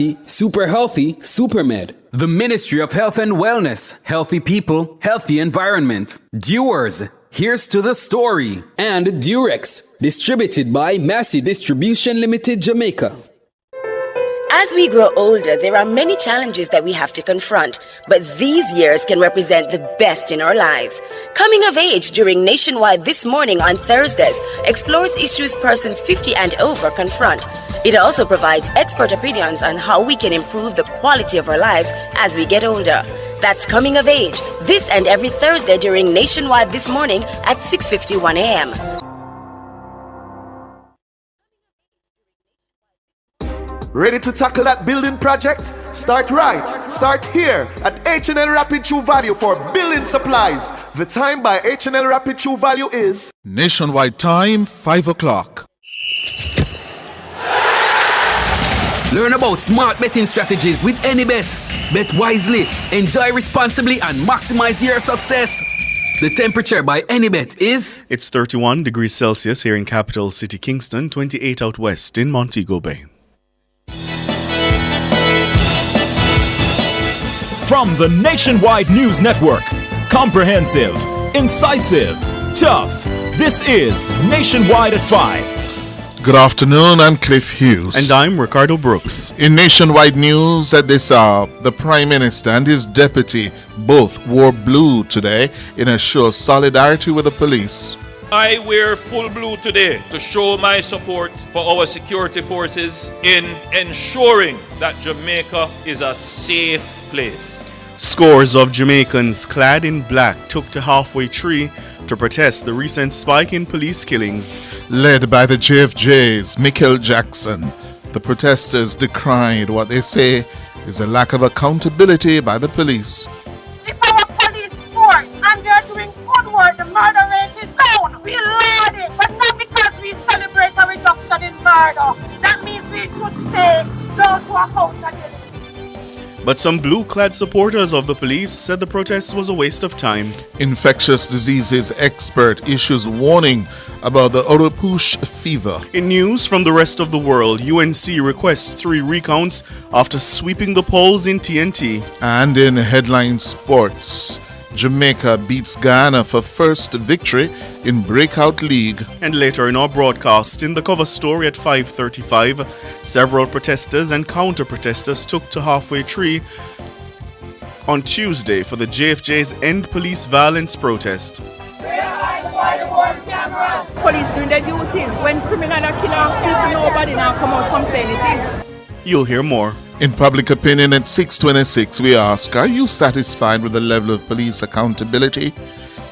Super Healthy, SuperMed. The Ministry of Health and Wellness. Healthy people, healthy environment. Dewars, here's to the story. And Durex, distributed by Massey Distribution Limited, Jamaica. As we grow older, there are many challenges that we have to confront, but these years can represent the best in our lives. Coming of Age during Nationwide This Morning on Thursdays explores issues persons 50 and over confront. It also provides expert opinions on how we can improve the quality of our lives as we get older. That's Coming of Age, this and every Thursday during Nationwide This Morning at 6:51 a.m. Ready to tackle that building project? Start right. Start here at H&L Rapid True Value for building supplies. The time by H&L Rapid True Value is Nationwide time, 5 o'clock. Learn about smart betting strategies with AnyBet. Bet wisely, enjoy responsibly, and maximize your success. The temperature by AnyBet is... It's 31 degrees Celsius here in capital city Kingston, 28 out west in Montego Bay. From the Nationwide News Network, comprehensive, incisive, tough. This is Nationwide at 5. Good afternoon, I'm Cliff Hughes. And I'm Ricardo Brooks. In Nationwide News at this hour, the Prime Minister and his deputy both wore blue today in a show of solidarity with the police. I wear full blue today to show my support for our security forces in ensuring that Jamaica is a safe place. Scores of Jamaicans clad in black took to Halfway Tree to protest the recent spike in police killings. Led by the JFJ's Michael Jackson, the protesters decried what they say is a lack of accountability by the police. If our police force and they're doing good work, the murder rate is down. We laud it, but not because we celebrate a reduction in murder. That means we should say no to accountability. But some blue-clad supporters of the police said the protest was a waste of time. Infectious diseases expert issues warning about the Oropouche fever. In news from the rest of the world, UNC requests 3 recounts after sweeping the polls in TNT. And in headline sports, Jamaica beats Ghana for first victory in Breakout League. And later in our broadcast, in the cover story at 5:35, several protesters and counter-protesters took to Halfway Tree on Tuesday for the JFJ's End Police Violence protest. Police doing their duty. When criminals are killing people, nobody now come say anything. You'll hear more. In public opinion at 6:26, we ask, are you satisfied with the level of police accountability?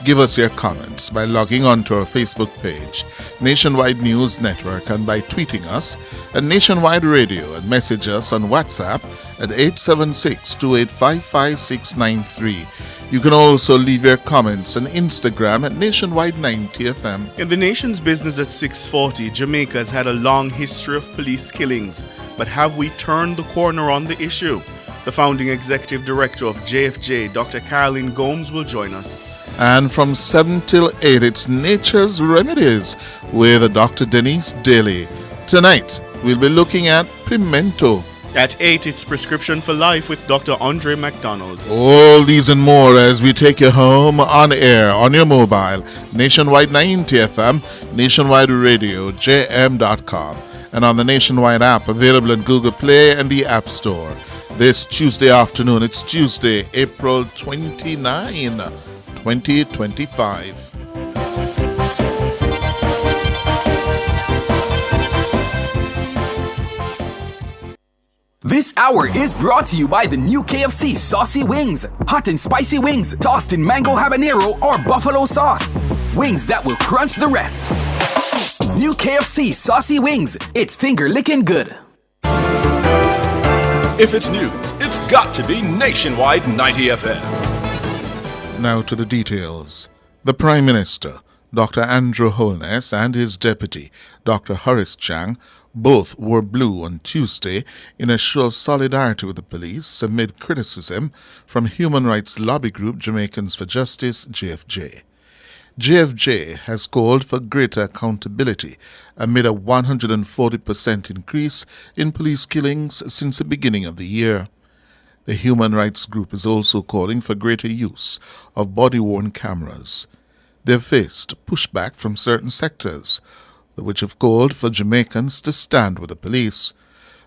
Give us your comments by logging on to our Facebook page, Nationwide News Network, and by tweeting us at Nationwide Radio, and message us on WhatsApp at 876-2855-693. You can also leave your comments on Instagram at Nationwide 90FM. In the nation's business at 6:40, Jamaica has had a long history of police killings. But have we turned the corner on the issue? The founding executive director of JFJ, Dr. Caroline Gomes, will join us. And from 7 till 8, it's Nature's Remedies with Dr. Denise Daly. Tonight, we'll be looking at pimento. At 8, it's Prescription for Life with Dr. Andre MacDonald. All these and more as we take you home on air, on your mobile, Nationwide 90FM, Nationwide Radio, JM.com, and on the Nationwide app available in Google Play and the App Store. This Tuesday afternoon, it's Tuesday, April 29, 2025. This hour is brought to you by the new KFC Saucy Wings. Hot and spicy wings tossed in mango habanero or buffalo sauce. Wings that will crunch the rest. New KFC Saucy Wings. It's finger-licking good. If it's news, it's got to be Nationwide 90FM. Now to the details. The Prime Minister, Dr. Andrew Holness, and his deputy, Dr. Horace Chang, both wore blue on Tuesday in a show of solidarity with the police amid criticism from human rights lobby group Jamaicans for Justice, JFJ. JFJ has called for greater accountability amid a 140% increase in police killings since the beginning of the year. The human rights group is also calling for greater use of body-worn cameras. They've faced pushback from certain sectors, which have called for Jamaicans to stand with the police.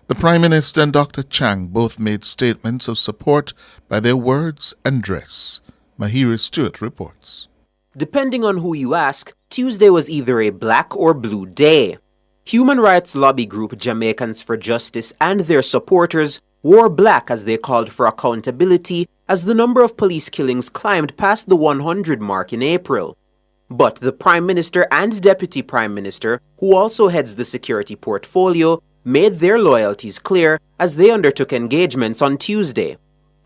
The Prime Minister and Dr. Chang both made statements of support by their words and dress. Mahiri Stewart reports. Depending on who you ask, Tuesday was either a black or blue day. Human rights lobby group Jamaicans for Justice and their supporters wore black as they called for accountability as the number of police killings climbed past the 100 mark in April. But the Prime Minister and Deputy Prime Minister, who also heads the security portfolio, made their loyalties clear as they undertook engagements on Tuesday.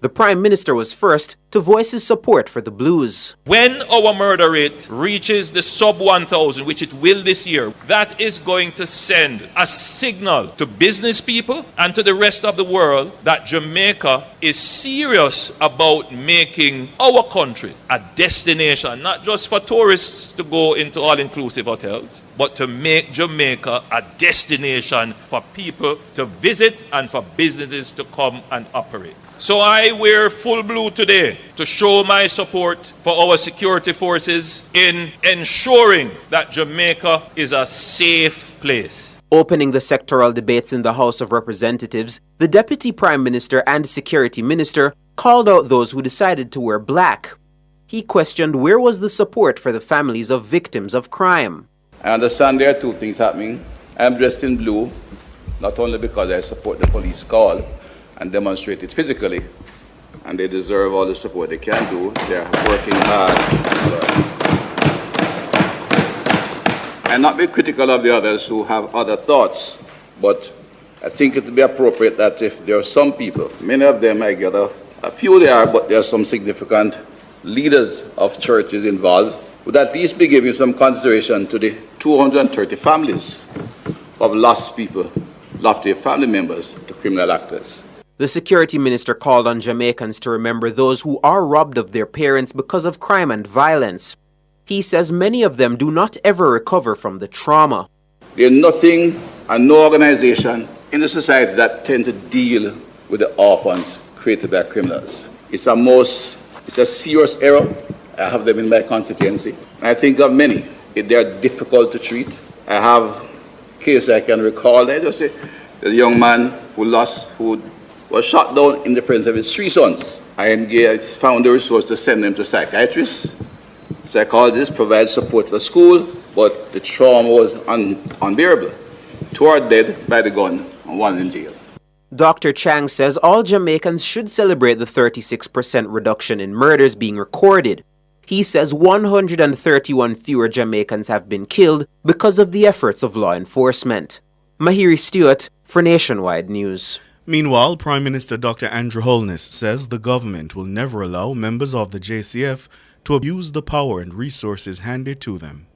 The Prime Minister was first to voice his support for the Blues. When our murder rate reaches the sub 1,000, which it will this year, that is going to send a signal to business people and to the rest of the world that Jamaica is serious about making our country a destination, not just for tourists to go into all-inclusive hotels, but to make Jamaica a destination for people to visit and for businesses to come and operate. So I wear full blue today to show my support for our security forces in ensuring that Jamaica is a safe place. Opening the sectoral debates in the House of Representatives, the Deputy Prime Minister and Security Minister called out those who decided to wear black. He questioned where was the support for the families of victims of crime. I understand there are two things happening. I'm dressed in blue, not only because I support the police call and demonstrate it physically, and they deserve all the support they can do. They're working hard for us. And not be critical of the others who have other thoughts, but I think it would be appropriate that if there are some people, many of them I gather, a few there are, but there are some significant leaders of churches involved, would at least be giving some consideration to the 230 families of lost people, lost their family members to criminal actors. The Security Minister called on Jamaicans to remember those who are robbed of their parents because of crime and violence. He says many of them do not ever recover from the trauma. There's nothing and no organization in the society that tend to deal with the orphans created by criminals. It's a serious error. I have them in my constituency. I think of many. They are difficult to treat. I have cases I can recall. I just say the young man who was shot down in the presence of his 3 sons. I found the resource to send them to psychiatrists. Psychologists provide support for school, but the trauma was unbearable. 2 are dead by the gun and 1 in jail. Dr. Chang says all Jamaicans should celebrate the 36% reduction in murders being recorded. He says 131 fewer Jamaicans have been killed because of the efforts of law enforcement. Mahiri Stewart for Nationwide News. Meanwhile, Prime Minister Dr. Andrew Holness says the government will never allow members of the JCF to abuse the power and resources handed to them.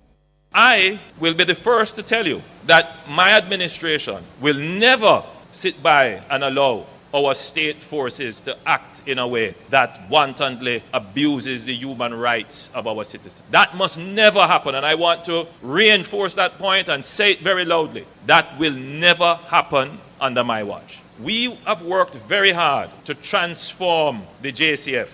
I will be the first to tell you that my administration will never sit by and allow our state forces to act in a way that wantonly abuses the human rights of our citizens. That must never happen, and I want to reinforce that point and say it very loudly. That will never happen under my watch. We have worked very hard to transform the JCF.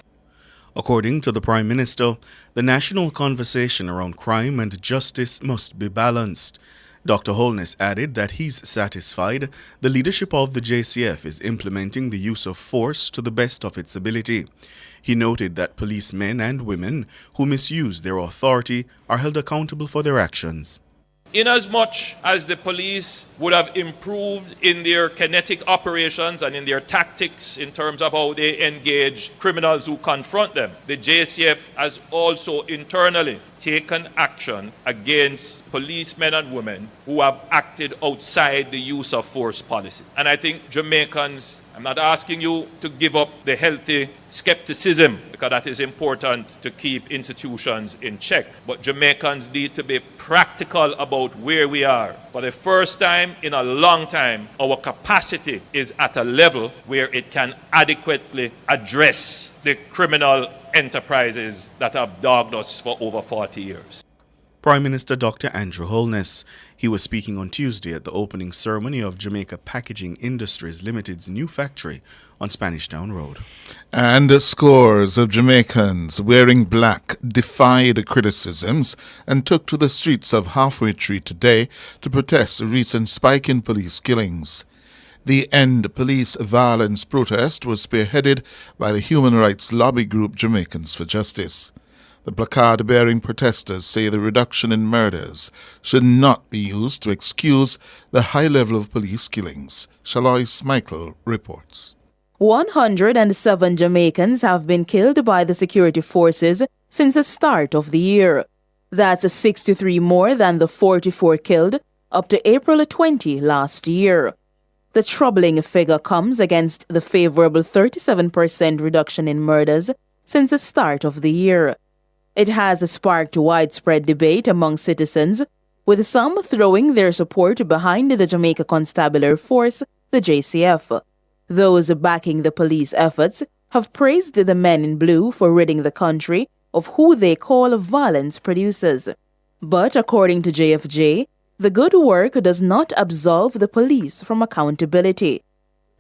According to the Prime Minister, the national conversation around crime and justice must be balanced. Dr. Holness added that he's satisfied the leadership of the JCF is implementing the use of force to the best of its ability. He noted that policemen and women who misuse their authority are held accountable for their actions. Inasmuch as the police would have improved in their kinetic operations and in their tactics in terms of how they engage criminals who confront them, the JCF has also internally taken action against policemen and women who have acted outside the use of force policy. And I think Jamaicans, I'm not asking you to give up the healthy skepticism, because that is important to keep institutions in check. But Jamaicans need to be practical about where we are. For the first time in a long time, our capacity is at a level where it can adequately address the criminal enterprises that have dogged us for over 40 years. Prime Minister Dr. Andrew Holness. He was speaking on Tuesday at the opening ceremony of Jamaica Packaging Industries Limited's new factory on Spanish Town Road. And scores of Jamaicans wearing black defied criticisms and took to the streets of Halfway Tree today to protest a recent spike in police killings. The End Police Violence protest was spearheaded by the human rights lobby group Jamaicans for Justice. The placard-bearing protesters say the reduction in murders should not be used to excuse the high level of police killings. Shalois Michael reports. 107 Jamaicans have been killed by the security forces since the start of the year. That's 63 more than the 44 killed up to April 20 last year. The troubling figure comes against the favorable 37% reduction in murders since the start of the year. It has sparked widespread debate among citizens, with some throwing their support behind the Jamaica Constabulary Force, the JCF. Those backing the police efforts have praised the men in blue for ridding the country of who they call violence producers. But according to JFJ, the good work does not absolve the police from accountability.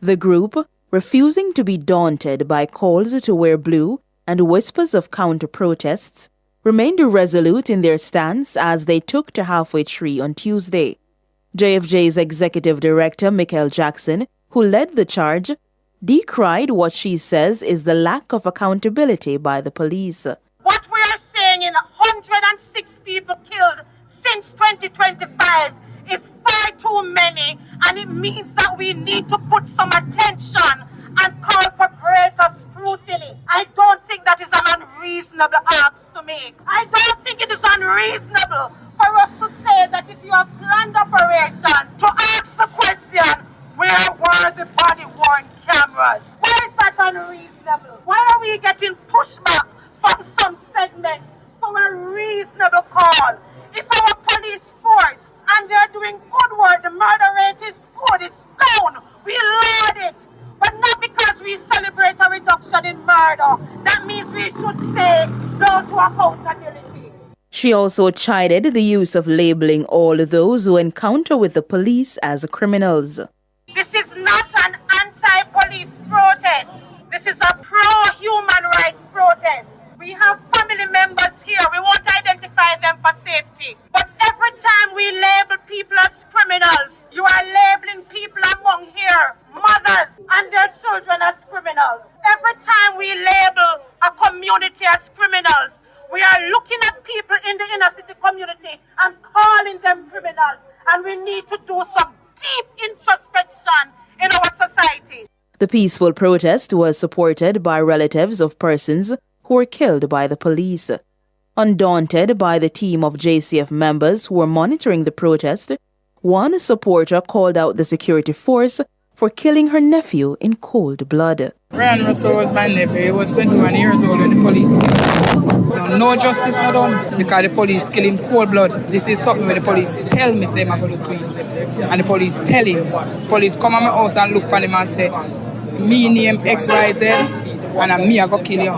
The group, refusing to be daunted by calls to wear blue and whispers of counter-protests, remained resolute in their stance as they took to Halfway Tree on Tuesday. JFJ's executive director, Michael Jackson, who led the charge, decried what she says is the lack of accountability by the police. What we are saying in 106 people killed since 2025 is far too many, and it means that we need to put some attention and call for greater scrutiny. I don't think that is an unreasonable ask to make. I don't think it is unreasonable for us to say that if you have planned operations, to ask the question, where were the body-worn cameras? Why is that unreasonable? Why are we getting pushback from some segments for a reasonable call? If our police force and they're doing good work, the murder rate is good, it's down, we laud it. But not because we celebrate a reduction in murder. That means we should say no to accountability. She also chided the use of labeling all those who encounter with the police as criminals. This is not an anti-police protest. This is a pro-human rights protest. We have family members here. We won't identify them for safety. But every time we label people as criminals, you are labeling people among here, mothers and their children as criminals. Every time we label a community as criminals, we are looking at people in the inner city community and calling them criminals. And we need to do some deep introspection in our society. The peaceful protest was supported by relatives of persons who were killed by the police. Undaunted by the team of JCF members who were monitoring the protest, one supporter called out the security force for killing her nephew in cold blood. Ryan Russell was my nephew. He was 21 years old when the police killed him. No justice not done because the police kill him cold blood. This is something where the police tell me say I'm going to do to him. And the police tell him. Police come at my house and look at him and say, me name XYZ and me I go kill you.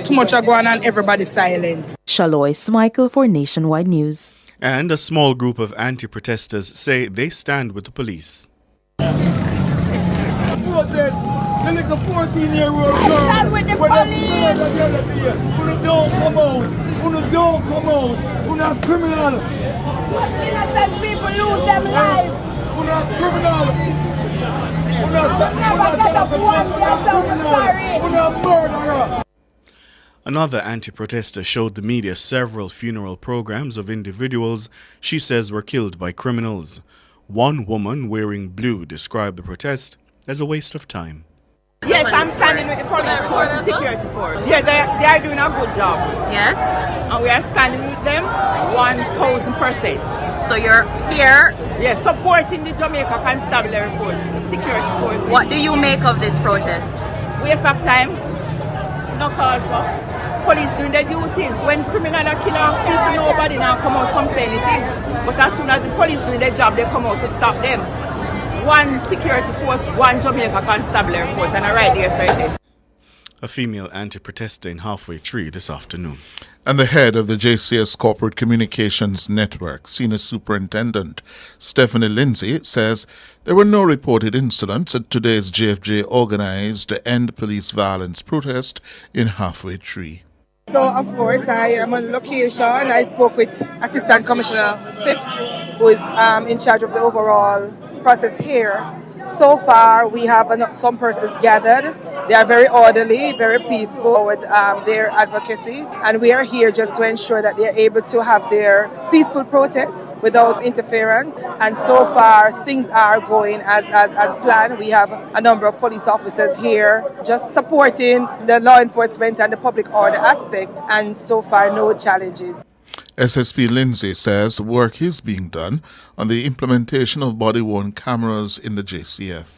Too much are going on, everybody silent. Shalois Michael for Nationwide News. And a small group of anti-protesters say they stand with the police. The little 14-year-old girl stand with the police. Who don't come out. Who don't come out. Who not criminal. Innocent people lose their lives. Who not criminal. Who not murderer. Another anti-protester showed the media several funeral programs of individuals she says were killed by criminals. One woman wearing blue described the protest as a waste of time. Yes, I'm standing with the police force, the security force. Yeah, they are doing a good job. Yes? And we are standing with them 1,000%. So you're here? Yes, supporting the Jamaica Constabulary Force, the security force. What do you make of this protest? Waste of time. No call for. Police doing their duty. When criminals are killing off people, nobody now come say anything. But as soon as the police doing their job, they come out to stop them. One security force, one Jamaica Constabulary Force, and right there, so it is. A female anti-protester in Halfway Tree this afternoon. And the head of the JCS Corporate Communications Network, Senior Superintendent Stephanie Lindsay, says there were no reported incidents at today's JFJ organized End Police Violence protest in Halfway Tree. So, of course, I am on location. I spoke with Assistant Commissioner Phipps, who is in charge of the overall process here. So far, we have some persons gathered. They are very orderly, very peaceful with their advocacy. And we are here just to ensure that they are able to have their peaceful protest without interference. And so far, things are going as planned. We have a number of police officers here just supporting the law enforcement and the public order aspect. And so far, no challenges. SSP Lindsay says work is being done on the implementation of body-worn cameras in the JCF.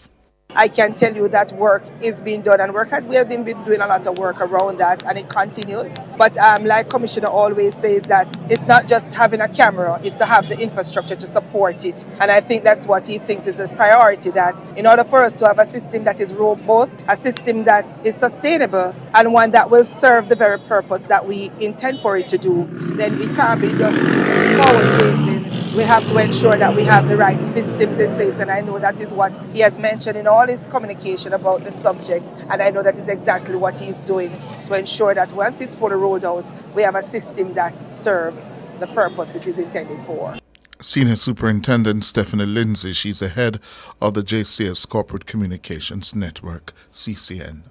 I can tell you that work is being done, and we have been doing a lot of work around that, and it continues. But like Commissioner always says, that it's not just having a camera, it's to have the infrastructure to support it. And I think that's what he thinks is a priority, that in order for us to have a system that is robust, a system that is sustainable, and one that will serve the very purpose that we intend for it to do, then it can't be just forward-facing. We have to ensure that we have the right systems in place, and I know that is what he has mentioned in all his communication about the subject, and I know that is exactly what he's doing to ensure that once it's fully rolled out, we have a system that serves the purpose it is intended for. Senior Superintendent Stephanie Lindsay, she's the head of the JCF's Corporate Communications Network, CCN.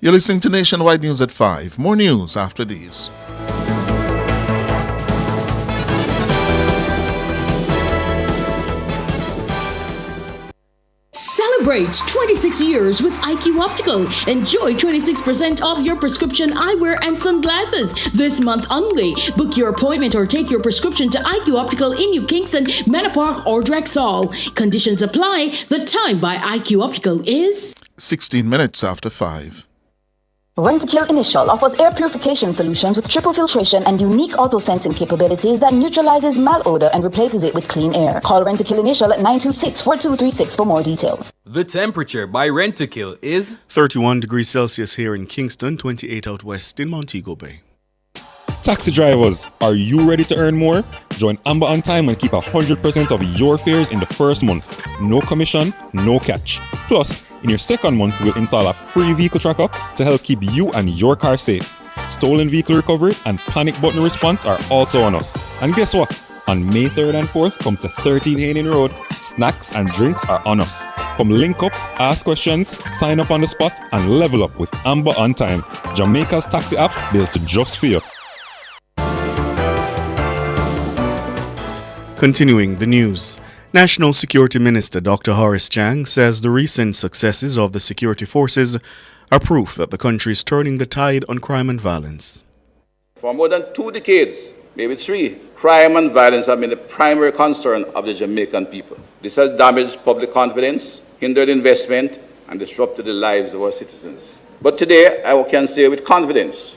You're listening to Nationwide News at 5. More news after these. Celebrate 26 years with IQ Optical. Enjoy 26% off your prescription eyewear and sunglasses this month only. Book your appointment or take your prescription to IQ Optical in New Kingston, Manor Park, or Drexel. Conditions apply. The time by IQ Optical is 16 minutes after 5. Rentokil Initial offers air purification solutions with triple filtration and unique auto-sensing capabilities that neutralizes malodor and replaces it with clean air. Call Rentokil Initial at 926-4236 for more details. The temperature by Rentokil is 31 degrees Celsius here in Kingston, 28 out west in Montego Bay. Taxi drivers, are you ready to earn more? Join Amber on Time and keep 100% of your fares in the first month. No commission, no catch. Plus, in your second month, we'll install a free vehicle tracker to help keep you and your car safe. Stolen vehicle recovery and panic button response are also on us. And guess what? On May 3rd and 4th, come to 13 Haining Road. Snacks and drinks are on us. Come link up, ask questions, sign up on the spot, and level up with Amber on Time, Jamaica's taxi app built just for you. Continuing the news, National Security Minister Dr. Horace Chang says the recent successes of the security forces are proof that the country is turning the tide on crime and violence. For more than 2 decades, maybe 3, crime and violence have been the primary concern of the Jamaican people. This has damaged public confidence, hindered investment, and disrupted the lives of our citizens. But today, I can say with confidence,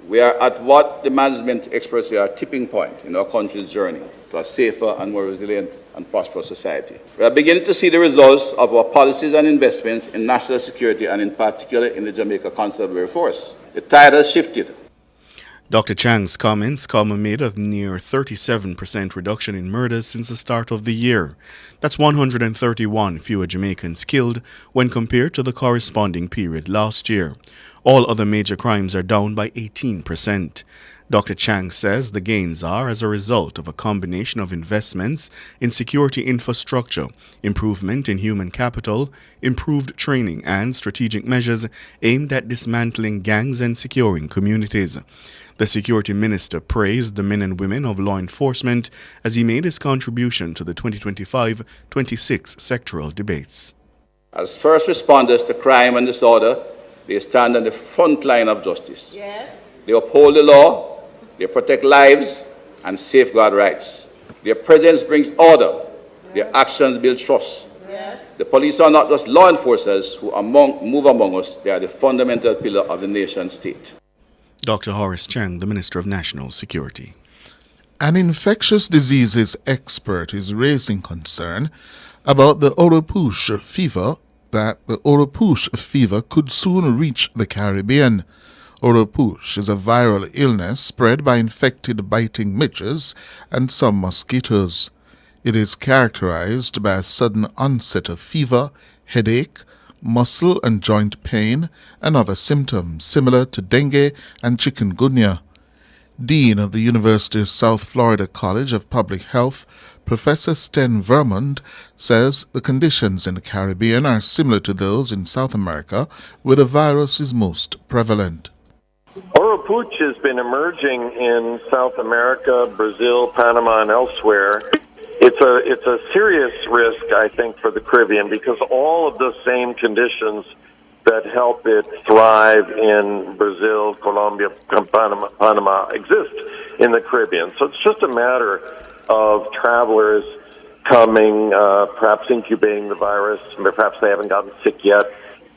we are at what the management experts say are a tipping point in our country's journey to a safer and more resilient and prosperous society. We are beginning to see the results of our policies and investments in national security, and in particular in the Jamaica Constabulary Force. The tide has shifted. Dr. Chang's comments come amid a near 37% reduction in murders since the start of the year. That's 131 fewer Jamaicans killed when compared to the corresponding period last year. All other major crimes are down by 18%. Dr. Chang says the gains are as a result of a combination of investments in security infrastructure, improvement in human capital, improved training, and strategic measures aimed at dismantling gangs and securing communities. The security minister praised the men and women of law enforcement as he made his contribution to the 2025-26 sectoral debates. As first responders to crime and disorder, they stand on the front line of justice. Yes. They uphold the law, they protect lives, and safeguard rights. Their presence brings order. Their actions build trust. Yes. The police are not just law enforcers who move among us, they are the fundamental pillar of the nation state. Dr. Horace Chang, the Minister of National Security. An infectious diseases expert is raising concern about the Oropouche fever that the Oropouche fever could soon reach the Caribbean. Oropouche is a viral illness spread by infected biting midges and some mosquitoes. It is characterized by a sudden onset of fever, headache, muscle and joint pain, and other symptoms similar to dengue and chikungunya. Dean of the University of South Florida College of Public Health, Professor Sten Vermund, says the conditions in the Caribbean are similar to those in South America, where the virus is most prevalent. Oropouche has been emerging in South America, Brazil, Panama, and elsewhere. It's a serious risk, I think, for the Caribbean because all of the same conditions that help it thrive in Brazil, Colombia, Panama exist in the Caribbean. So it's just a matter of travelers coming, perhaps incubating the virus, perhaps they haven't gotten sick yet,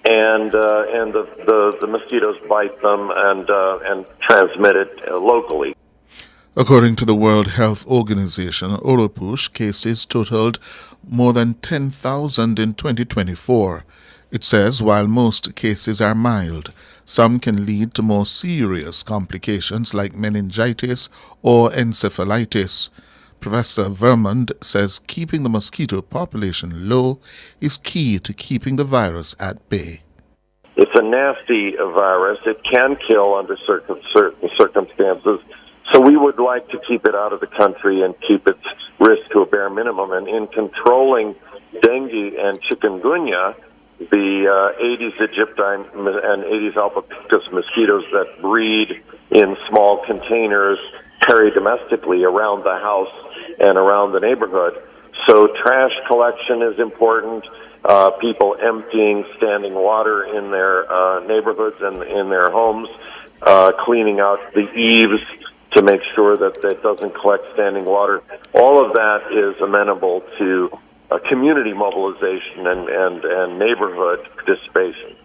and the mosquitoes bite them and transmit it locally. According to the World Health Organization, Oropouche cases totaled more than 10,000 in 2024. It says while most cases are mild, some can lead to more serious complications like meningitis or encephalitis. Professor Vermund says keeping the mosquito population low is key to keeping the virus at bay. It's a nasty virus. It can kill under certain circumstances. So we would like to keep it out of the country and keep its risk to a bare minimum. And in controlling dengue and chikungunya, the Aedes aegypti and Aedes albopictus mosquitoes that breed in small containers peri-domestically around the house and around the neighborhood. So trash collection is important. People emptying standing water in their neighborhoods and in their homes, cleaning out the eaves to make sure that it doesn't collect standing water. All of that is amenable to community mobilization and neighborhood participation.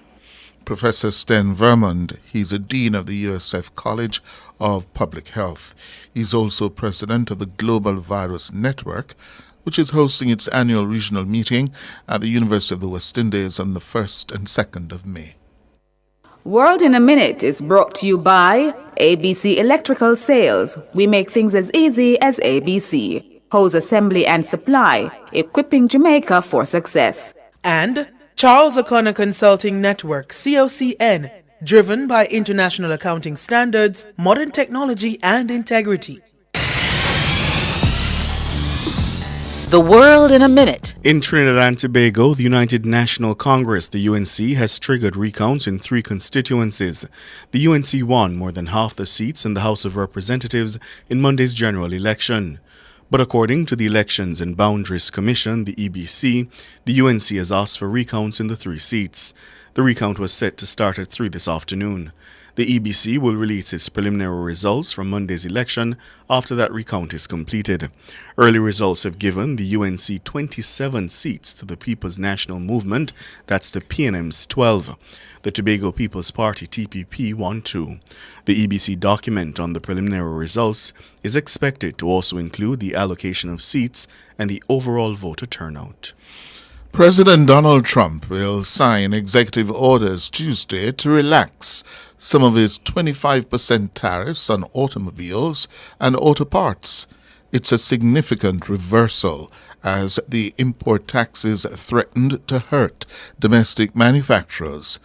Professor Sten Vermund, he's a dean of the USF College of Public Health. He's also president of the Global Virus Network, which is hosting its annual regional meeting at the University of the West Indies on the 1st and 2nd of May. World in a Minute is brought to you by ABC Electrical Sales. We make things as easy as ABC. Hose Assembly and Supply, equipping Jamaica for success. And Charles O'Connor Consulting Network, COCN, driven by international accounting standards, modern technology, and integrity. The World in a Minute. In Trinidad and Tobago, the United National Congress, the UNC, has triggered recounts in 3 constituencies. The UNC won more than half the seats in the House of Representatives in Monday's general election. But according to the Elections and Boundaries Commission, the EBC, the UNC has asked for recounts in the 3 seats. The recount was set to start at 3 this afternoon. The EBC will release its preliminary results from Monday's election after that recount is completed. Early results have given the UNC 27 seats to the People's National Movement, that's the PNM's 12. The Tobago People's Party, TPP, won 2. The EBC document on the preliminary results is expected to also include the allocation of seats and the overall voter turnout. President Donald Trump will sign executive orders Tuesday to relax some of his 25% tariffs on automobiles and auto parts. It's a significant reversal as the import taxes threatened to hurt domestic manufacturers.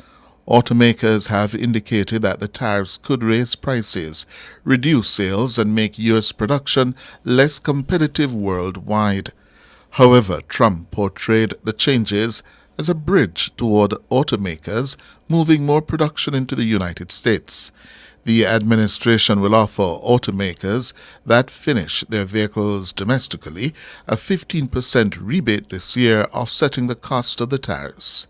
Automakers have indicated that the tariffs could raise prices, reduce sales, and make U.S. production less competitive worldwide. However, Trump portrayed the changes as a bridge toward automakers moving more production into the United States. The administration will offer automakers that finish their vehicles domestically a 15% rebate this year, offsetting the cost of the tariffs.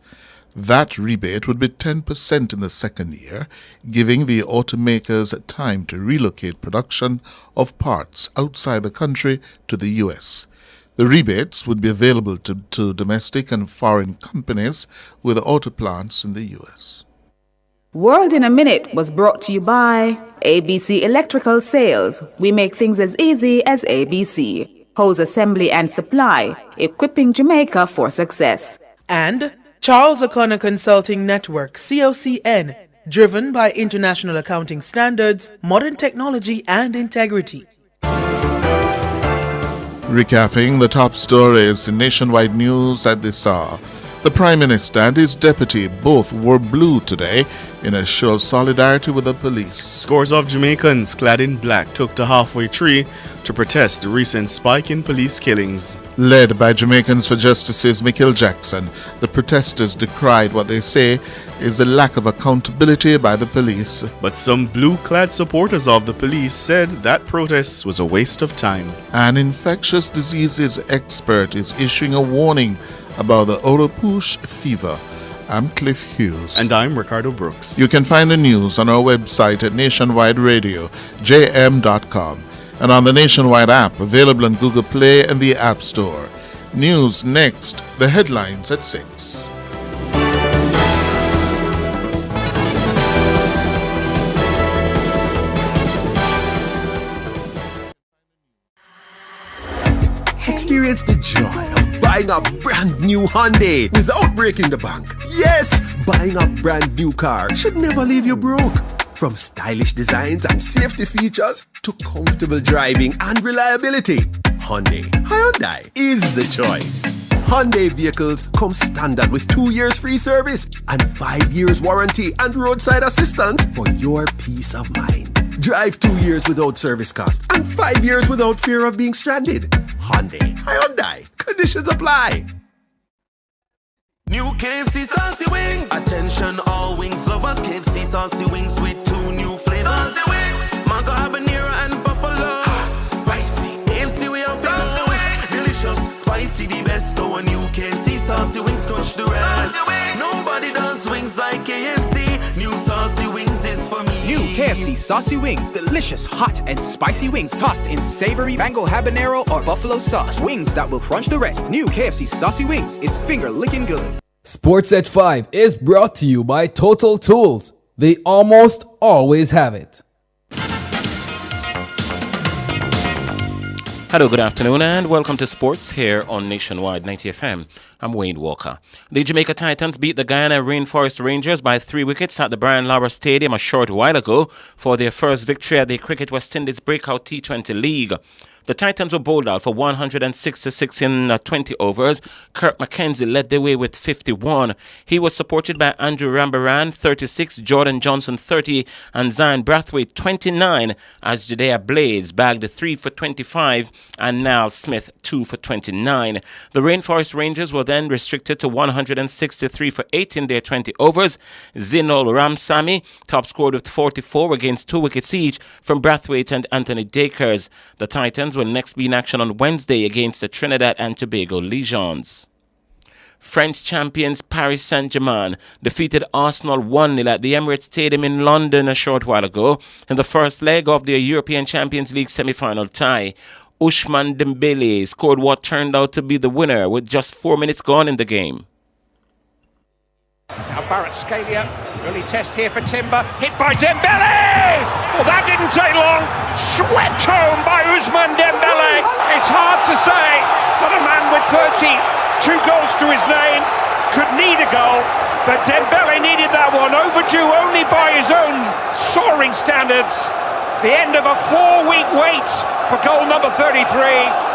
That rebate would be 10% in the second year, giving the automakers time to relocate production of parts outside the country to the U.S. The rebates would be available to domestic and foreign companies with auto plants in the U.S. World in a Minute was brought to you by ABC Electrical Sales. We make things as easy as ABC. Hose Assembly and Supply, equipping Jamaica for success. And Charles O'Connor Consulting Network, COCN, driven by international accounting standards, modern technology, and integrity. Recapping the top stories in nationwide news at this hour. The Prime Minister and his deputy both wore blue today in a show of solidarity with the police. Scores of Jamaicans clad in black took to Halfway Tree to protest the recent spike in police killings. Led by Jamaicans for Justice's Michael Jackson, the protesters decried what they say is a lack of accountability by the police. But some blue-clad supporters of the police said that protest was a waste of time. An infectious diseases expert is issuing a warning about the Oropouche fever. I'm Cliff Hughes. And I'm Ricardo Brooks. You can find the news on our website at nationwideradiojm.com and on the Nationwide app available on Google Play and the App Store. News next, the headlines at 6. Experience the joy of buying a brand new Hyundai without breaking the bank. Yes, buying a brand new car should never leave you broke. From stylish designs and safety features to comfortable driving and reliability, Hyundai is the choice. Hyundai vehicles come standard with 2 years free service and 5 years warranty and roadside assistance for your peace of mind. Drive 2 years without service cost and 5 years without fear of being stranded. Hyundai. Conditions apply. New KFC Saucy Wings. Attention all wings lovers. KFC Saucy Wings with 2 new flavors. Saucy Wings. Mango habanero and buffalo. Hot, spicy. KFC we have Saucy Wings. Delicious, spicy the best. Oh, a new KFC Saucy Wings crunch the rest. Nobody does wings like KFC. New Saucy Wings is for me. New KFC Saucy Wings. Delicious, hot, and spicy wings tossed in savory mango habanero or buffalo sauce. Wings that will crunch the rest. New KFC Saucy Wings. It's finger-licking good. Sports at 5 is brought to you by Total Tools. They almost always have it. Hello, good afternoon, and welcome to Sports here on Nationwide 90 FM. I'm Wayne Walker. The Jamaica Titans beat the Guyana Rainforest Rangers by 3 wickets at the Brian Lara Stadium a short while ago for their first victory at the Cricket West Indies Breakout T20 League. The Titans were bowled out for 166 in 20 overs. Kirk McKenzie led the way with 51. He was supported by Andrew Rambaran, 36, Jordan Johnson, 30, and Zion Brathwaite, 29, as Judea Blades bagged 3 for 25 and Niall Smith, 2 for 29. The Rainforest Rangers were then restricted to 163 for 8 in their 20 overs. Zinol Ramsamy top scored with 44 against 2 wickets each from Brathwaite and Anthony Dakers. The Titans will next be in action on Wednesday against the Trinidad and Tobago Legions. French champions Paris Saint-Germain defeated Arsenal 1-0 at the Emirates Stadium in London a short while ago in the first leg of their European Champions League semi-final tie. Ousmane Dembele scored what turned out to be the winner with just 4 minutes gone in the game. Now Barrett Scalia, early test here for Timber, hit by Dembele! Well, that didn't take long, swept home by Ousmane Dembele. It's hard to say, but a man with 32 goals to his name could need a goal, but Dembele needed that one, overdue only by his own soaring standards. The end of a 4-week wait for goal number 33.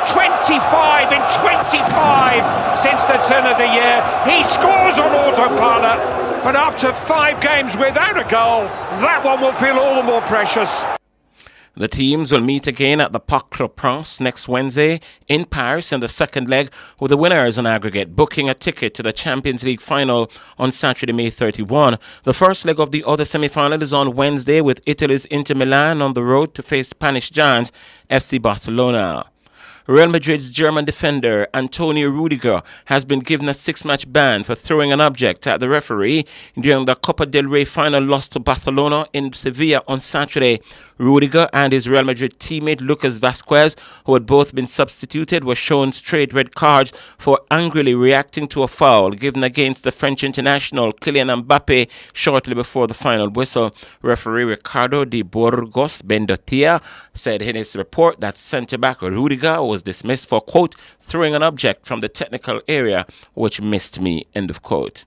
25 in 25 since the turn of the year. He scores on autopilot, but after 5 games without a goal, that one will feel all the more precious. The teams will meet again at the Parc des Princes next Wednesday in Paris in the second leg, with the winners on aggregate booking a ticket to the Champions League final on Saturday, May 31. The first leg of the other semi-final is on Wednesday, with Italy's Inter Milan on the road to face Spanish giants FC Barcelona. Real Madrid's German defender Antonio Rudiger has been given a 6-match ban for throwing an object at the referee during the Copa del Rey final loss to Barcelona in Sevilla on Saturday. Rudiger and his Real Madrid teammate Lucas Vazquez, who had both been substituted, were shown straight red cards for angrily reacting to a foul given against the French international Kylian Mbappe shortly before the final whistle. Referee Ricardo de Burgos Bendotia said in his report that centre-back Rudiger was was dismissed for, quote, throwing an object from the technical area which missed me, end of quote.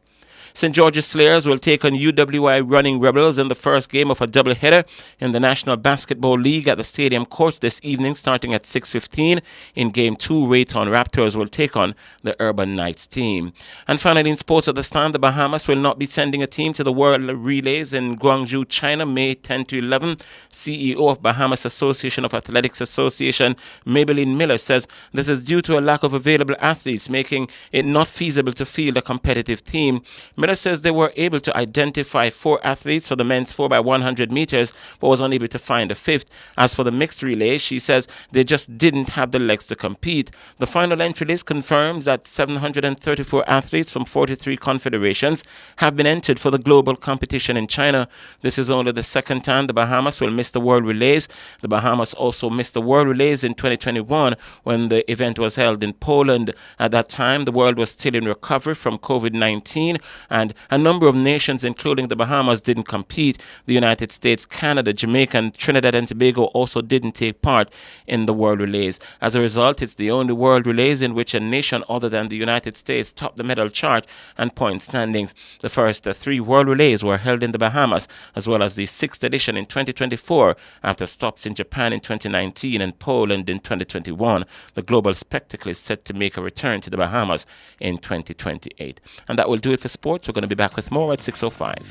St. George's Slayers will take on UWI Running Rebels in the first game of a doubleheader in the National Basketball League at the stadium courts this evening starting at 6:15. In Game 2, Rayton Raptors will take on the Urban Knights team. And finally, in sports at the stand, the Bahamas will not be sending a team to the World Relays in Guangzhou, China, May 10 to 11. CEO of Bahamas Association of Athletics Association, Maybelline Miller, says this is due to a lack of available athletes, making it not feasible to field a competitive team. Miller says they were able to identify 4 athletes for the men's 4x100 meters, but was unable to find a 5th. As for the mixed relay, she says they just didn't have the legs to compete. The final entry list confirms that 734 athletes from 43 confederations have been entered for the global competition in China. This is only the second time the Bahamas will miss the World Relays. The Bahamas also missed the World Relays in 2021 when the event was held in Poland. At that time, the world was still in recovery from COVID-19, and a number of nations, including the Bahamas, didn't compete. The United States, Canada, Jamaica, and Trinidad and Tobago also didn't take part in the World Relays. As a result, it's the only World Relays in which a nation other than the United States topped the medal chart and point standings. The first 3 World Relays were held in the Bahamas, as well as the 6th edition in 2024, after stops in Japan in 2019 and Poland in 2021. The global spectacle is set to make a return to the Bahamas in 2028. And that will do it for sports. We're going to be back with more at 6:05.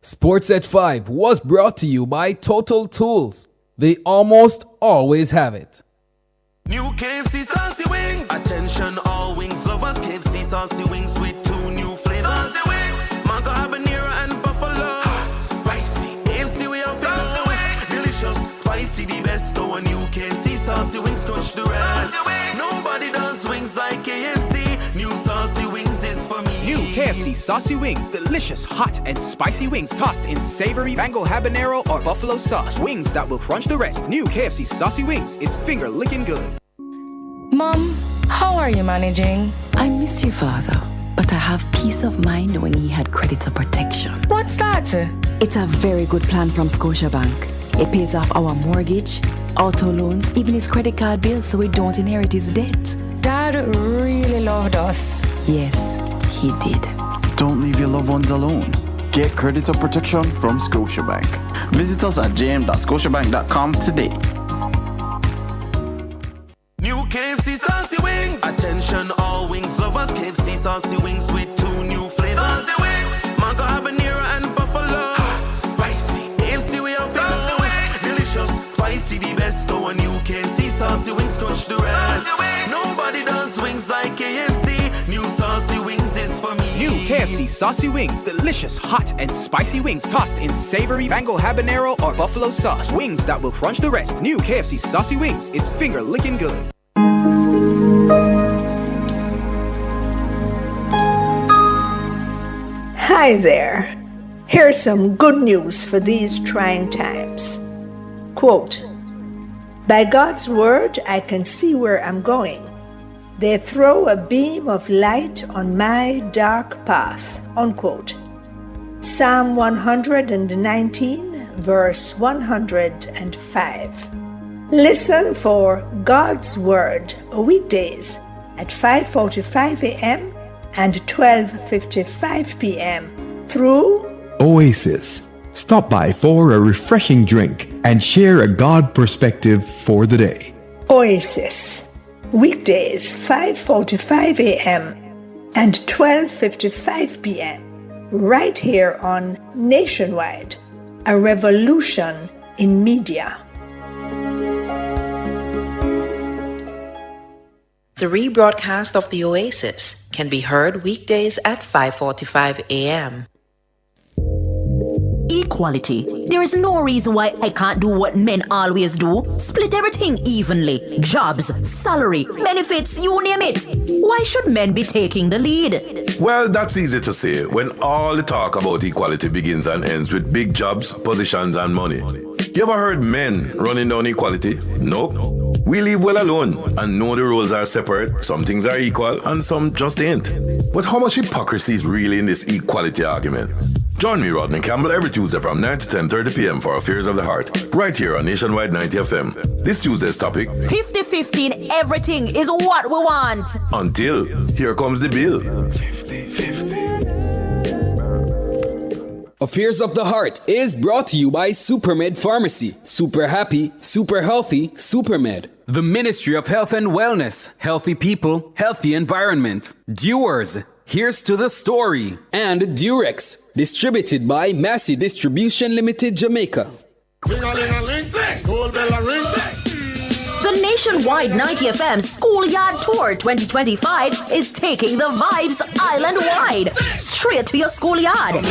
Sports at 5 was brought to you by Total Tools. They almost always have it. New KFC saucy wings. Attention all wings lovers. KFC saucy wings with 2 new flavors. Mango habanero and buffalo. Hot, spicy. KFC we have delicious, spicy the best. So a new KFC saucy wings crush the rest. Nobody does wings like KFC. New saucy wings is for me. New KFC saucy wings, delicious, hot and spicy wings tossed in savory mango habanero or buffalo sauce. Wings that will crunch the rest. New KFC saucy wings, it's finger licking good. Mom, how are you managing? I miss your father, but I have peace of mind knowing he had creditor protection. What's that? It's a very good plan from Scotiabank. It pays off our mortgage, auto loans, even his credit card bills so we don't inherit his debt. Dad really loved us. Yes, he did. Don't leave your loved ones alone. Get creditor protection from Scotiabank. Visit us at jm.scotiabank.com today. New KFC saucy wings. Attention all wings lovers. KFC saucy wings with 2 new flavors. Mango habanero and buffalo. Hot, spicy. KFC we have delicious, spicy the best. So a new KFC saucy wings crunch the rest. Nobody does wings like KFC. New saucy wings is for me. New KFC saucy wings, delicious, hot and spicy wings tossed in savory mango habanero or buffalo sauce. Wings that will crunch the rest. New KFC saucy wings, it's finger licking good. Hi there. Here's some good news for these trying times. Quote, "By God's word, I can see where I'm going. They throw a beam of light on my dark path." Unquote. Psalm 119, verse 105. Listen for God's Word weekdays at 5:45 a.m. and 12:55 p.m. through Oasis. Stop by for a refreshing drink and share a God perspective for the day. Oasis. Weekdays 5:45 a.m. and 12:55 p.m. right here on Nationwide, a revolution in media. The rebroadcast of the Oasis can be heard weekdays at 5:45 a.m. Equality. There is no reason why I can't do what men always do. Split everything evenly. Jobs, salary, benefits, you name it. Why should men be taking the lead? Well, that's easy to say when all the talk about equality begins and ends with big jobs, positions, and money. You ever heard men running down equality? Nope. We live well alone and know the roles are separate. Some things are equal and some just ain't. But how much hypocrisy is really in this equality argument? Join me, Rodney Campbell, every Tuesday from 9 to 10:30 p.m. for Affairs of the Heart, right here on Nationwide 90 FM. This Tuesday's topic, 50-50 in everything is what we want. Until here comes the bill. Affairs of the Heart is brought to you by Supermed Pharmacy. Super happy, super healthy, Supermed. The Ministry of Health and Wellness. Healthy people, healthy environment. Dewars. Here's to the story. And Durex. Distributed by Massey Distribution Limited, Jamaica. The Nationwide 90 FM Schoolyard Tour 2025 is taking the vibes island-wide, straight to your schoolyard. Tune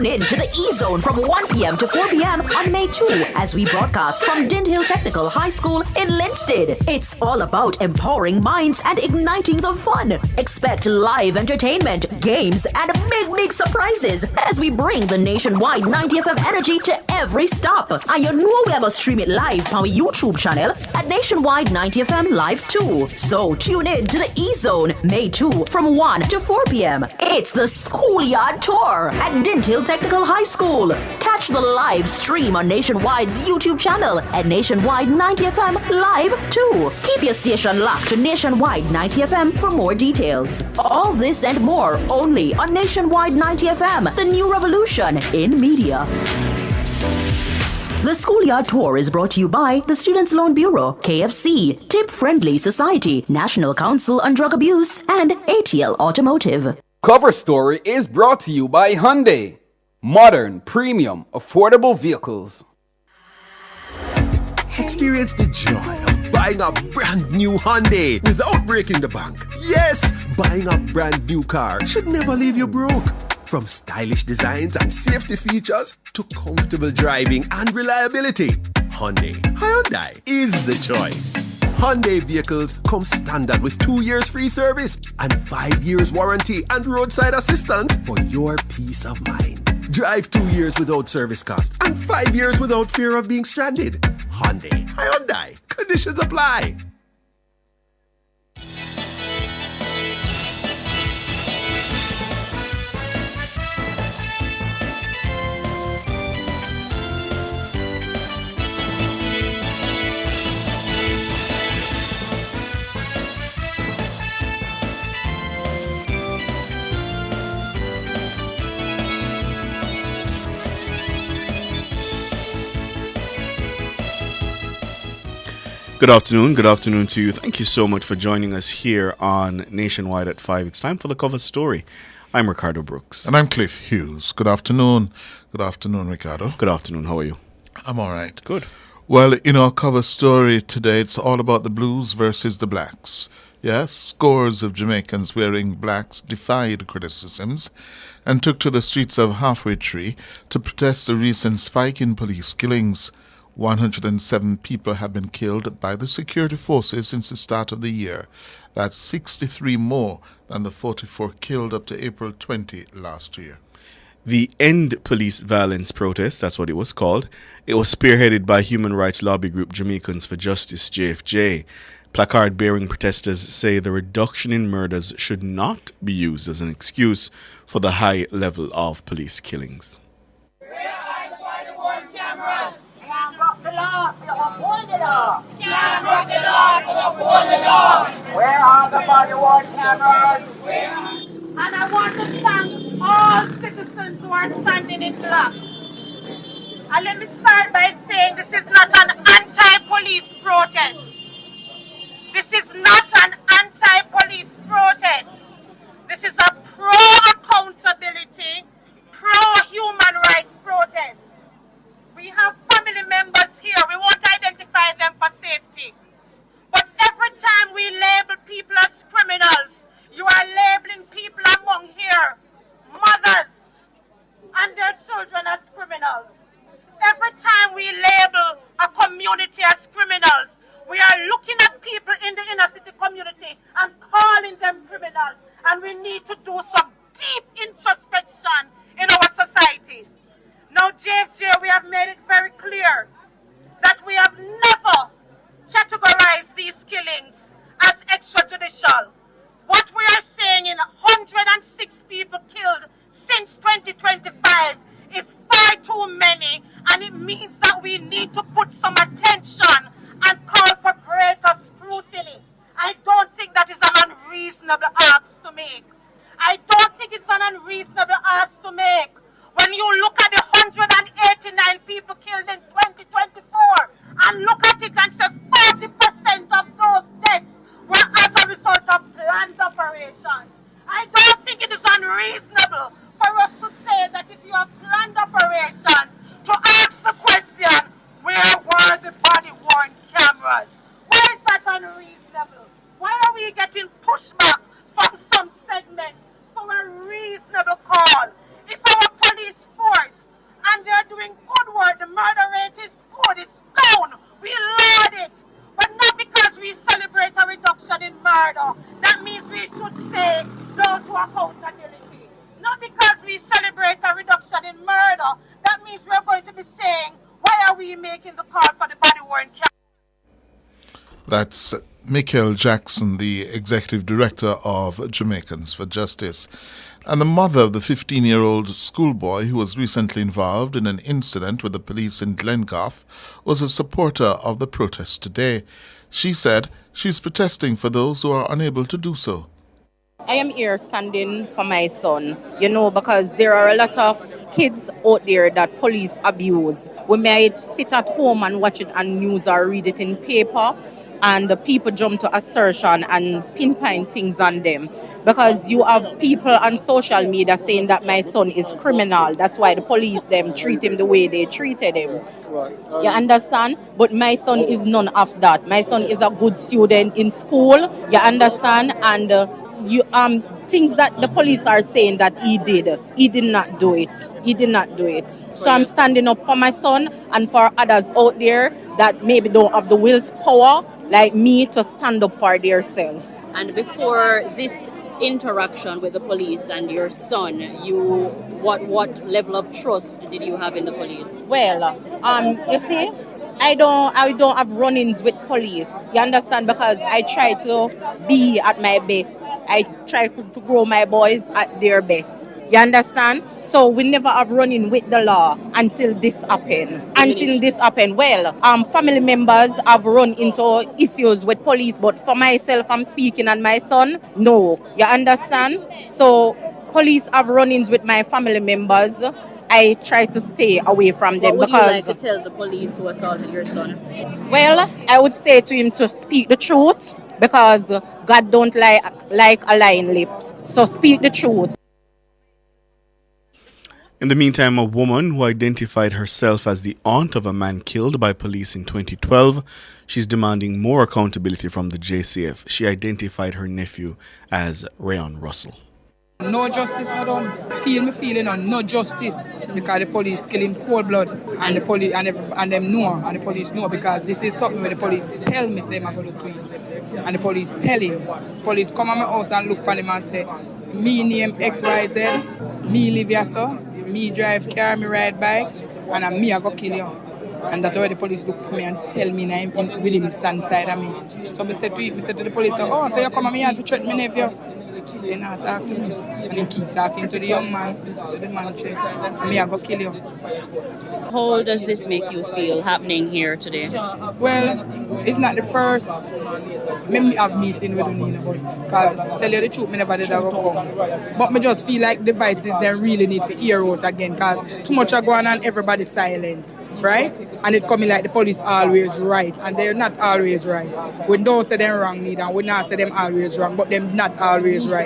in to the E-Zone from 1 p.m. to 4 p.m. on May 2 as we broadcast from Dindhill Technical High School in Linstead. It's all about empowering minds and igniting the fun. Expect live entertainment, games, and big surprises as we bring the Nationwide 90 FM energy to every stop. And you know we are going to stream it live on our YouTube channel at Nationwide 90 FM Live 2. So tune in to the E-Zone May 2 from 1 to 4 p.m. It's the Schoolyard Tour at Dindhill Technical High School. Catch the live stream on Nationwide's YouTube channel at Nationwide 90 FM Live 2. Keep your station locked to Nationwide 90 FM for more details. All this and more only on Nationwide 90 FM, the new revolution in media. The Schoolyard Tour is brought to you by the Students' Loan Bureau, KFC, Tip Friendly Society, National Council on Drug Abuse, and ATL Automotive. Cover Story is brought to you by Hyundai. Modern, premium, affordable vehicles. Experience the joy of buying a brand new Hyundai without breaking the bank. Yes, buying a brand new car should never leave you broke. From stylish designs and safety features to comfortable driving and reliability, Hyundai is the choice. Hyundai vehicles come standard with 2 years free service and 5 years warranty and roadside assistance for your peace of mind. Drive 2 years without service cost and 5 years without fear of being stranded. Hyundai. Conditions apply. Good afternoon to you. Thank you so much for joining us here on Nationwide at 5. It's time for the cover story. I'm Ricardo Brooks. And I'm Cliff Hughes. Good afternoon. Good afternoon, Ricardo. Good afternoon. How are you? I'm all right. Good. Well, in our cover story today, it's all about the blues versus the blacks. Yes, scores of Jamaicans wearing blacks defied criticisms and took to the streets of Halfway Tree to protest the recent spike in police killings. 107 people have been killed by the security forces since the start of the year. That's 63 more than the 44 killed up to April 20 last year. The End Police Violence protest, that's what it was called. It was spearheaded by human rights lobby group Jamaicans for Justice, JFJ. Placard-bearing protesters say the reduction in murders should not be used as an excuse for the high level of police killings. Where are the body-worn cameras? And I want to thank all citizens who are standing in black. And let me start by saying this is not an anti-police protest. This is not an anti-police protest. This is a pro-accountability, pro-human rights protest. We have family members here. We won't identify them for safety. But every time we label people as criminals, you are labeling people among here, mothers and their children as criminals. Every time we label a community as criminals, we are looking at people in the inner city community and calling them criminals. And we need to do some deep introspection in our society. Now, JFJ, we have made it very clear that we have never categorized these killings as extrajudicial. What we are saying in 106 people killed since 2025 is far too many, and it means that we need to put some attention and call for greater scrutiny. I don't think that is an unreasonable ask to make. I don't think it's an unreasonable ask to make. When you look at the 189 people killed in 2024 and look at it and say 40% of those deaths were as a result of planned operations. I don't think it is unreasonable for us to say that if you have planned operations, to ask the question, where were the body-worn cameras? Why is that unreasonable? Why are we getting pushback from some segments for a reasonable call? If our police force and they're doing good work, the murder rate is good, it's down, we laud it. But not because we celebrate a reduction in murder, that means we should say no to accountability. Not because we celebrate a reduction in murder, that means we're going to be saying, why are we making the call for the body-worn camera? That's Michael Jackson, the Executive Director of Jamaicans for Justice, and the mother of the 15-year-old schoolboy who was recently involved in an incident with the police in Glencoe was a supporter of the protest today. She said she's protesting for those who are unable to do so. I am here standing for my son, because there are a lot of kids out there that police abuse. We might sit at home and watch it on news or read it in paper, and people jump to assertion and pinpoint things on them. Because you have people on social media saying that my son is criminal. That's why the police them treat him the way they treated him. You understand? But my son is none of that. My son is a good student in school. You understand? And things that the police are saying that he did not do it. He did not do it. So I'm standing up for my son and for others out there that maybe don't have the willpower like me to stand up for themselves. And before this interaction with the police and your son, what level of trust did you have in the police? Well, you see, I don't have run-ins with police. You understand? Because I try to be at my best. I try to grow my boys at their best. You understand? So we never have run-in with the law until this happened. Well, family members have run into issues with police, but for myself, I'm speaking and my son, no. You understand? So police have run-ins with my family members. I try to stay away from them. What would you like to tell the police who assaulted your son? Well, I would say to him to speak the truth, because God don't like a lying lips. So speak the truth. In the meantime, a woman who identified herself as the aunt of a man killed by police in 2012, she's demanding more accountability from the JCF. She identified her nephew as Rayon Russell. No justice not done. Feel me feeling on no justice, because the police killing cold blood, and the police and them know, and the police know, because this is something where the police tell me say I'm going to do it, and the police tell him. Police come at my house and look at him and say, me name XYZ, me live here so, me drive car, me ride bike, and me I go kill you. And that's why the police look at me and tell me I'm with him stand side of me. So I said to the police, oh, so you come at me and to threaten me nephew? He said, nah, talk to me. And he keep talking to the young man. He said to the man, say, me I go kill you. How does this make you feel happening here today? Well, it's not the first me have meeting with Unina, but because tell you the truth, me never did ever come. But me just feel like the voices they really need to hear out again, because too much are going on and everybody's silent, right? And it coming like the police always right, and they're not always right. We don't say them wrong neither, and we not say them always wrong, but them not always right.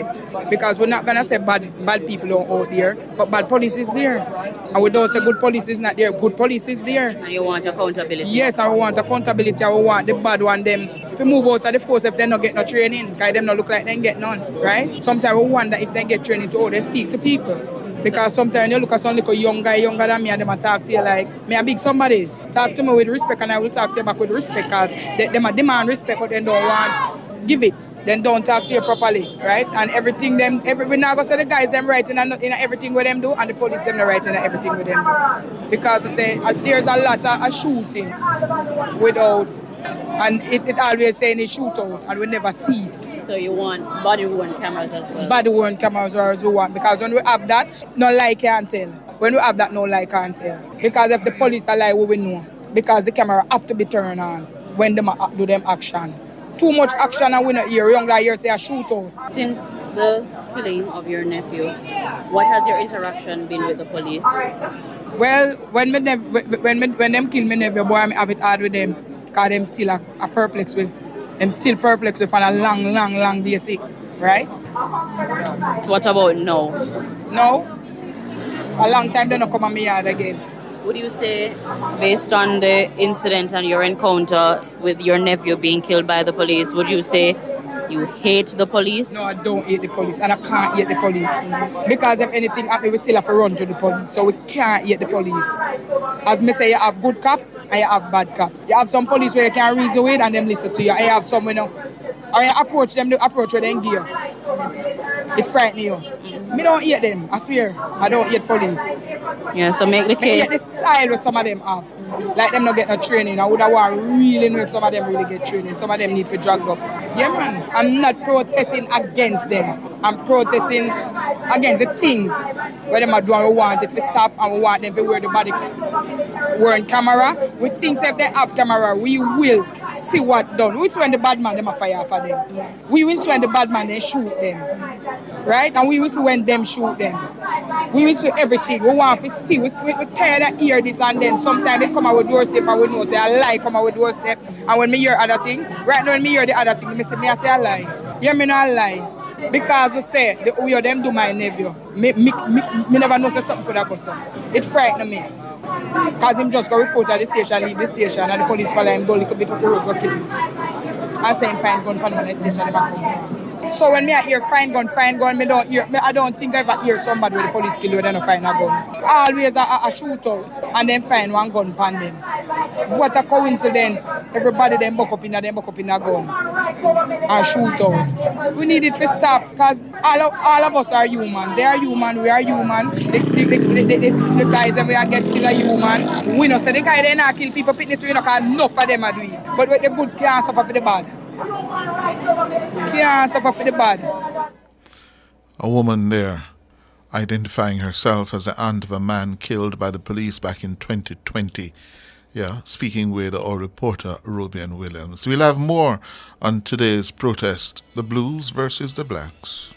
Because we're not gonna say bad people are out there, but bad police is there. And we don't say good police is not there, good police is there. And you want accountability? Yes, I want accountability. I want the bad one them to move out of the force if they not get no training, because them not look like they get none, right? Sometimes we wonder if they get training to how they speak to people. Because sometimes you look at some little young guy, younger than me, and them a talk to you like, me a big somebody. Talk to me with respect, and I will talk to you back with respect, because them a demand respect, but they don't want give it, then don't talk to you properly, right? And everything we now go say the guys them writing and in everything with them do, and the police them not writing and everything with them do. Because they say there's a lot of shootings without, and it always saying a shootout, and we never see it. So you want body-worn cameras as well? Body-worn cameras as we want, because when we have that, no lie can't tell. When we have that, no lie can't tell. Because if the police are lie, we will know. Because the camera have to be turned on when they do them action. Too much action and we not hear. Young guy here say a shootout. Since the killing of your nephew, what has your interaction been with the police? Well, when them kill my nephew, boy, I have it hard with them. Because them still a perplex with. Them still perplex with on a long basic. Right? So what about now? No. A long time they not come on me yard again. Would you say, based on the incident and your encounter with your nephew being killed by the police, would you say you hate the police? No, I don't hate the police, and I can't hate the police. Because if anything happens, we still have to run to the police, so we can't hate the police. As me say, you have good cops and you have bad cops. You have some police where you can reason with and them listen to you, and you have some, or you approach them, the approach with them gear. It frightens you. Me don't hate them, I swear. I don't hate police. Yeah, so make the case. Me hate the style where some of them have. Like them not get no training. I would have want really know if some of them really get training. Some of them need to drag up. Yeah, man. I'm not protesting against them. I'm protesting against the things where them are doing. We want it to stop and we want them to wear the body wearing camera. We think if they have camera, we will see what done. We see when the bad man them a fire for them. We will see when the bad man they shoot them. Right? And we will see when them shoot them. We will see everything. We want to see. We tired of hear this and then sometimes it come out with doorstep and we know say a lie come out with doorstep. And when me hear other thing, right now when me hear the other thing, I say a lie. Hear me not lie. Because you say the way them do my nephew. Me never know say something could have gone so. It frightened me. Because him just go report at the station, leave the station, and the police follow him, go a little bit of the road, go kill him. I say him find gun on the station, him come from. So when me I hear find gun, I don't think I ever hear somebody with the police kill you, they don't find a gun. Always a shootout, and then find one gun pan them. What a coincidence. Everybody them buck up in a gun and shoot out. We need it to stop, because all of us are human. They are human, we are human. The guys and we are get killed are human. We know say the guy they not kill people, picnic to because enough of them are doing it. But with the good can't suffer for the bad. Can't suffer for the bad. A woman there identifying herself as the aunt of a man killed by the police back in 2020. Yeah, speaking with our reporter, Rubian Williams. We'll have more on today's protest, the Blues versus the Blacks.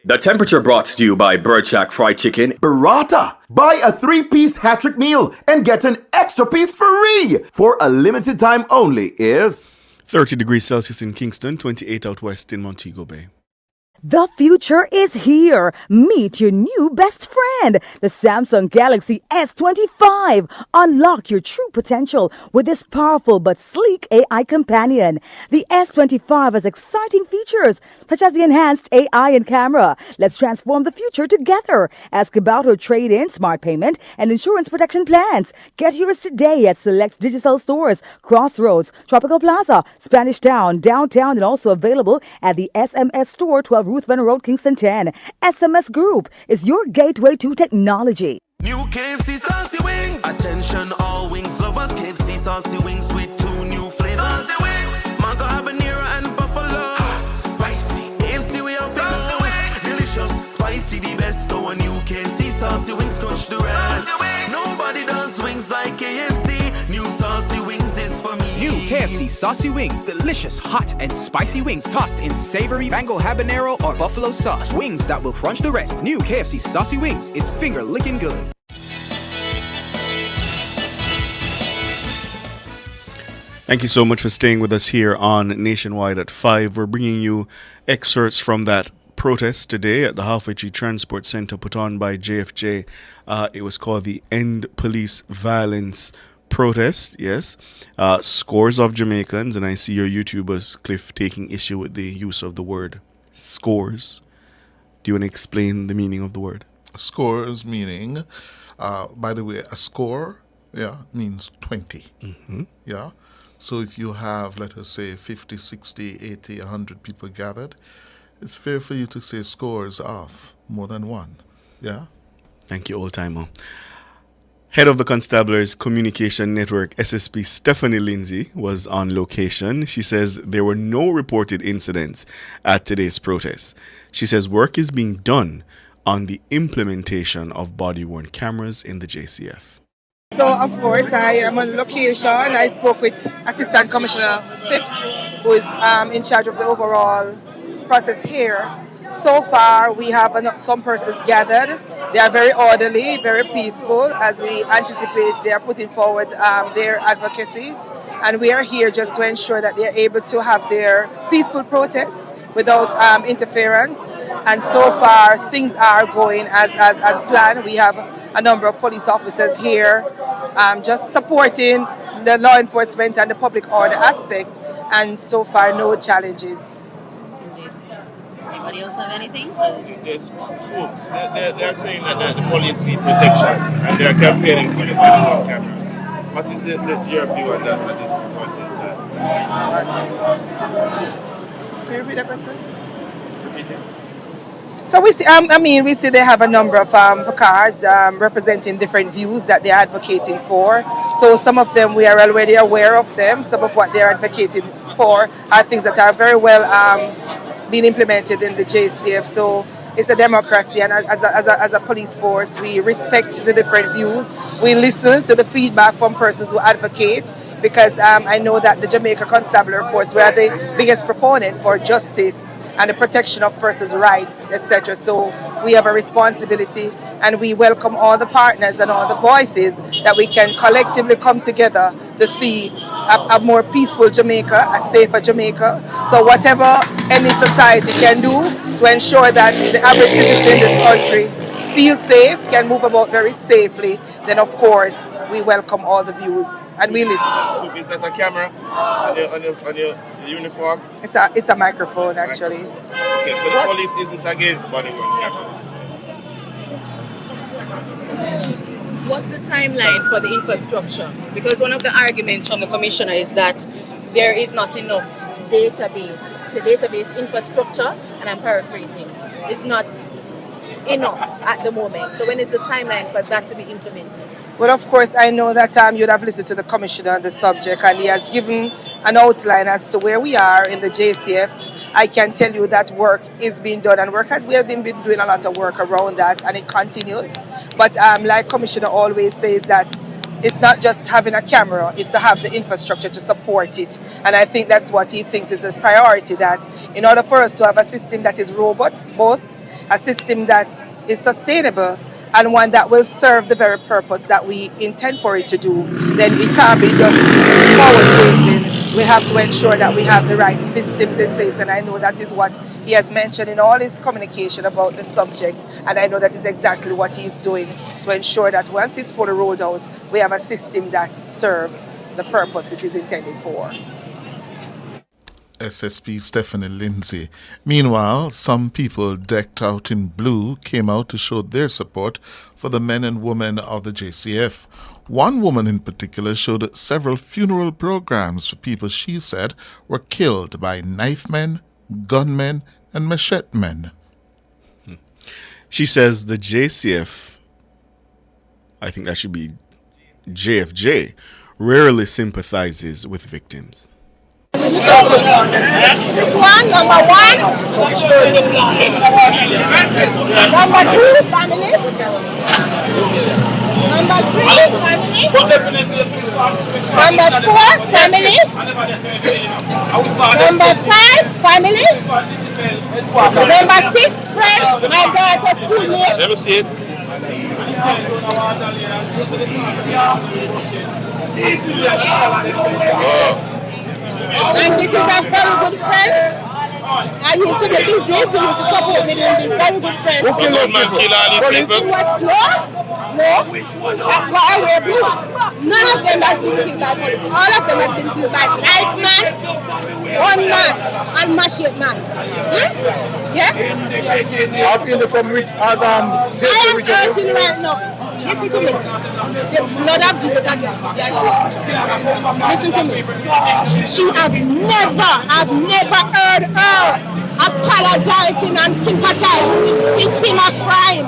The temperature brought to you by Bird Shack Fried Chicken. Burrata! Buy a 3-piece hat-trick meal and get an extra piece free for a limited time only is 30 degrees Celsius in Kingston, 28 out west in Montego Bay. The future is here. Meet your new best friend, the Samsung Galaxy S25. Unlock your true potential with this powerful but sleek AI companion. The S25 has exciting features such as the enhanced AI and camera. Let's transform the future together. Ask about our trade-in, smart payment, and insurance protection plans. Get yours today at select digital stores, Crossroads, Tropical Plaza, Spanish Town, downtown, and also available at the SMS store, 12 Ruthven Road, Kingston 10. SMS Group is your gateway to technology. New KFC Saucy Wings. Attention all wings lovers. KFC Saucy Wings with 2 new flavors. Saucy Wings. Mango habanero and buffalo. Hot, spicy. KFC we have Saucy Wings. Delicious, spicy, the best. So a new KFC Saucy Wings crush the rest. Nobody does wings like KFC. New Saucy Wings is for me. New KFC Saucy Wings. Delicious, hot, and spicy wings tossed in savory mango habanero or buffalo sauce. Wings that will crunch the rest. New KFC Saucy Wings. It's finger licking good. Thank you so much for staying with us here on Nationwide at 5. We're bringing you excerpts from that protest today at the Halfway Tree Transport Center put on by JFJ. It was called the End Police Violence Protest, yes. Scores of Jamaicans, and I see your YouTubers, Cliff, taking issue with the use of the word scores. Do you want to explain the meaning of the word? Scores meaning, by the way, a score, means 20. Yeah. So if you have, let us say, 50, 60, 80, 100 people gathered, it's fair for you to say scores of more than one. Yeah? Thank you, old timer. Head of the Constabulary's Communication Network, SSP Stephanie Lindsay, was on location. She says there were no reported incidents at today's protest. She says work is being done on the implementation of body-worn cameras in the JCF. So, of course, I am on location. I spoke with Assistant Commissioner Phipps, who is in charge of the overall process here. So far, we have some persons gathered. They are very orderly, very peaceful, as we anticipate they are putting forward their advocacy. And we are here just to ensure that they are able to have their peaceful protest without interference. And so far, things are going as planned. We have a number of police officers here just supporting the law enforcement and the public order aspect. And so far, no challenges. Anybody else have anything? Yes, so they're saying that the police need protection and they're campaigning for the body-worn cameras. What is your view on that at this point in time? Can you repeat that question? So we see, we see they have a number of cards representing different views that they're advocating for. So some of them we are already aware of them. Some of what they're advocating for are things that are very well being implemented in the JCF. So it's a democracy, and as a police force, we respect the different views. We listen to the feedback from persons who advocate, because I know that the Jamaica Constabulary Force, we are the biggest proponent for justice and the protection of persons' rights, etc. So we have a responsibility, and we welcome all the partners and all the voices that we can collectively come together to see a more peaceful Jamaica, a safer Jamaica. So whatever any society can do to ensure that the average citizen in this country feels safe, can move about very safely, then of course we welcome all the views and we listen. So is that a camera on your uniform? It's a microphone actually. Okay, so the police isn't against body-worn cameras. What's the timeline for the infrastructure? Because one of the arguments from the commissioner is that there is not enough database. The database infrastructure, and I'm paraphrasing, is not enough at the moment. So when is the timeline for that to be implemented? Well, of course, I know that you'd have listened to the commissioner on the subject, and he has given an outline as to where we are in the JCF. I can tell you that work is being done, and we have been doing a lot of work around that, and it continues. But like Commissioner always says, that it's not just having a camera, it's to have the infrastructure to support it. And I think that's what he thinks is a priority, that in order for us to have a system that is robust, a system that is sustainable, and one that will serve the very purpose that we intend for it to do, then it can't be just forward-facing. We have to ensure that we have the right systems in place, and I know that is what he has mentioned in all his communication about the subject, and I know that is exactly what he's doing to ensure that once it's fully rolled out, we have a system that serves the purpose it is intended for. SSP Stephanie Lindsay. Meanwhile, some people decked out in blue came out to show their support for the men and women of the JCF. One woman in particular showed several funeral programs for people she said were killed by knife men, gunmen, and machete men. She says the JCF, I think that should be JFJ, rarely sympathizes with victims. This one, number one. Number two, family. Number three, family. Number four, family. Number five, family. Number six, friends. My daughter's schoolmate. Let me see it. And this is a very good friend. I used to do business, he used to support me doing business, very good friend. Who killed those people? He was no. That's why I wear blue. None of them has been killed by police. All of them have been killed by knife man, one man, and machete man. Yeah? How can they come with as I am hurting right now. Listen to me. The blood of Jesus against me. Listen to me. I've never heard her apologizing and sympathizing with victims of crime.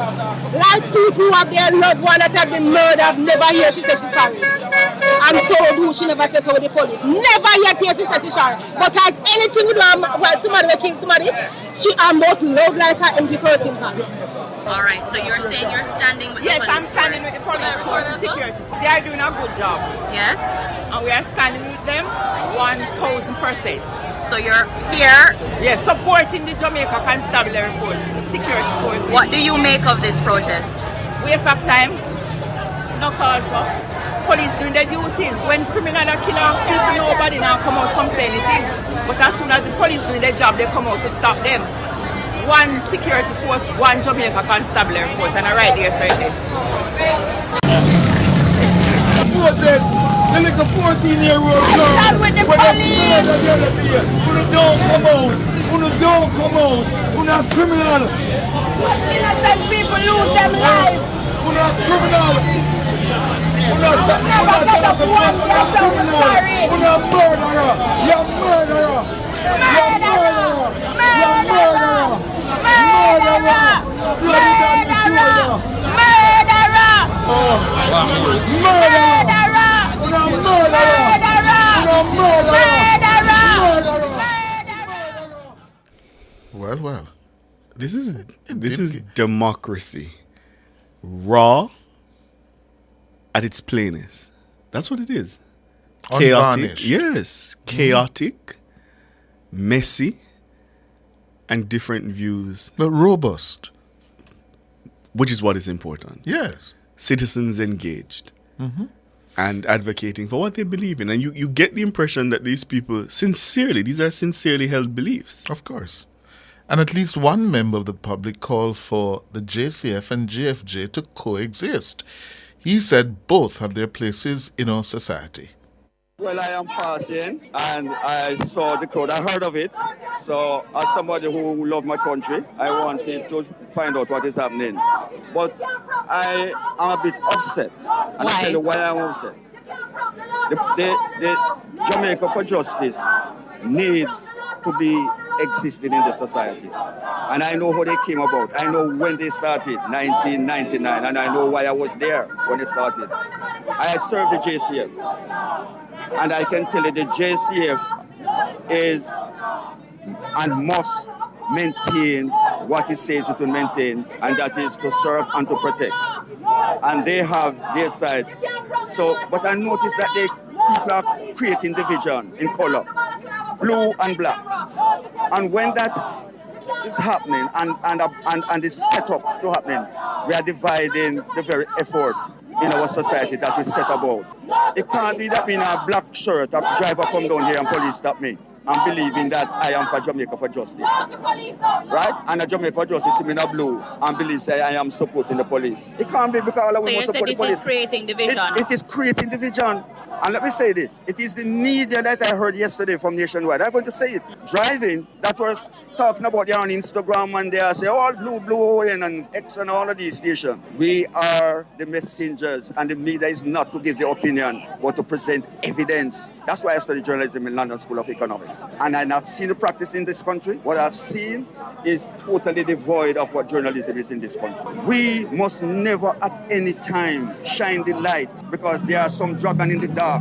Like people who have their loved one that have been murdered, I've never heard she say she's sorry. And so do she never says so with the police. Never yet hear she says she's sorry. But as anything with her, well, somebody will kill somebody, she am both loud like her empty cursing pan. All right, so you're saying you're standing with the police? Yes, I'm standing with the police force and security. They are doing a good job. Yes? And we are standing with them 1,000%. So you're here? Yes, supporting the Jamaica Constabulary Force, security force. What do you make of this protest? Waste of time. No call for. Police doing their duty. When criminals are killing off people, nobody now come out come say anything. But as soon as the police doing their job, they come out to stop them. One security force, one Jamaica Constabulary Force, and right there, so it is. The little 14-year-old girl with the police. Who don't come out. Who don't come out. Who not criminal. Innocent people lose their lives. Who not criminal. Who not criminal. Who not murderer. You're murderer. You're murderer. You're murderer. Murderer. Well. This is democracy. Raw at its plainest. That's what it is. Chaotic. Unvarnished. Yes. Chaotic, messy, and different views. But robust. Which is what is important. Yes. Citizens engaged. Mm-hmm. And advocating for what they believe in. And you get the impression that these people these are sincerely held beliefs. Of course. And at least one member of the public called for the JCF and JFJ to coexist. He said both have their places in our society. Well, I am passing and I saw the crowd. I heard of it. So as somebody who loves my country, I wanted to find out what is happening. But I am a bit upset. And I'll tell you why I'm upset. The Jamaica for Justice needs to be existing in the society. And I know how they came about. I know when they started, 1999, and I know why I was there when it started. I served the JCF. And I can tell you the JCF is and must maintain what it says it will maintain, and that is to serve and to protect. And they have their side. So, but I noticed that people are creating division in color, blue and black. And when that is happening and is set up to happening, we are dividing the very effort in our society that we set about. It can't be that me in a black shirt, a driver come down here and police stop me and believing that I am for Jamaica for Justice. Right? And a Jamaica for Justice see me in a blue and believe say I am supporting the police. It can't be because all of us support the police. So you said this is creating division? It is creating division. And let me say this, it is the media that I heard yesterday from Nationwide. I'm going to say it. Driving, that was talking about they on Instagram and they are saying, all blue, and X and all of these stations. We are the messengers and the media is not to give the opinion, but to present evidence. That's why I studied journalism in London School of Economics. And I've not seen the practice in this country. What I've seen is totally devoid of what journalism is in this country. We must never at any time shine the light because there are some dragon in the dark.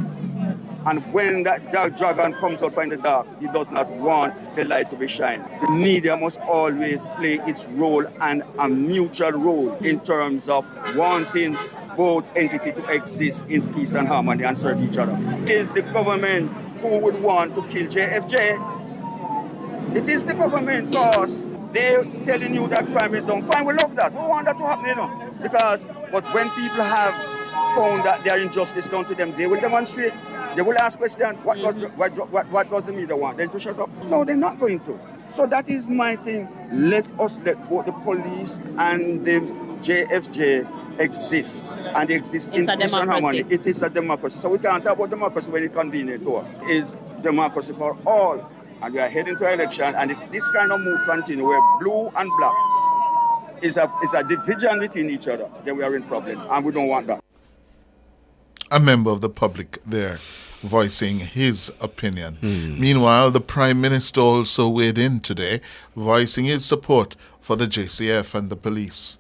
And when that dark dragon comes out from the dark, he does not want the light to be shined. The media must always play its role and a mutual role in terms of wanting both entities to exist in peace and harmony and serve each other. It is the government who would want to kill JFJ. It is the government because they're telling you that crime is done. Fine, we love that. We want that to happen, you know. But when people have found that their injustice done to them, they will demonstrate. They will ask question, what does the media want? Them to shut up? No, they're not going to. So that is my thing. Let both the police and the JFJ exist. And they exist in peace and harmony. It is a democracy. So we can't talk about democracy when it's convenient to us. It's democracy for all. And we are heading to an election. And if this kind of mood continue, where blue and black is a division within each other, then we are in problem. And we don't want that. A member of the public there voicing his opinion. Meanwhile, the Prime Minister also weighed in today, voicing his support for the JCF and the police.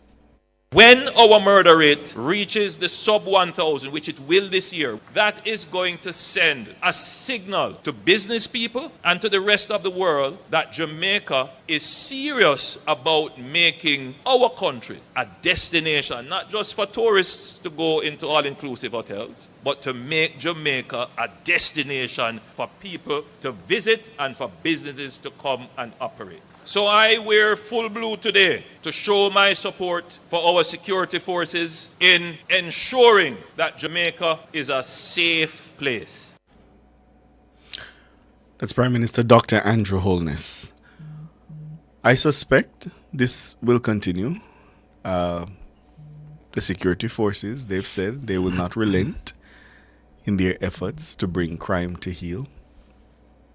When our murder rate reaches the sub 1,000, which it will this year, that is going to send a signal to business people and to the rest of the world that Jamaica is serious about making our country a destination, not just for tourists to go into all-inclusive hotels, but to make Jamaica a destination for people to visit and for businesses to come and operate. So I wear full blue today to show my support for our security forces in ensuring that Jamaica is a safe place. That's Prime Minister Dr. Andrew Holness. I suspect this will continue. The security forces, they've said they will not relent in their efforts to bring crime to heel.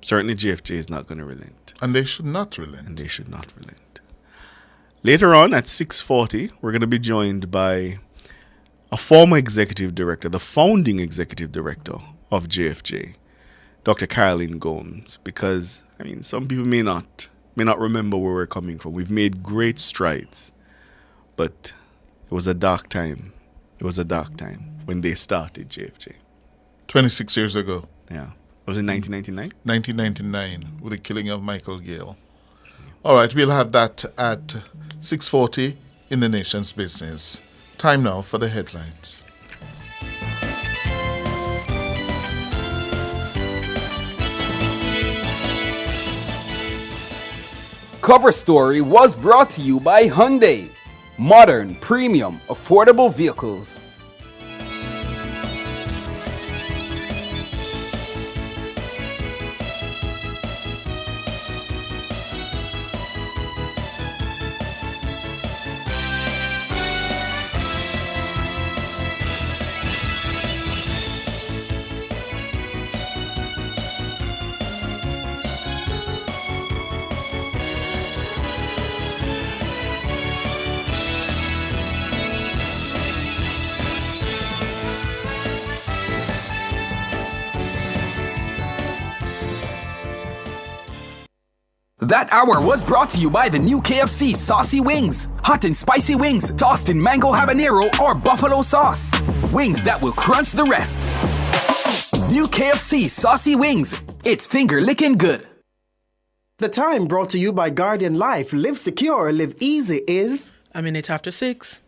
Certainly JFJ is not going to relent. And they should not relent. And they should not relent. Later on at 6:40, we're going to be joined by a former executive director, the founding executive director of JFJ, Dr. Caroline Gomes, because, some people may not remember where we're coming from. We've made great strides, but it was a dark time. It was a dark time when they started JFJ. 26 years ago. Yeah. Was it 1999? 1999, with the killing of Michael Gale. All right, we'll have that at 6:40 in the nation's business. Time now for the headlines. Cover Story was brought to you by Hyundai. Modern, premium, affordable vehicles. That hour was brought to you by the new KFC Saucy Wings. Hot and spicy wings, tossed in mango habanero or buffalo sauce. Wings that will crunch the rest. New KFC Saucy Wings. It's finger licking good. The time brought to you by Guardian Life. Live secure, live easy is... A minute after 6.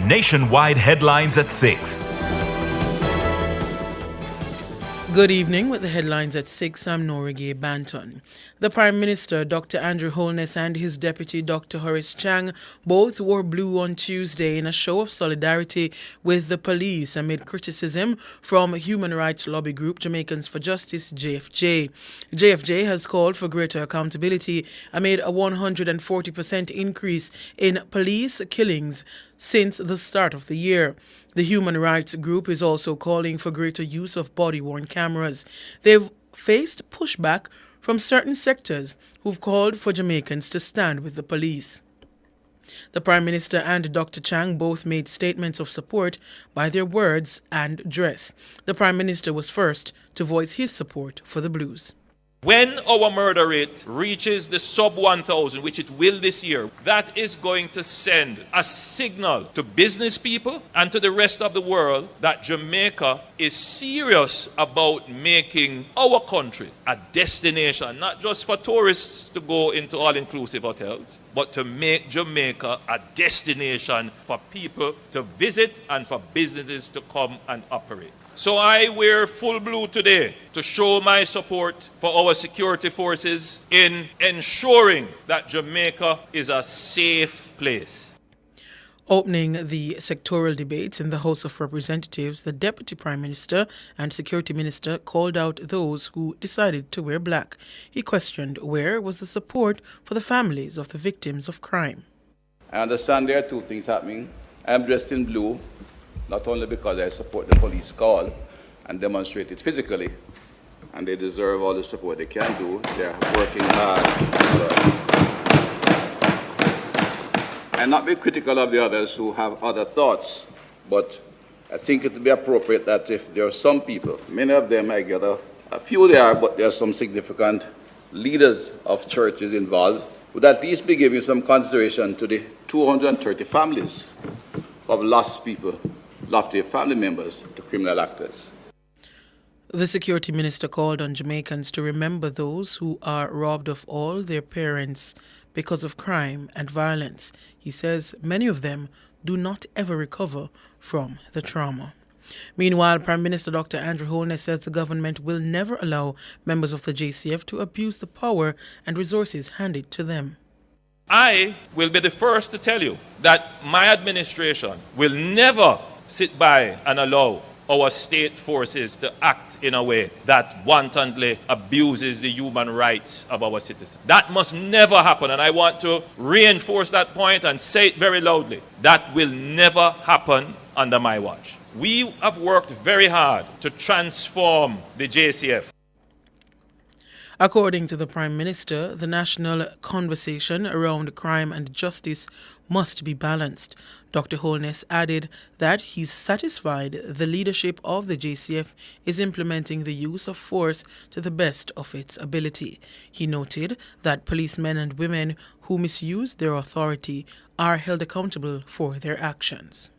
Nationwide headlines at 6. Good evening. With the headlines at 6, I'm Norige Banton. The Prime Minister, Dr. Andrew Holness, and his deputy, Dr. Horace Chang, both wore blue on Tuesday in a show of solidarity with the police amid criticism from human rights lobby group Jamaicans for Justice, JFJ. JFJ has called for greater accountability amid a 140% increase in police killings since the start of the year. The human rights group is also calling for greater use of body-worn cameras. They've faced pushback from certain sectors who've called for Jamaicans to stand with the police. The Prime Minister and Dr. Chang both made statements of support by their words and dress. The Prime Minister was first to voice his support for the Blues. When our murder rate reaches the sub 1,000, which it will this year, that is going to send a signal to business people and to the rest of the world that Jamaica is serious about making our country a destination, not just for tourists to go into all-inclusive hotels, but to make Jamaica a destination for people to visit and for businesses to come and operate. So I wear full blue today to show my support for our security forces in ensuring that Jamaica is a safe place. Opening the sectoral debates in the House of Representatives, the Deputy Prime Minister and Security Minister called out those who decided to wear black. He questioned where was the support for the families of the victims of crime. I understand there are two things happening. I am dressed in blue, not only because I support the police call and demonstrate it physically, and they deserve all the support they can do. They are working hard. And not be critical of the others who have other thoughts, but I think it would be appropriate that if there are some people, many of them I gather, a few there are, but there are some significant leaders of churches involved, would at least be giving some consideration to the 230 families of lost people, lost their family members to criminal actors. The Security Minister called on Jamaicans to remember those who are robbed of all their parents because of crime and violence. He says many of them do not ever recover from the trauma. Meanwhile, Prime Minister Dr. Andrew Holness says the government will never allow members of the JCF to abuse the power and resources handed to them. I will be the first to tell you that my administration will never sit by and allow our state forces to act in a way that wantonly abuses the human rights of our citizens. That must never happen, and I want to reinforce that point and say it very loudly. That will never happen under my watch. We have worked very hard to transform the JCF. According to the Prime Minister, the national conversation around crime and justice must be balanced. Dr. Holness added that he's satisfied the leadership of the JCF is implementing the use of force to the best of its ability. He noted that policemen and women who misuse their authority are held accountable for their actions.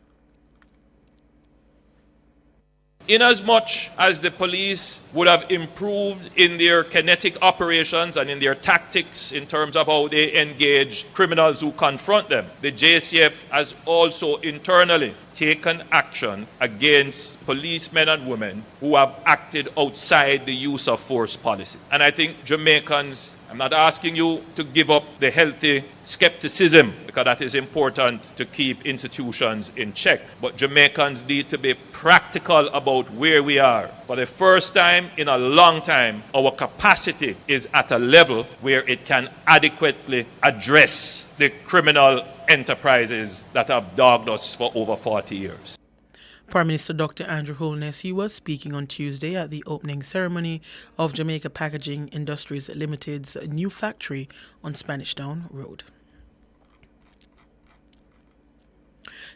Inasmuch as the police would have improved in their kinetic operations and in their tactics in terms of how they engage criminals who confront them, the JCF has also internally taken action against policemen and women who have acted outside the use of force policy. And I think Jamaicans, I'm not asking you to give up the healthy skepticism, because that is important to keep institutions in check. But Jamaicans need to be practical about where we are. For the first time in a long time, our capacity is at a level where it can adequately address the criminal enterprises that have dogged us for over 40 years. Prime Minister Dr. Andrew Holness, he was speaking on Tuesday at the opening ceremony of Jamaica Packaging Industries Limited's new factory on Spanish Town Road.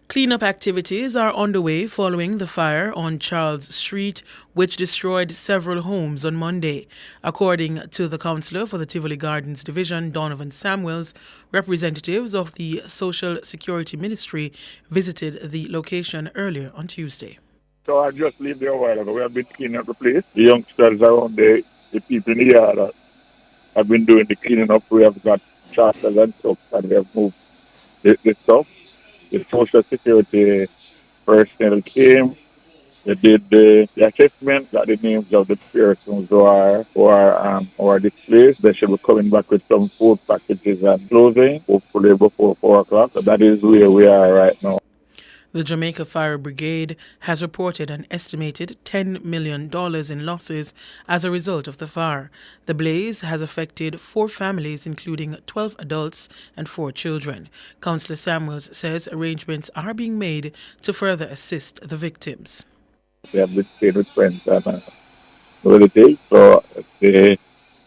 Cleanup activities are underway following the fire on Charles Street, which destroyed several homes on Monday. According to the councillor for the Tivoli Gardens Division, Donovan Samuels, representatives of the Social Security Ministry visited the location earlier on Tuesday. So I just lived there a while ago. We have been cleaning up the place. The youngsters around the people in the yard have been doing the cleaning up. We have got tractors and stuff, and we have moved the stuff. The Social Security personnel came, they did the assessment, got the names of the persons who are displaced. They should be coming back with some food packages and clothing, hopefully before 4 o'clock. So that is where we are right now. The Jamaica Fire Brigade has reported an estimated $10 million in losses as a result of the fire. The blaze has affected 4 families, including 12 adults and 4 children. Councillor Samuels says arrangements are being made to further assist the victims. They have been staying with friends and relatives, so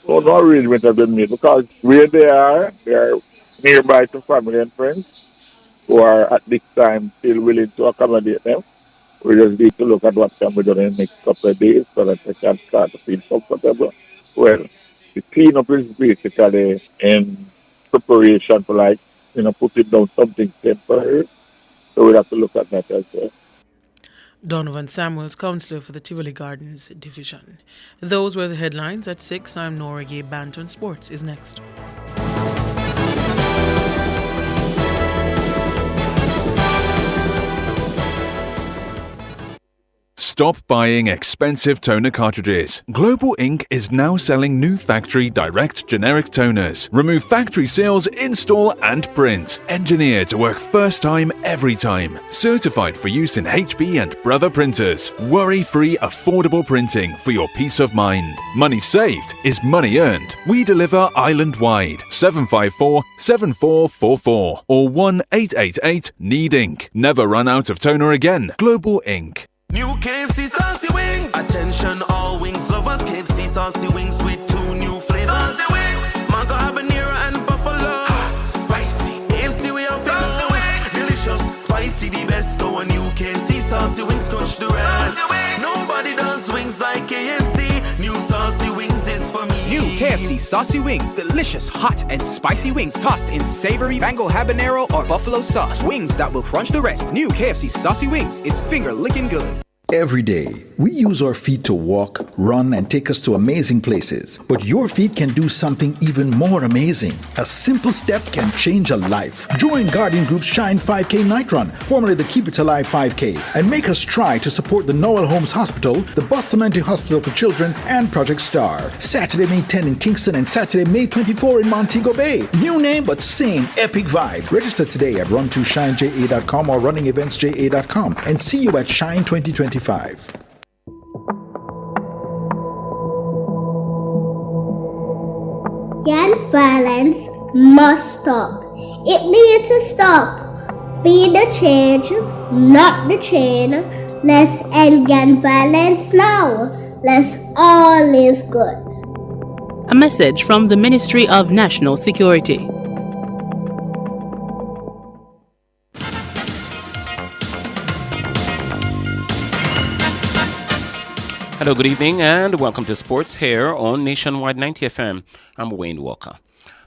no arrangements have been made because where they are nearby to family and friends who are at this time still willing to accommodate them. We just need to look at what can be done in the next couple of days so that they can start to feel comfortable. Well, the cleanup is basically in preparation for putting down something temporary. So we'll have to look at that as well. Donovan Samuels, councillor for the Tivoli Gardens Division. Those were the headlines at 6. I'm Nora Gay. Banton Sports is next. Stop buying expensive toner cartridges. Global Ink is now selling new factory direct generic toners. Remove factory seals, install and print. Engineered to work first time every time. Certified for use in HP and Brother printers. Worry-free affordable printing for your peace of mind. Money saved is money earned. We deliver island-wide. 754-7444 or 1-888-NEED-INK. Never run out of toner again. Global Ink. New KFC saucy wings. Attention all wings lovers. KFC saucy wings with 2 new flavors. Mango habanero and buffalo. Spicy. KFC we have delicious. Spicy the best. So a new KFC saucy wings crush the rest. Nobody does wings like KFC. New saucy wings is for me. New KFC saucy wings, delicious, hot, and spicy wings tossed in savory mango habanero or buffalo sauce. Wings that will crunch the rest. New KFC saucy wings, it's finger licking good. Every day, we use our feet to walk, run, and take us to amazing places. But your feet can do something even more amazing. A simple step can change a life. Join Guardian Group's Shine 5K Night Run, formerly the Keep It Alive 5K, and make us try to support the Noel Holmes Hospital, the Bustamante Hospital for Children, and Project Star. Saturday, May 10 in Kingston and Saturday, May 24 in Montego Bay. New name, but same epic vibe. Register today at run2shineja.com or runningeventsja.com and see you at Shine 2025. Gun violence must stop. It needs to stop. Be the change, not the chain. Let's end gun violence now. Let's all live good. A message from the Ministry of National Security. Hello, good evening, and welcome to Sports here on Nationwide 90 FM. I'm Wayne Walker.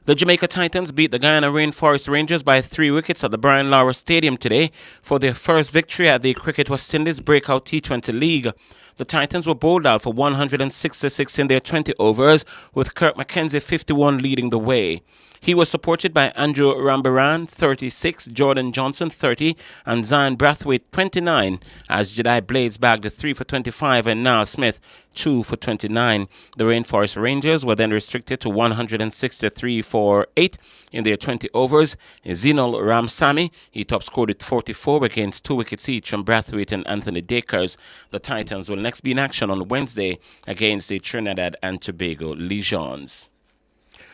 The Jamaica Titans beat the Guyana Rainforest Rangers by 3 wickets at the Brian Lara Stadium today for their first victory at the Cricket West Indies Breakout T20 League. The Titans were bowled out for 166 in their 20 overs, with Kirk McKenzie 51 leading the way. He was supported by Andrew Rambaran, 36, Jordan Johnson, 30, and Zion Brathwaite, 29, as Jedi Blades bagged 3 for 25 and Niall Smith, 2 for 29. The Rainforest Rangers were then restricted to 163 for 8 in their 20 overs. Zinal Ramsamy, he top scored with 44 against 2 wickets each from Brathwaite and Anthony Dakers. The Titans will next be in action on Wednesday against the Trinidad and Tobago Legions.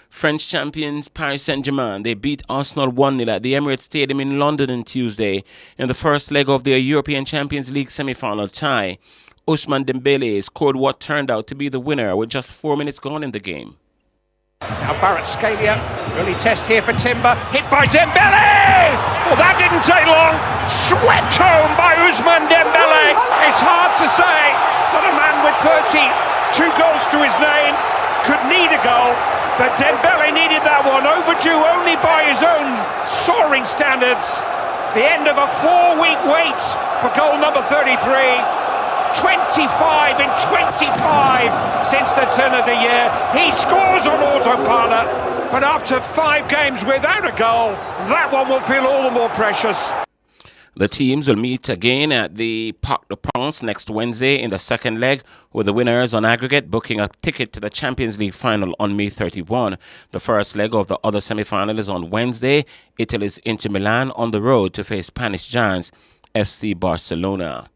French champions Paris Saint-Germain, they beat Arsenal 1-0 at the Emirates Stadium in London on Tuesday in the first leg of their European Champions League semi-final tie. Ousmane Dembele scored what turned out to be the winner with just 4 minutes gone in the game. Now Kvaratskhelia, early test here for Timber, hit by Dembele! Well, that didn't take long, swept home by Ousmane Dembele. It's hard to say that a man with 32 goals to his name could need a goal, but Dembele needed that one, overdue only by his own soaring standards. The end of a 4-week wait for goal number 33. 25 in 25 since the turn of the year. He scores on autopilot, but after 5 games without a goal, that one will feel all the more precious. The teams will meet again at the Parc des Princes next Wednesday in the second leg, with the winners on aggregate booking a ticket to the Champions League final on May 31. The first leg of the other semi-final is on Wednesday. Italy's Inter Milan on the road to face Spanish giants FC Barcelona.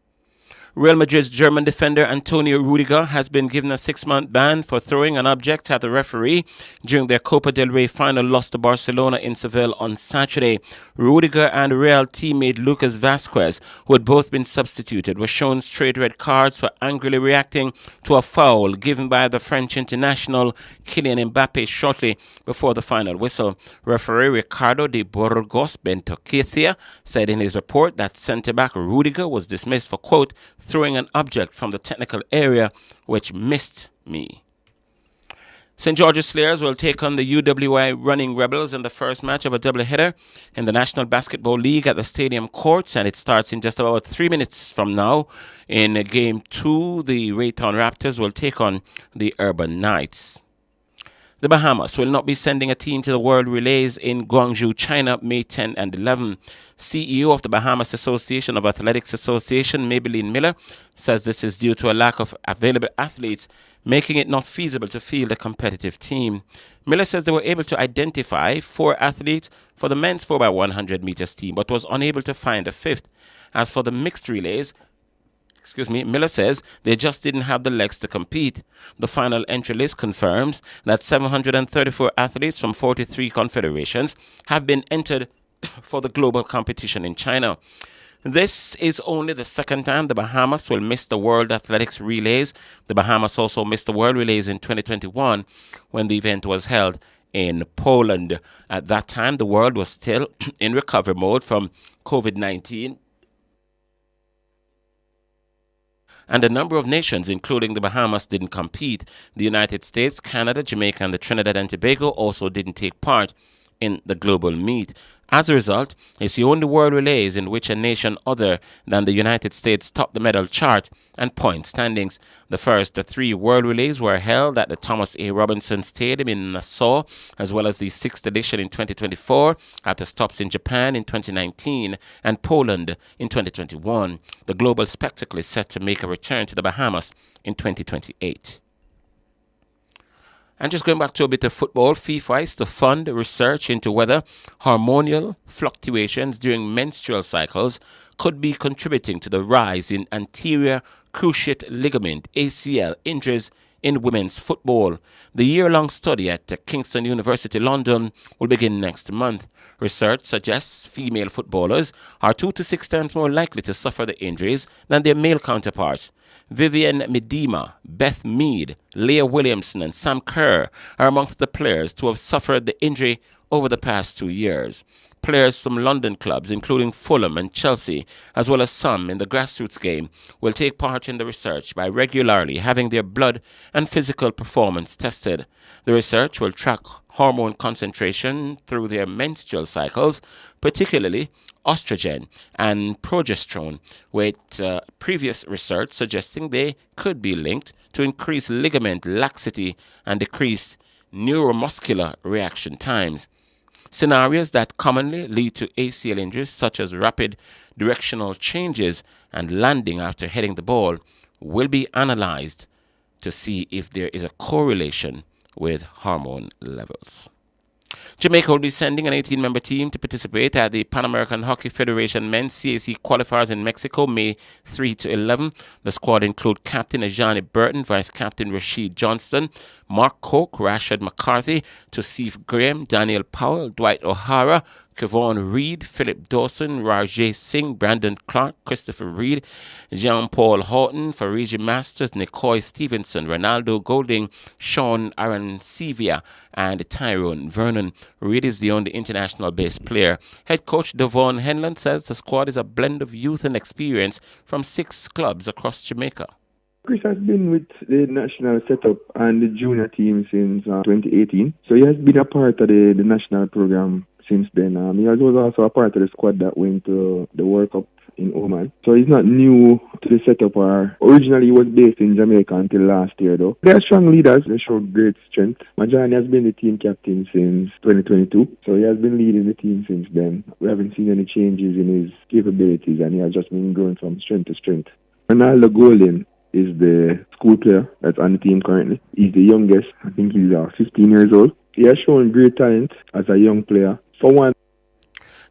Real Madrid's German defender Antonio Rudiger has been given a 6-month ban for throwing an object at the referee during their Copa del Rey final loss to Barcelona in Seville on Saturday. Rudiger and Real teammate Lucas Vazquez, who had both been substituted, were shown straight red cards for angrily reacting to a foul given by the French international Kylian Mbappe shortly before the final whistle. Referee Ricardo de Burgos Bentoquecia said in his report that centre-back Rudiger was dismissed for, quote, throwing an object from the technical area which missed me. St. George's Slayers will take on the UWI Running Rebels in the first match of a doubleheader in the National Basketball League at the Stadium Courts, and it starts in just about 3 minutes from now. In Game 2, the Raytown Raptors will take on the Urban Knights. The Bahamas will not be sending a team to the World Relays in Guangzhou, China, May 10 and 11. CEO of the Bahamas Association of Athletics Association, Maybelline Miller, says this is due to a lack of available athletes, making it not feasible to field a competitive team. Miller says they were able to identify 4 athletes for the men's 4x100 meters team, but was unable to find a 5th. As for the mixed relays, Miller says they just didn't have the legs to compete. The final entry list confirms that 734 athletes from 43 confederations have been entered for the global competition in China. This is only the second time the Bahamas will miss the World Athletics Relays. The Bahamas also missed the World Relays in 2021 when the event was held in Poland. At that time, the world was still in recovery mode from COVID-19. And a number of nations, including the Bahamas, didn't compete. The United States, Canada, Jamaica, and the Trinidad and Tobago also didn't take part in the global meet. As a result, it's the only World Relays in which a nation other than the United States topped the medal chart and point standings. The first 3 World Relays were held at the Thomas A. Robinson Stadium in Nassau, as well as the 6th edition in 2024, after stops in Japan in 2019 and Poland in 2021. The global spectacle is set to make a return to the Bahamas in 2028. And just going back to a bit of football, FIFA is to fund research into whether hormonal fluctuations during menstrual cycles could be contributing to the rise in anterior cruciate ligament ACL injuries in women's football. The year-long study at Kingston University, London, will begin next month. Research suggests female footballers are 2 to 6 times more likely to suffer the injuries than their male counterparts. Vivian Medema, Beth Mead, Leah Williamson, and Sam Kerr are amongst the players to have suffered the injury over the past 2 years. Players from London clubs, including Fulham and Chelsea, as well as some in the grassroots game, will take part in the research by regularly having their blood and physical performance tested. The research will track hormone concentration through their menstrual cycles, particularly estrogen and progesterone, with previous research suggesting they could be linked to increased ligament laxity and decreased neuromuscular reaction times. Scenarios that commonly lead to ACL injuries, such as rapid directional changes and landing after heading the ball, will be analyzed to see if there is a correlation with hormone levels. Jamaica will be sending an 18-member team to participate at the Pan American Hockey Federation Men's CAC qualifiers in Mexico, May 3 to 11. The squad include Captain Ajani Burton, Vice Captain Rashid Johnston, Mark Koch, Rashad McCarthy, Tosif Graham, Daniel Powell, Dwight O'Hara, Kevon Reed, Philip Dawson, Rajay Singh, Brandon Clark, Christopher Reed, Jean-Paul Houghton, Fariji Masters, Nicoy Stevenson, Ronaldo Golding, Sean Arancevia, and Tyrone Vernon. Reed is the only international-based player. Head coach Devon Henland says the squad is a blend of youth and experience from 6 clubs across Jamaica. Chris has been with the national setup and the junior team since 2018. So he has been a part of the national program since then. He was also a part of the squad that went to the World Cup in Oman. So he's not new to the setup. Originally he was based in Jamaica until last year though. They are strong leaders. They show great strength. Majani has been the team captain since 2022. So he has been leading the team since then. We haven't seen any changes in his capabilities and he has just been growing from strength to strength. Ronaldo Golding is the school player that's on the team currently. He's the youngest. I think he's 15 years old. He has shown great talent as a young player. For one,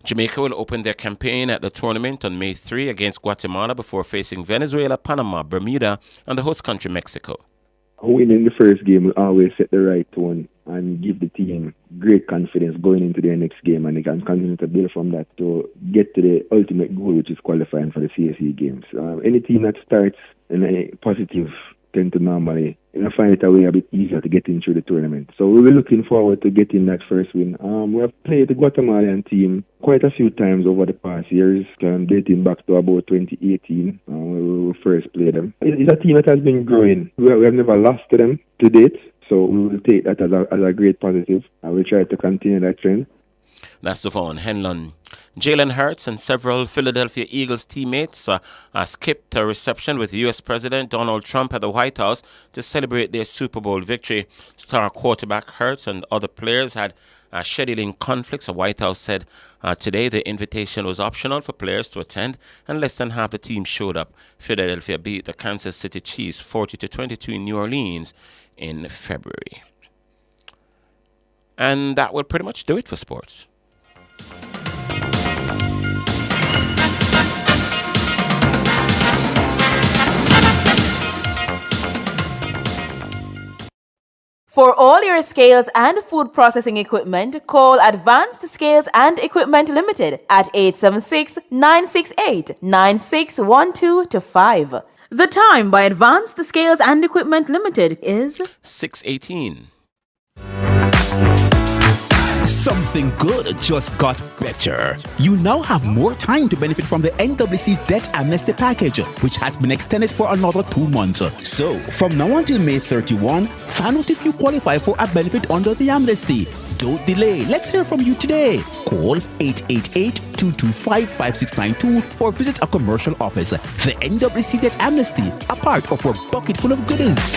Jamaica will open their campaign at the tournament on May 3 against Guatemala before facing Venezuela, Panama, Bermuda, and the host country, Mexico. Winning the first game will always set the right tone and give the team great confidence going into their next game, and they can continue to build from that to get to the ultimate goal, which is qualifying for the CSE games. Any team that starts in a positive tend to normally find it a way a bit easier to get into the tournament. So we'll be looking forward to getting that first win. We have played the Guatemalan team quite a few times over the past years, dating back to about 2018 when we first played them. It's a team that has been growing. We have never lost to them to date, so we will take that as a great positive, and we'll try to continue that trend. That's Devon Henlon. Jalen Hurts and several Philadelphia Eagles teammates skipped a reception with U.S. President Donald Trump at the White House to celebrate their Super Bowl victory. Star quarterback Hurts and other players had scheduling conflicts. The White House said today the invitation was optional for players to attend, and less than half the team showed up. Philadelphia beat the Kansas City Chiefs 40-22 in New Orleans in February. And that will pretty much do it for sports. For all your scales and food processing equipment, call Advanced Scales and Equipment Limited at 876-968-9612 to 5. The time by Advanced Scales and Equipment Limited is 6:18. Something good just got better. You now have more time to benefit from the NWC's Debt Amnesty Package, which has been extended for another 2 months. So, from now until May 31, find out if you qualify for a benefit under the amnesty. Don't delay. Let's hear from you today. Call 888-225-5692 or visit a commercial office. The NWC Debt Amnesty, a part of our bucket full of goodies.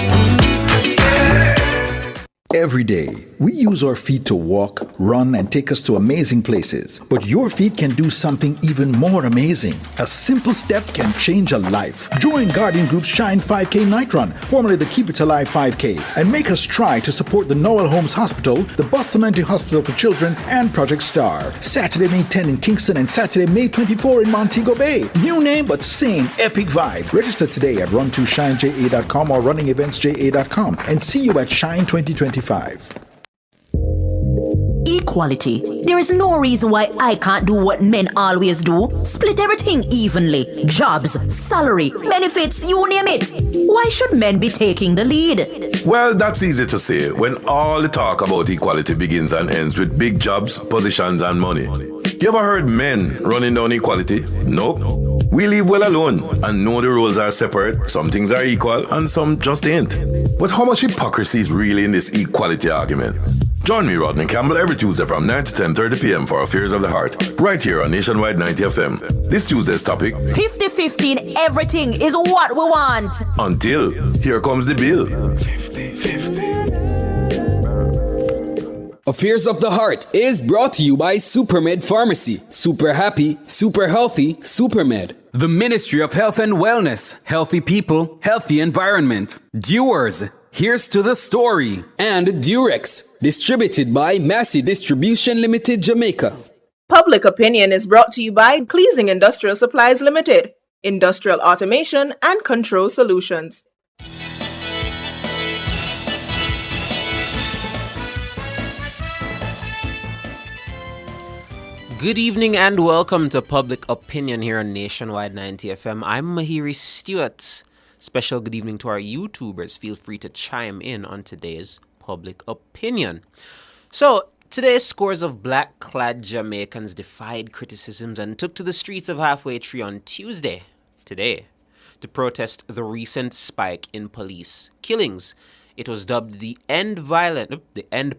Every day, we use our feet to walk, run, and take us to amazing places. But your feet can do something even more amazing. A simple step can change a life. Join Guardian Group's Shine 5K Night Run, formerly the Keep It Alive 5K, and make us try to support the Noel Holmes Hospital, the Bustamante Hospital for Children, and Project Star. Saturday, May 10 in Kingston and Saturday, May 24 in Montego Bay. New name, but same epic vibe. Register today at run2shineja.com or runningeventsja.com and see you at Shine 2025. Equality. There is no reason why I can't do what men always do. Split everything evenly. Jobs, salary, benefits, you name it. Why should men be taking the lead? Well, that's easy to say when all the talk about equality begins and ends with big jobs, positions, and money. You ever heard men running down equality? Nope. We leave well alone and know the roles are separate. Some things are equal and some just ain't. But how much hypocrisy is really in this equality argument? Join me, Rodney Campbell, every Tuesday from 9 to 10:30 p.m. for Affairs of the Heart, right here on Nationwide 90 FM. This Tuesday's topic: 50-50 in everything is what we want. Until here comes the bill. Affairs of the Heart is brought to you by Supermed Pharmacy. Super happy, super healthy, Supermed. The Ministry of Health and Wellness. Healthy people, healthy environment. Dewars. Here's to the story. And Durex. Distributed by Massey Distribution Limited, Jamaica. Public Opinion is brought to you by Cleasing Industrial Supplies Limited. Industrial Automation and Control Solutions. Good evening and welcome to Public Opinion here on Nationwide 90 FM. I'm Mahiri Stewart. Special good evening to our YouTubers. Feel free to chime in on today's Public Opinion. So, today scores of black-clad Jamaicans defied criticisms and took to the streets of Halfway Tree on Tuesday, today, to protest the recent spike in police killings. It was dubbed the End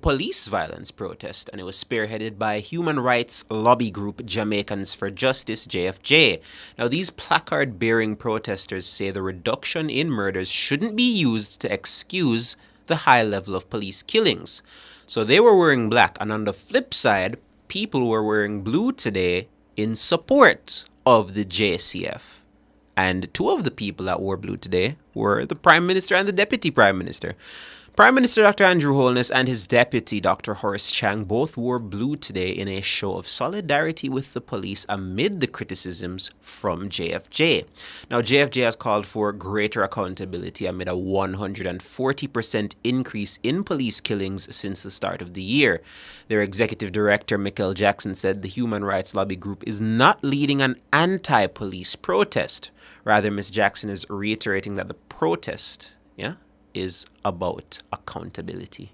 Police Violence protest, and it was spearheaded by human rights lobby group Jamaicans for Justice, JFJ. Now, these placard-bearing protesters say the reduction in murders shouldn't be used to excuse the high level of police killings. So they were wearing black, and on the flip side, people were wearing blue today in support of the JCF. And two of the people that wore blue today were the Prime Minister and the Deputy Prime Minister. Prime Minister Dr. Andrew Holness and his deputy, Dr. Horace Chang, both wore blue today in a show of solidarity with the police amid the criticisms from JFJ. Now, JFJ has called for greater accountability amid a 140% increase in police killings since the start of the year. Their executive director, Michael Jackson, said the human rights lobby group is not leading an anti-police protest. Rather, Ms. Jackson is reiterating that the protest, is about accountability.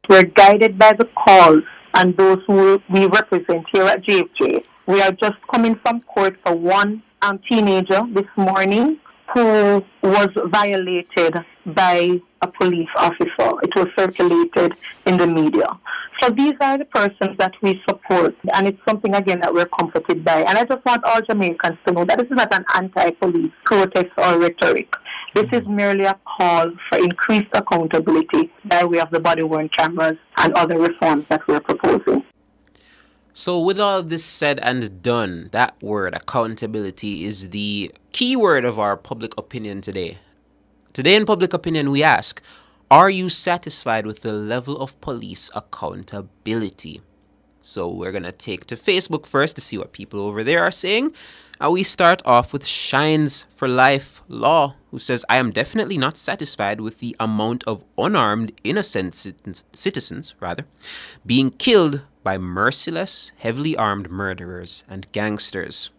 We're guided by the call and those who we represent here at JFJ. We are just coming from court for one teenager this morning who was violated by a police officer. It was circulated in the media. So these are the persons that we support, and it's something, again, that we're comforted by. And I just want all Jamaicans to know that this is not an anti-police protest or rhetoric. This is merely a call for increased accountability by way of the body-worn cameras and other reforms that we're proposing. So with all this said and done, that word, accountability, is the key word of our public opinion today. Today in public opinion, we ask, are you satisfied with the level of police accountability? So we're going to take to Facebook first to see what people over there are saying. And we start off with Shines for Life Law, who says, I am definitely not satisfied with the amount of unarmed, innocent citizens being killed by merciless, heavily armed murderers and gangsters.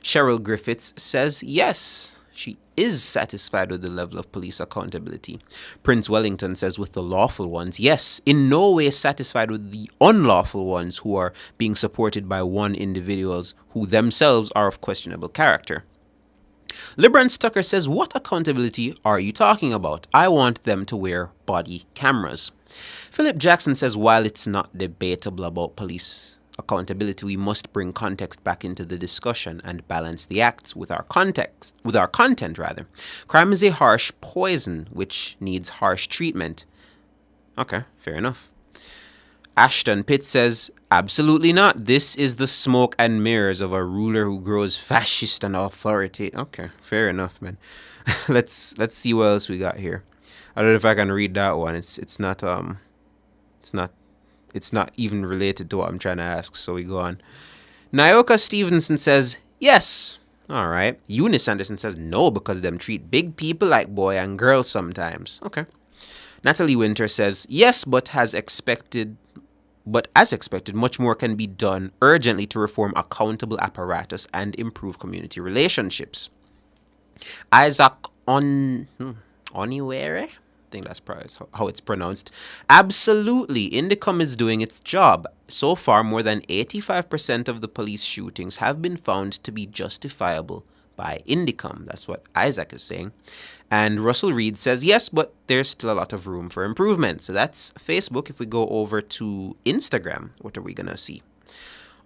Cheryl Griffiths says, yes, she is satisfied with the level of police accountability. Prince Wellington says, with the lawful ones, yes, in no way satisfied with the unlawful ones who are being supported by one individuals who themselves are of questionable character. Librance Tucker says, what accountability are you talking about? I want them to wear body cameras. Philip Jackson says, while it's not debatable about police accountability, we must bring context back into the discussion and balance the acts with our content. Crime is a harsh poison which needs harsh treatment. Okay, fair enough. Ashton Pitt says, absolutely not. This is the smoke and mirrors of a ruler who grows fascist and authority. Okay, fair enough, man. Let's see what else we got here. I don't know if I can read that one. It's not even related to what I'm trying to ask, so we go on. Nyoka Stevenson says, yes. All right. Eunice Anderson says, no, because them treat big people like boy and girl sometimes. Okay. Natalie Winter says, yes, but as expected, much more can be done urgently to reform accountable apparatus and improve community relationships. Isaac Oniwere? I think that's probably how it's pronounced. Absolutely, Indicom is doing its job. So far, more than 85% of the police shootings have been found to be justifiable by Indicom. That's what Isaac is saying. And Russell Reed says, yes, but there's still a lot of room for improvement. So that's Facebook. If we go over to Instagram, what are we going to see?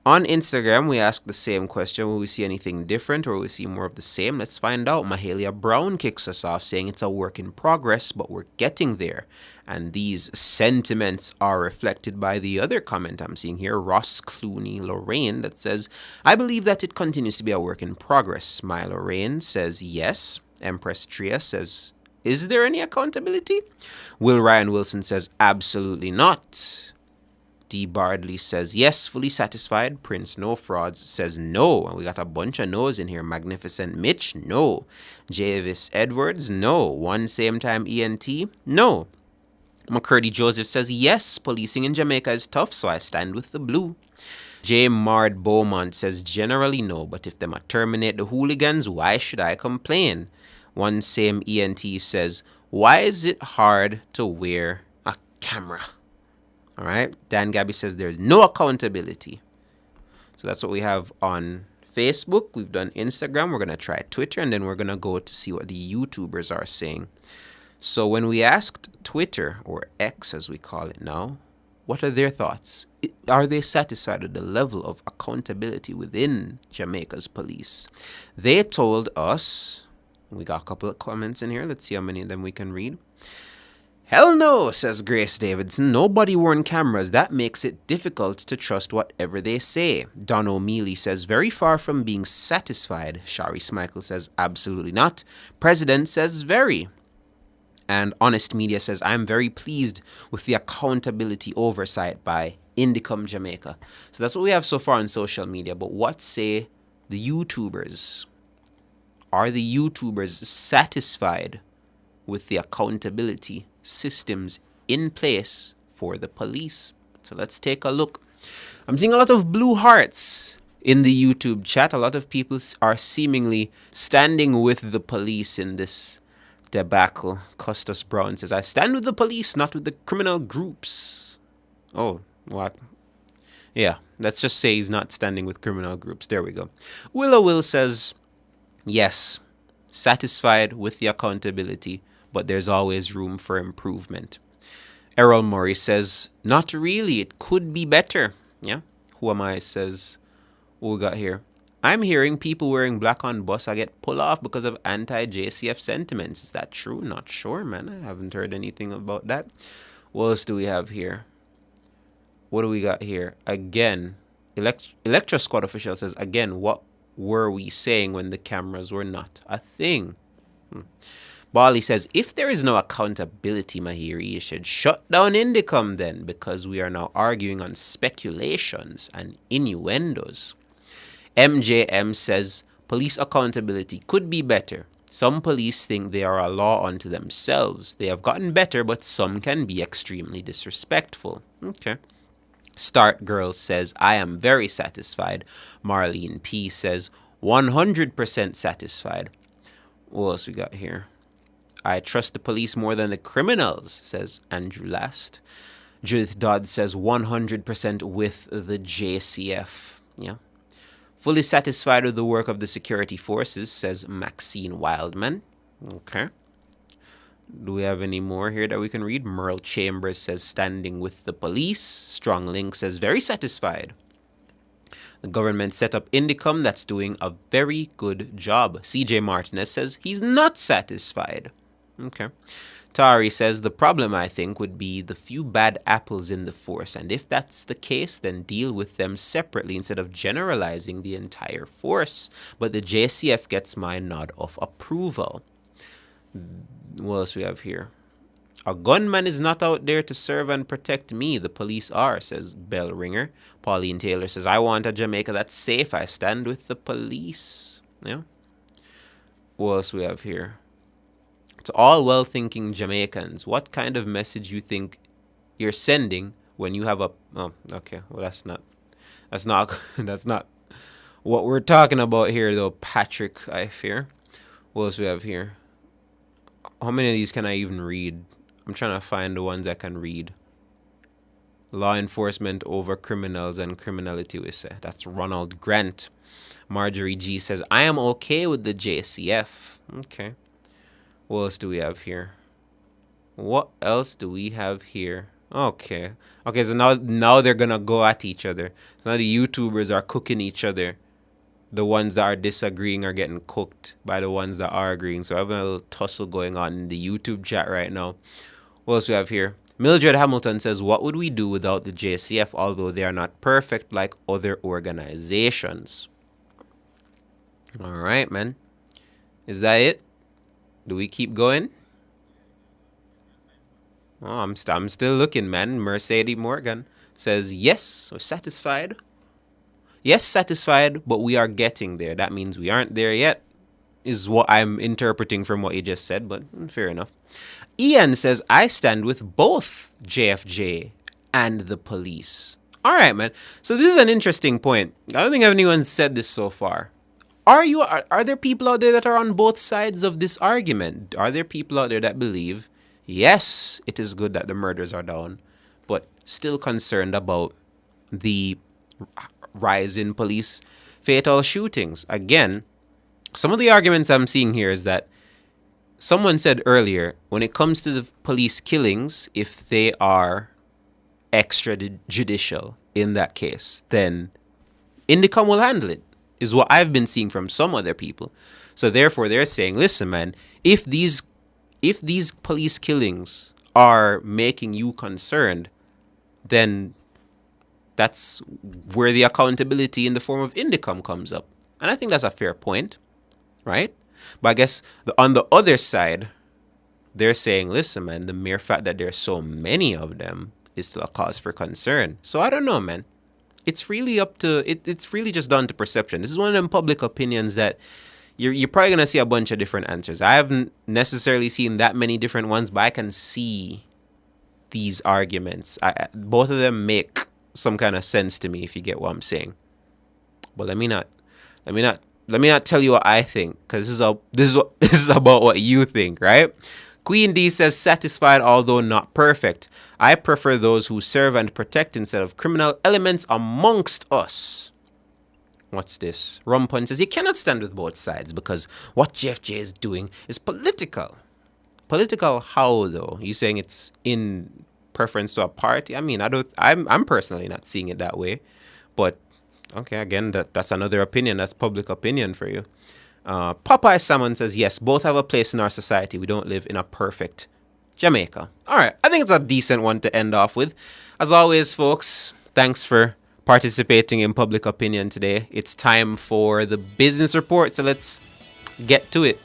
On Instagram, we ask the same question. Will we see anything different or will we see more of the same? Let's find out. Mahalia Brown kicks us off saying it's a work in progress, but we're getting there. And these sentiments are reflected by the other comment I'm seeing here, Ross Clooney Lorraine, that says, I believe that it continues to be a work in progress. My Lorraine says yes. Empress Tria says, is there any accountability? Will Ryan Wilson says, absolutely not. D. Bardley says, yes, fully satisfied. Prince No Frauds says no. And we got a bunch of no's in here. Magnificent Mitch, no. Javis Edwards, no. One Same Time ENT, no. McCurdy Joseph says, yes, policing in Jamaica is tough, so I stand with the blue. J. Mard Beaumont says, generally no, but if them terminate the hooligans, why should I complain? One Same ENT says, why is it hard to wear a camera? All right. Dan Gabby says there's no accountability. So that's what we have on Facebook. We've done Instagram. We're going to try Twitter. And then we're going to go to see what the YouTubers are saying. So when we asked Twitter, or X as we call it now, what are their thoughts? Are they satisfied with the level of accountability within Jamaica's police? They told us, we got a couple of comments in here. Let's see how many of them we can read. Hell no, says Grace Davidson. Nobody worn cameras. That makes it difficult to trust whatever they say. Don O'Mealy says, very far from being satisfied. Shari Smichael says, absolutely not. President says, very. And Honest Media says, I'm very pleased with the accountability oversight by Indicom Jamaica. So that's what we have so far on social media. But what say the YouTubers? Are the YouTubers satisfied with the accountability systems in place for the police? So let's take a look. I'm seeing a lot of blue hearts in the YouTube chat. A lot of people are seemingly standing with the police in this debacle. Custis Brown says, I stand with the police, not with the criminal groups. Oh, what? Yeah, let's just say he's not standing with criminal groups. There we go. Willow Will says, yes, satisfied with the accountability, but there's always room for improvement. Errol Murray says, not really, it could be better. Yeah. Who am I says, what we got here? I'm hearing people wearing black on bus I get pulled off because of anti-JCF sentiments. Is that true? Not sure, man. I haven't heard anything about that. What else do we have here? What do we got here? Again, Electra Squad official says, again, what were we saying when the cameras were not a thing? Bali says, if there is no accountability, Mahiri, you should shut down Indicom then, because we are now arguing on speculations and innuendos. MJM says, police accountability could be better. Some police think they are a law unto themselves. They have gotten better, but some can be extremely disrespectful. Okay. Start Girl says, I am very satisfied. Marlene P says, 100% satisfied. What else we got here? I trust the police more than the criminals, says Andrew Last. Judith Dodd says, 100% with the JCF. Yeah. Fully satisfied with the work of the security forces, says Maxine Wildman. Okay. Do we have any more here that we can read? Merle Chambers says, standing with the police. Strong Link says, very satisfied. The government set up Indicom that's doing a very good job. CJ Martinez says, he's not satisfied. Okay. Tari says, the problem, I think, would be the few bad apples in the force. And if that's the case, then deal with them separately instead of generalizing the entire force. But the JCF gets my nod of approval. What else we have here? A gunman is not out there to serve and protect me. The police are, says Bell Ringer. Pauline Taylor says, I want a Jamaica that's safe. I stand with the police. Yeah. What else we have here? To all well-thinking Jamaicans, what kind of message you think you're sending when you have a... Oh, okay. Well, that's not what we're talking about here, though, Patrick, I fear. What else we have here? How many of these can I even read? I'm trying to find the ones I can read. Law enforcement over criminals and criminality, we say. That's Ronald Grant. Marjorie G says, I am okay with the JCF. Okay. What else do we have here? What else do we have here? Okay. Okay, so now they're going to go at each other. So now the YouTubers are cooking each other. The ones that are disagreeing are getting cooked by the ones that are agreeing. So I have a little tussle going on in the YouTube chat right now. What else do we have here? Mildred Hamilton says, what would we do without the JCF, although they are not perfect like other organizations? All right, man. Is that it? Do we keep going? Oh, I'm still looking, man. Mercedes Morgan says, yes, we're satisfied. Yes, satisfied, but we are getting there. That means we aren't there yet, is what I'm interpreting from what you just said, but fair enough. Ian says, I stand with both JFJ and the police. All right, man. So this is an interesting point. I don't think anyone said this so far. Are there people out there that are on both sides of this argument? Are there people out there that believe, yes, it is good that the murders are down, but still concerned about the rise in police fatal shootings? Again, some of the arguments I'm seeing here is that someone said earlier, when it comes to the police killings, if they are extrajudicial in that case, then Indicom will handle it, is what I've been seeing from some other people. So therefore, they're saying, listen, man, if these police killings are making you concerned, then that's where the accountability in the form of Indicom comes up. And I think that's a fair point, right? But I guess on the other side, they're saying, listen, man, the mere fact that there's so many of them is still a cause for concern. So I don't know, man. It's really up to, it's really just down to perception. This is one of them public opinions that you're probably going to see a bunch of different answers. I haven't necessarily seen that many different ones, but I can see these arguments. Both of them make some kind of sense to me, if you get what I'm saying. But let me not tell you what I think, because this is about what you think, right? Queen D says, satisfied although not perfect. I prefer those who serve and protect instead of criminal elements amongst us. what's this? Rumpun says, you cannot stand with both sides because what JFJ is doing is political. Political how, though? You saying it's in preference to a party? I mean, I'm personally not seeing it that way. But, okay, again, that's another opinion. That's public opinion for you. Popeye Salmon says, yes, both have a place in our society. We don't live in a perfect Jamaica. All right, I think it's a decent one to end off with. As always, folks, thanks for participating in public opinion today. It's time for the business report, so let's get to it.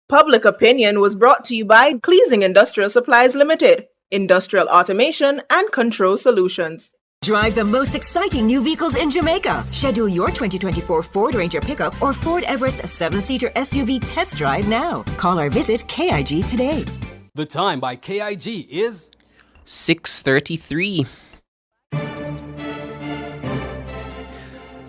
Public opinion was brought to you by Cleasing Industrial Supplies Limited, industrial automation and control solutions. Drive the most exciting new vehicles in Jamaica. Schedule your 2024 Ford Ranger pickup or Ford Everest 7-seater SUV test drive now. Call or visit KIG today. The time by KIG is 6:33.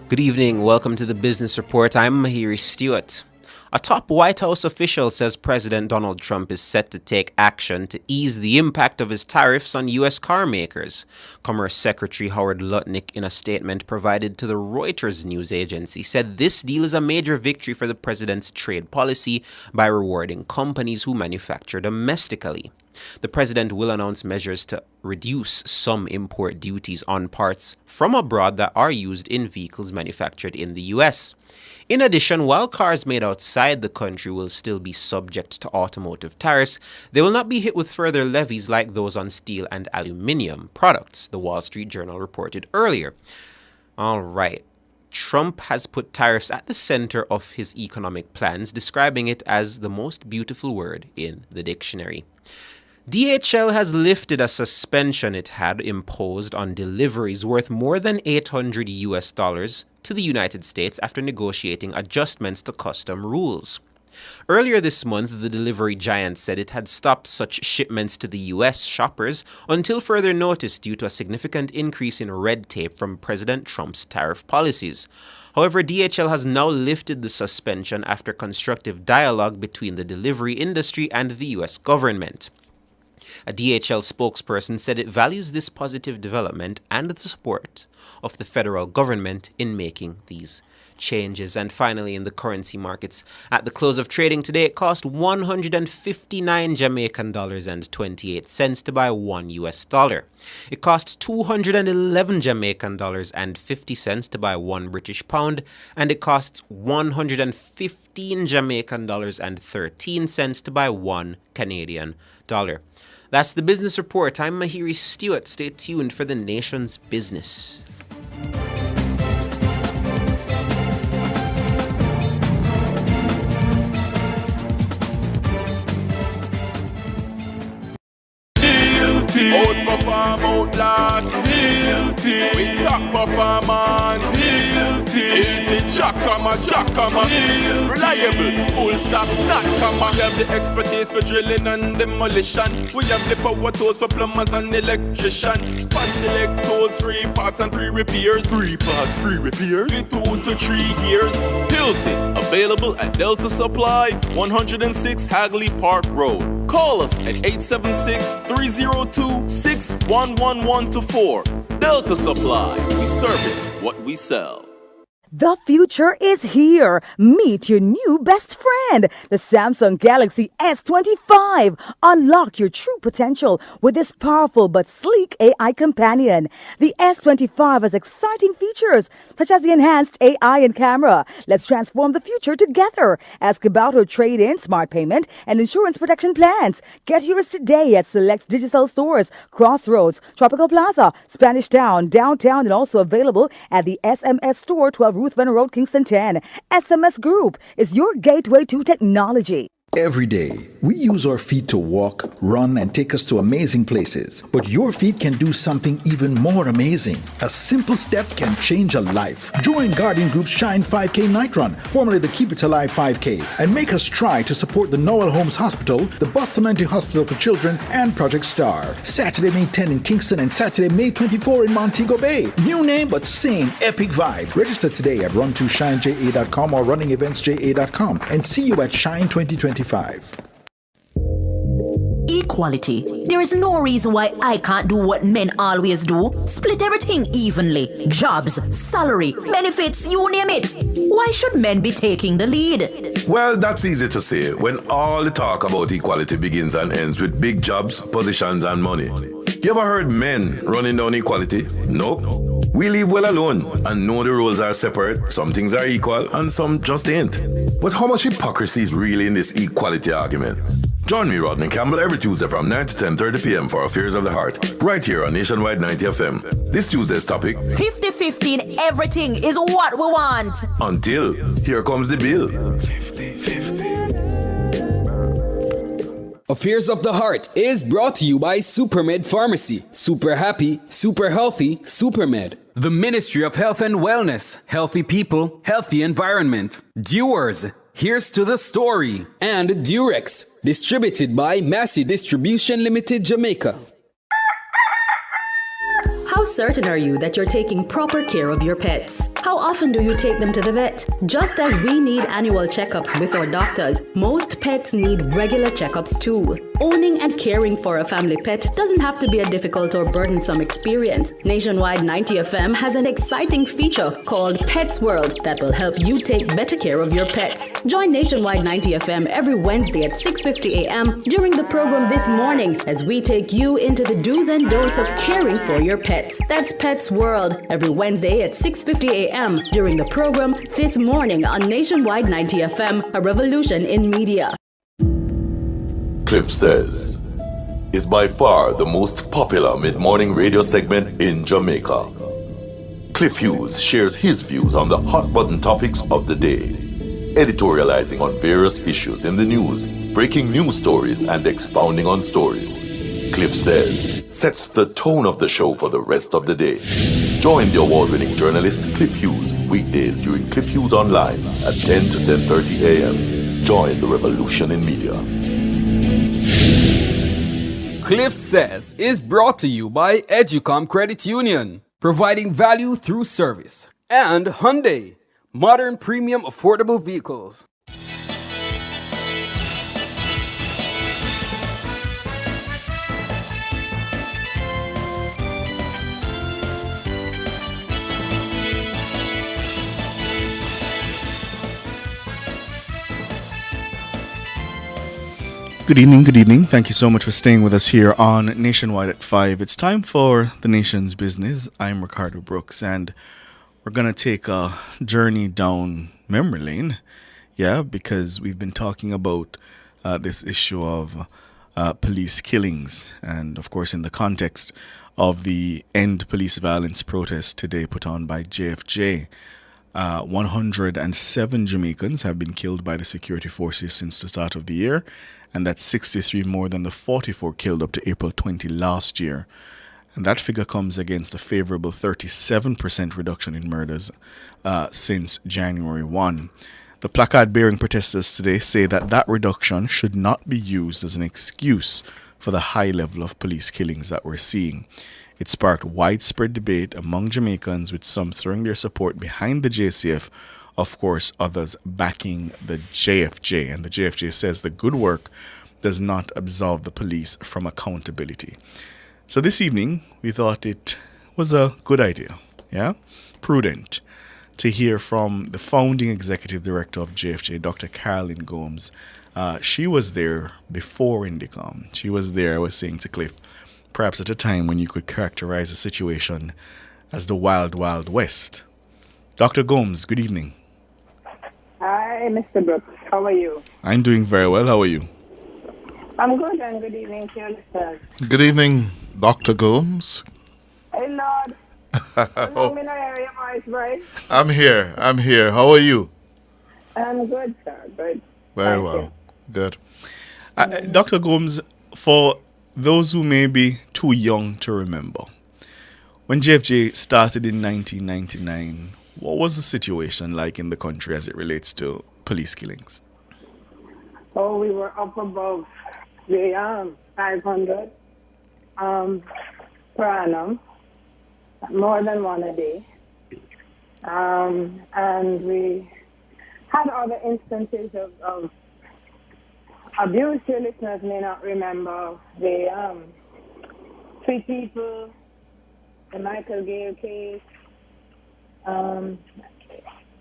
Good evening. Welcome to the Business Report. I'm Mahiri Stewart. A top White House official says President Donald Trump is set to take action to ease the impact of his tariffs on U.S. car makers. Commerce Secretary Howard Lutnick, in a statement provided to the Reuters news agency, said this deal is a major victory for the president's trade policy by rewarding companies who manufacture domestically. The president will announce measures to reduce some import duties on parts from abroad that are used in vehicles manufactured in the U.S. In addition, while cars made outside the country will still be subject to automotive tariffs, they will not be hit with further levies like those on steel and aluminium products, the Wall Street Journal reported earlier. All right. Trump has put tariffs at the center of his economic plans, describing it as the most beautiful word in the dictionary. DHL has lifted a suspension it had imposed on deliveries worth more than $800 to the United States after negotiating adjustments to custom rules. Earlier this month, the delivery giant said it had stopped such shipments to the U.S. shoppers until further notice due to a significant increase in red tape from President Trump's tariff policies. However, DHL has now lifted the suspension after constructive dialogue between the delivery industry and the U.S. government. A DHL spokesperson said it values this positive development and the support of the federal government in making these changes. And finally, in the currency markets, at the close of trading today, it cost 159 Jamaican dollars and 28 cents to buy $1. It cost 211 Jamaican dollars and 50 cents to buy £1, and it costs 115 Jamaican dollars and 13 cents to buy $1 Canadian. That's the Business Report. I'm Mahiri Stewart. Stay tuned for the nation's business. Outperform, outlast. We top performance. Jackama. Reliable, full stop, not comma. We have the expertise for drilling and demolition. We have the power tools for plumbers and electricians. Pan select tools, free parts and free repairs. Free parts, free repairs. 2 to 3 years. Hilton, available at Delta Supply, 106 Hagley Park Road. Call us at 876-302-61114. Delta Supply, we service what we sell. The future is here. Meet your new best friend, the Samsung Galaxy S25. Unlock your true potential with this powerful but sleek AI companion. The S25 has exciting features such as the enhanced AI and camera. Let's transform the future together. Ask about our trade-in, smart payment, and insurance protection plans. Get yours today at select digital stores, Crossroads, Tropical Plaza, Spanish Town, downtown, and also available at the SMS store, 12 Ruthven Road, Kingston 10. SMS Group is your gateway to technology. Every day, we use our feet to walk, run, and take us to amazing places. But your feet can do something even more amazing. A simple step can change a life. Join Guardian Group's Shine 5K Night Run, formerly the Keep It Alive 5K, and make us try to support the Noel Holmes Hospital, the Bustamante Hospital for Children, and Project Star. Saturday, May 10 in Kingston and Saturday, May 24 in Montego Bay. New name, but same epic vibe. Register today at run2shineja.com or runningeventsja.com and see you at Shine 2025. equality. There is no reason why I can't do what men always do. Split everything evenly. Jobs, salary, benefits, you name it. Why should men be taking the lead? Well, that's easy to say when all the talk about equality begins and ends with big jobs, positions, and money. You ever heard men running down equality? Nope. We live well alone and know the roles are separate. Some things are equal and some just ain't. But how much hypocrisy is really in this equality argument? Join me, Rodney Campbell, every Tuesday from 9 to 10:30 p.m. for Affairs of the Heart, right here on Nationwide 90 FM. This Tuesday's topic, 50-50 in everything is what we want. Until here comes the bill. Affairs of the Heart is brought to you by Supermed Pharmacy. Super happy, super healthy, Supermed. The Ministry of Health and Wellness. Healthy people, healthy environment. Dewars. Here's to the story. And Durex. Distributed by Massey Distribution Limited, Jamaica. How certain are you that you're taking proper care of your pets? How often do you take them to the vet? Just as we need annual checkups with our doctors, most pets need regular checkups too. Owning and caring for a family pet doesn't have to be a difficult or burdensome experience. Nationwide 90 FM has an exciting feature called Pets World that will help you take better care of your pets. Join Nationwide 90 FM every Wednesday at 6:50 a.m. during the program This Morning as we take you into the do's and don'ts of caring for your pets. That's Pets World every Wednesday at 6:50 a.m. during the program This Morning on Nationwide 90 FM, a revolution in media. Cliff Says is by far the most popular mid-morning radio segment in Jamaica. Cliff Hughes shares his views on the hot-button topics of the day, editorializing on various issues in the news, breaking news stories, and expounding on stories. Cliff Says sets the tone of the show for the rest of the day. Join the award-winning journalist Cliff Hughes weekdays during Cliff Hughes Online at 10 to 10:30 a.m. Join the revolution in media. Cliff Says is brought to you by Educom Credit Union, providing value through service. And Hyundai, modern premium affordable vehicles. Good evening. Thank you so much for staying with us here on Nationwide at 5. It's time for the nation's business. I'm Ricardo Brooks, and we're going to take a journey down memory lane. Yeah, because we've been talking about this issue of police killings. And, of course, in the context of the End Police Violence protest today put on by JFJ, 107 Jamaicans have been killed by the security forces since the start of the year, and that's 63 more than the 44 killed up to April 20 last year. And that figure comes against a favorable 37% reduction in murders since January 1. The placard-bearing protesters today say that reduction should not be used as an excuse for the high level of police killings that we're seeing. It sparked widespread debate among Jamaicans, with some throwing their support behind the JCF, of course, others backing the JFJ. And the JFJ says the good work does not absolve the police from accountability. So this evening, we thought it was a good idea, prudent, to hear from the founding executive director of JFJ, Dr. Carolyn Gomes. She was there before Indicom. She was there, I was saying to Cliff, perhaps at a time when you could characterize the situation as the Wild Wild West. Dr. Gomes, good evening. Hi, Mr. Brooks. How are you? I'm doing very well. How are you? I'm good, and good evening to you, listeners. Good evening, Dr. Gomes. Hey, Lord. I'm in our area, voice, right? I'm here. How are you? I'm good, sir. Good. Very well. Good. Dr. Gomes, for those who may be too young to remember, when JFJ started in 1999, what was the situation like in the country as it relates to police killings? Oh, we were up above the 500 per annum, more than one a day. And we had other instances of abuse, your listeners may not remember the 3 people, the Michael Gale case.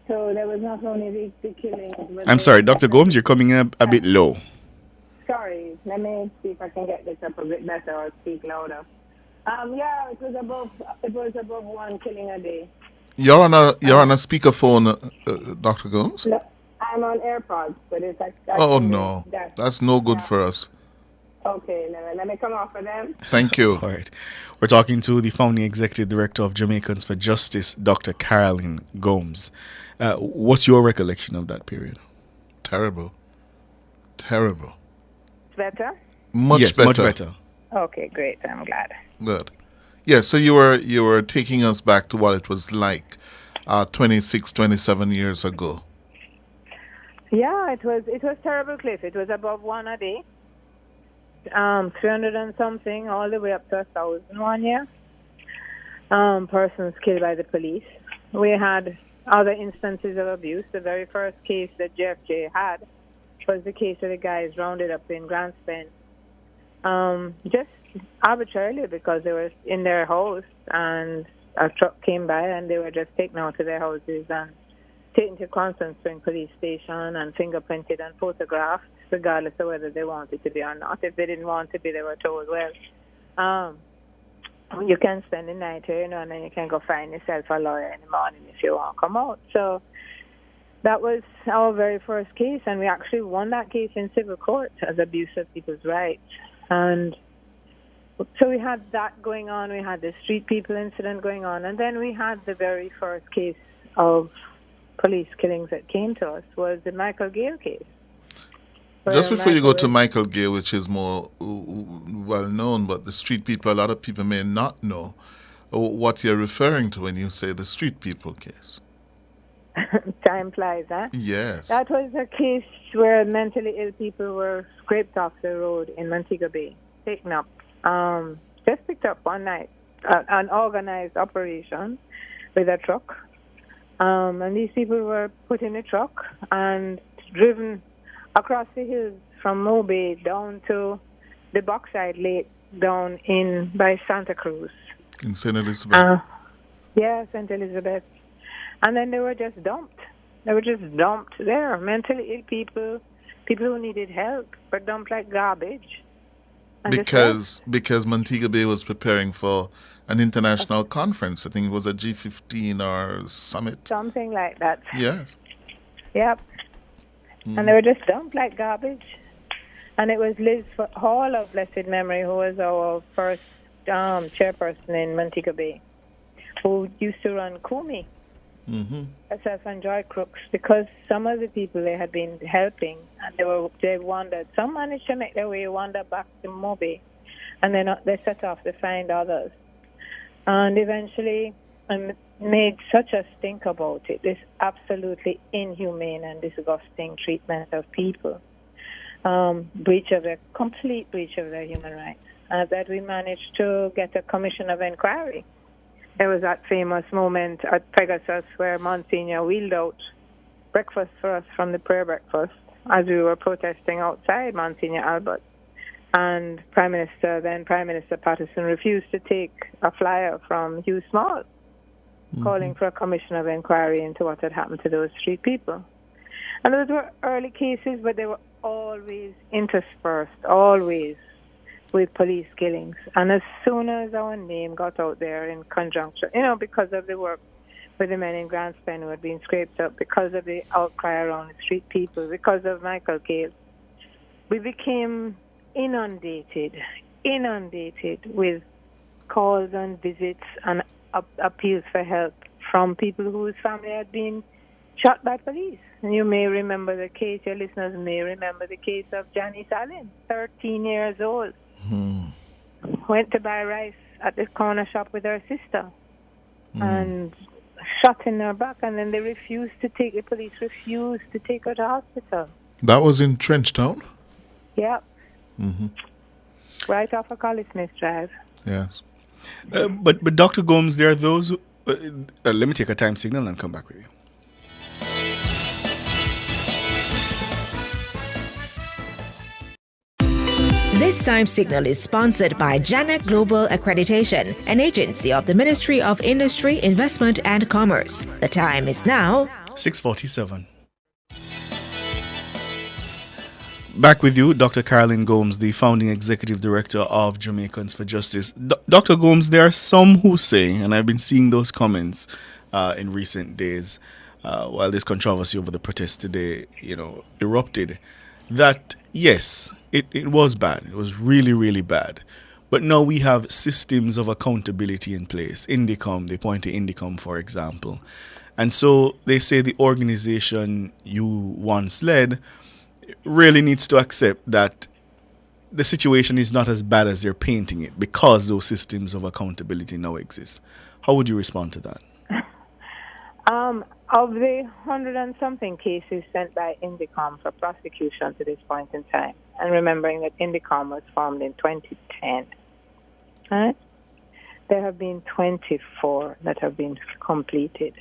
So there was not only the killing. I'm sorry, Dr. Gomes, you're coming in a bit low. Sorry, let me see if I can get this up a bit better or speak louder. Yeah, it was above 1 killing a day. You're on a speakerphone, Dr. Gomes? No, I'm on AirPods, but it's like... Oh, no. That's no good for us. Okay, let me come off of them. Thank you. All right. We're talking to the founding executive director of Jamaicans for Justice, Dr. Caroline Gomes. What's your recollection of that period? Terrible. Better? Much better. Okay, great. I'm glad. Good. Yeah, so you were taking us back to what it was like 26, 27 years ago. Yeah, it was terrible, Cliff. It was above 1 a day. 300 and something, all the way up to 1,000 one year. Persons killed by the police. We had other instances of abuse. The very first case that JFJ had was the case of the guys rounded up in Grants Bend. Just arbitrarily because they were in their house and a truck came by and they were just taken out to their houses and taken to Constant Spring Police Station and fingerprinted and photographed, regardless of whether they wanted to be or not. If they didn't want to be, they were told, well, you can spend the night here, and then you can go find yourself a lawyer in the morning if you want to come out. So that was our very first case, and we actually won that case in civil court as abuse of people's rights. And so we had that going on. We had the street people incident going on, and then we had the very first case of police killings that came to us was the Michael Gale case. Just before you go to Michael Gale, which is more well known, but the street people, a lot of people may not know what you're referring to when you say the street people case. Time flies, huh? Yes. That was a case where mentally ill people were scraped off the road in Montego Bay, taken up, just picked up one night, an organized operation with a truck. And these people were put in a truck and driven across the hills from Mobay down to the Boxside Lake down in by Santa Cruz. In St. Elizabeth? Yeah, St. Elizabeth. And then they were just dumped. They were just dumped there. Mentally ill people, people who needed help, were dumped like garbage. Because Montego Bay was preparing for an international conference. I think it was a G15 or summit. Something like that. Yes. Yep. And they were just dumped like garbage. And it was Liz Hall of blessed memory who was our first chairperson in Montego Bay, who used to run Kumi, herself and Joy Crooks, because some of the people they had been helping, and they wandered. Some managed to make their way wander back to Mobay, and then they set off to find others. And eventually made such a stink about it, this absolutely inhumane and disgusting treatment of people, complete breach of their human rights, that we managed to get a commission of inquiry. There was that famous moment at Pegasus where Monsignor wheeled out breakfast for us from the prayer breakfast as we were protesting outside Monsignor Albert. And Prime Minister Patterson refused to take a flyer from Hugh Small calling for a commission of inquiry into what had happened to those street people. And those were early cases, but they were always interspersed, always with police killings. And as soon as our name got out there in conjunction, because of the work with the men in Grants Bend who had been scraped up, because of the outcry around the street people, because of Michael Gale, we became inundated with calls and visits and appeals for help from people whose family had been shot by police. And you may remember the case, your listeners may remember the case of Janice Allen, 13 years old. Went to buy rice at the corner shop with her sister and shot in her back, and then the police refused to take her to hospital. That was in Trenchtown? Yep. Right off of Collie Smith Drive. Yes. But Dr. Gomes, there are those who, let me take a time signal and come back with you. This time signal is sponsored by Janet Global Accreditation, an agency of the Ministry of Industry, Investment and Commerce. The time is now 6:47. Back with you, Dr. Caroline Gomes, the founding executive director of Jamaicans for Justice. Dr. Gomes, there are some who say, and I've been seeing those comments in recent days, while this controversy over the protest today, erupted, that yes, it was bad. It was really, really bad. But now we have systems of accountability in place. Indicom, they point to Indicom, for example. And so they say the organization you once led really needs to accept that the situation is not as bad as they're painting it because those systems of accountability now exist. How would you respond to that? Of the 100 and something cases sent by Indicom for prosecution to this point in time, and remembering that Indicom was formed in 2010, right? There have been 24 that have been completed.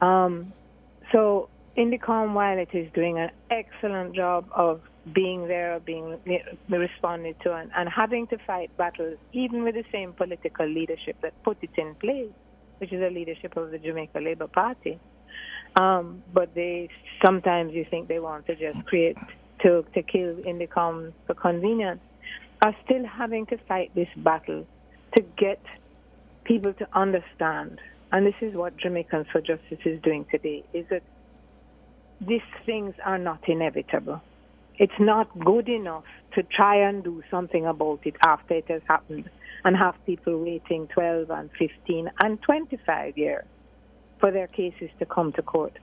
So Indicom, while it is doing an excellent job of being there, being responded to, and having to fight battles, even with the same political leadership that put it in place, which is the leadership of the Jamaica Labour Party. But they sometimes you think they want to just create to kill Indicom for convenience, are still having to fight this battle to get people to understand. And this is what Jamaicans for Justice is doing today, is that these things are not inevitable. It's not good enough to try and do something about it after it has happened and have people waiting 12 and 15 and 25 years for their cases to come to court.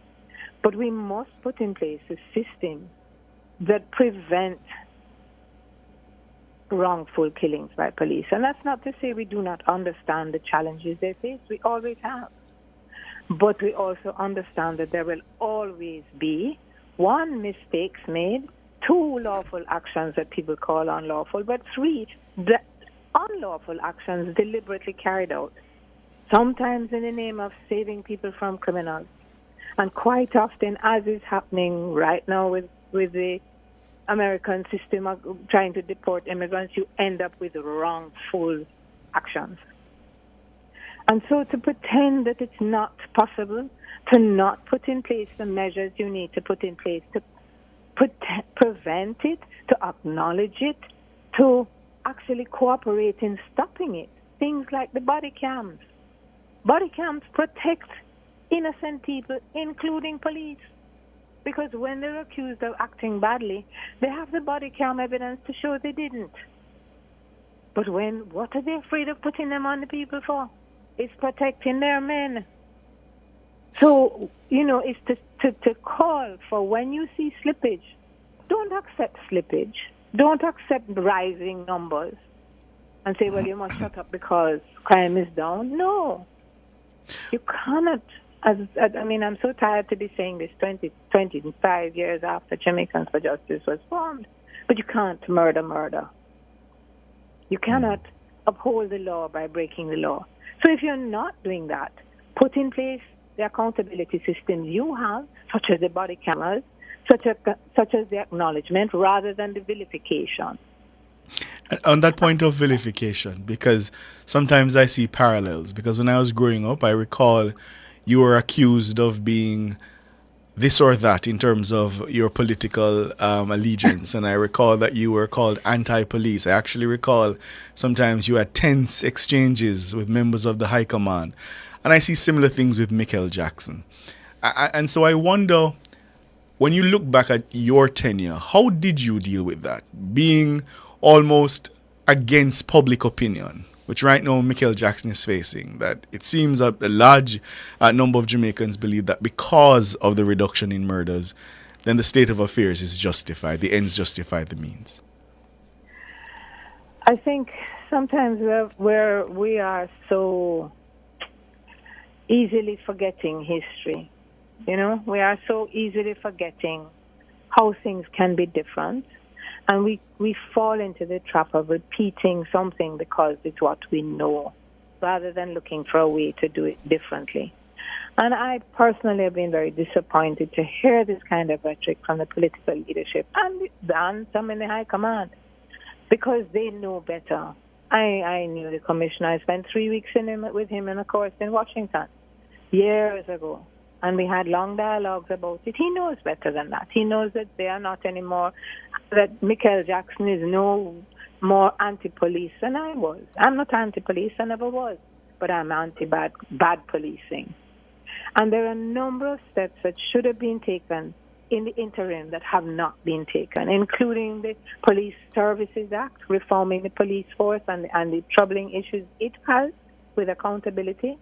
But we must put in place a system that prevents wrongful killings by police. And that's not to say we do not understand the challenges they face. We always have. But we also understand that there will always be, one, mistakes made, two, lawful actions that people call unlawful, but three, the unlawful actions deliberately carried out, sometimes in the name of saving people from criminals. And quite often, as is happening right now with the American system of trying to deport immigrants, you end up with wrongful actions. And so to pretend that it's not possible, to not put in place the measures you need to put in place to prevent it, to acknowledge it, to actually cooperate in stopping it. Things like the body cams. Body cams protect innocent people, including police. Because when they're accused of acting badly, they have the body cam evidence to show they didn't. But what are they afraid of putting them on the people for? It's protecting their men. So, it's to call for when you see slippage, don't accept slippage. Don't accept rising numbers and say, well, you must shut up because crime is down. No. You cannot. I'm so tired to be saying this 25 years after Jamaicans for Justice was formed. But you can't murder. You cannot uphold the law by breaking the law. So if you're not doing that, put in place the accountability systems you have, such as the body cameras, such as the acknowledgement, rather than the vilification. On that point of vilification, because sometimes I see parallels, because when I was growing up, I recall you were accused of being this or that in terms of your political allegiance. And I recall that you were called anti-police. I actually recall sometimes you had tense exchanges with members of the high command. And I see similar things with Michael Jackson. And so I wonder, when you look back at your tenure, how did you deal with that? Being almost against public opinion, which right now Michael Jackson is facing, that it seems that a large number of Jamaicans believe that because of the reduction in murders, then the state of affairs is justified, the ends justify the means. I think sometimes where we are so easily forgetting history, we are so easily forgetting how things can be different. And we fall into the trap of repeating something because it's what we know, rather than looking for a way to do it differently. And I personally have been very disappointed to hear this kind of rhetoric from the political leadership and some in the high command, because they know better. I knew the commissioner. I spent 3 weeks with him in a course in Washington years ago, and we had long dialogues about it. He knows better than that. He knows that they are not anymore, that Michael Jackson is no more anti-police than I was. I'm not anti-police, I never was, but I'm anti-bad policing. And there are a number of steps that should have been taken in the interim that have not been taken, including the Police Services Act, reforming the police force and the troubling issues it has with accountability,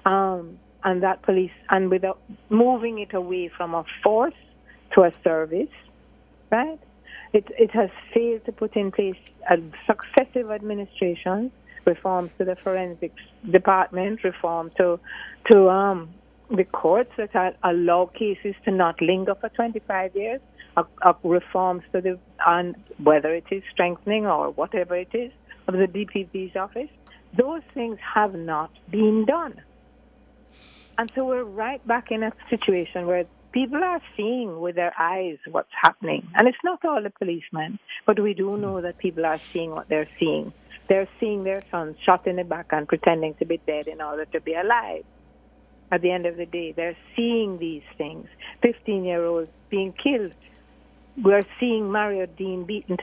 and that police, and without moving it away from a force to a service, right? It has failed to put in place successive administrations, reforms to the forensics department, reform to the courts that allow cases to not linger for 25 years, reforms to and whether it is strengthening or whatever it is of the DPP's office. Those things have not been done. And so we're right back in a situation where people are seeing with their eyes what's happening. And it's not all the policemen, but we do know that people are seeing what they're seeing. They're seeing their sons shot in the back and pretending to be dead in order to be alive. At the end of the day, they're seeing these things. 15-year-olds being killed. We're seeing Mario Dean beaten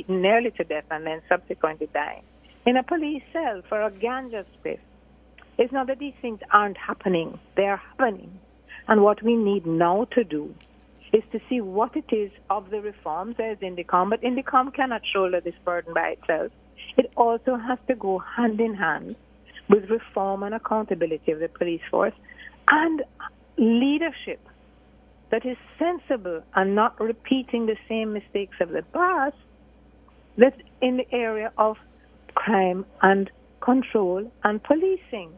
nearly to death and then subsequently dying in a police cell for a ganja spliff. It's not that these things aren't happening. They are happening. And what we need now to do is to see what it is of the reforms as INDECOM, but INDECOM cannot shoulder this burden by itself. It also has to go hand in hand with reform and accountability of the police force and leadership that is sensible and not repeating the same mistakes of the past, that's in the area of crime and control and policing.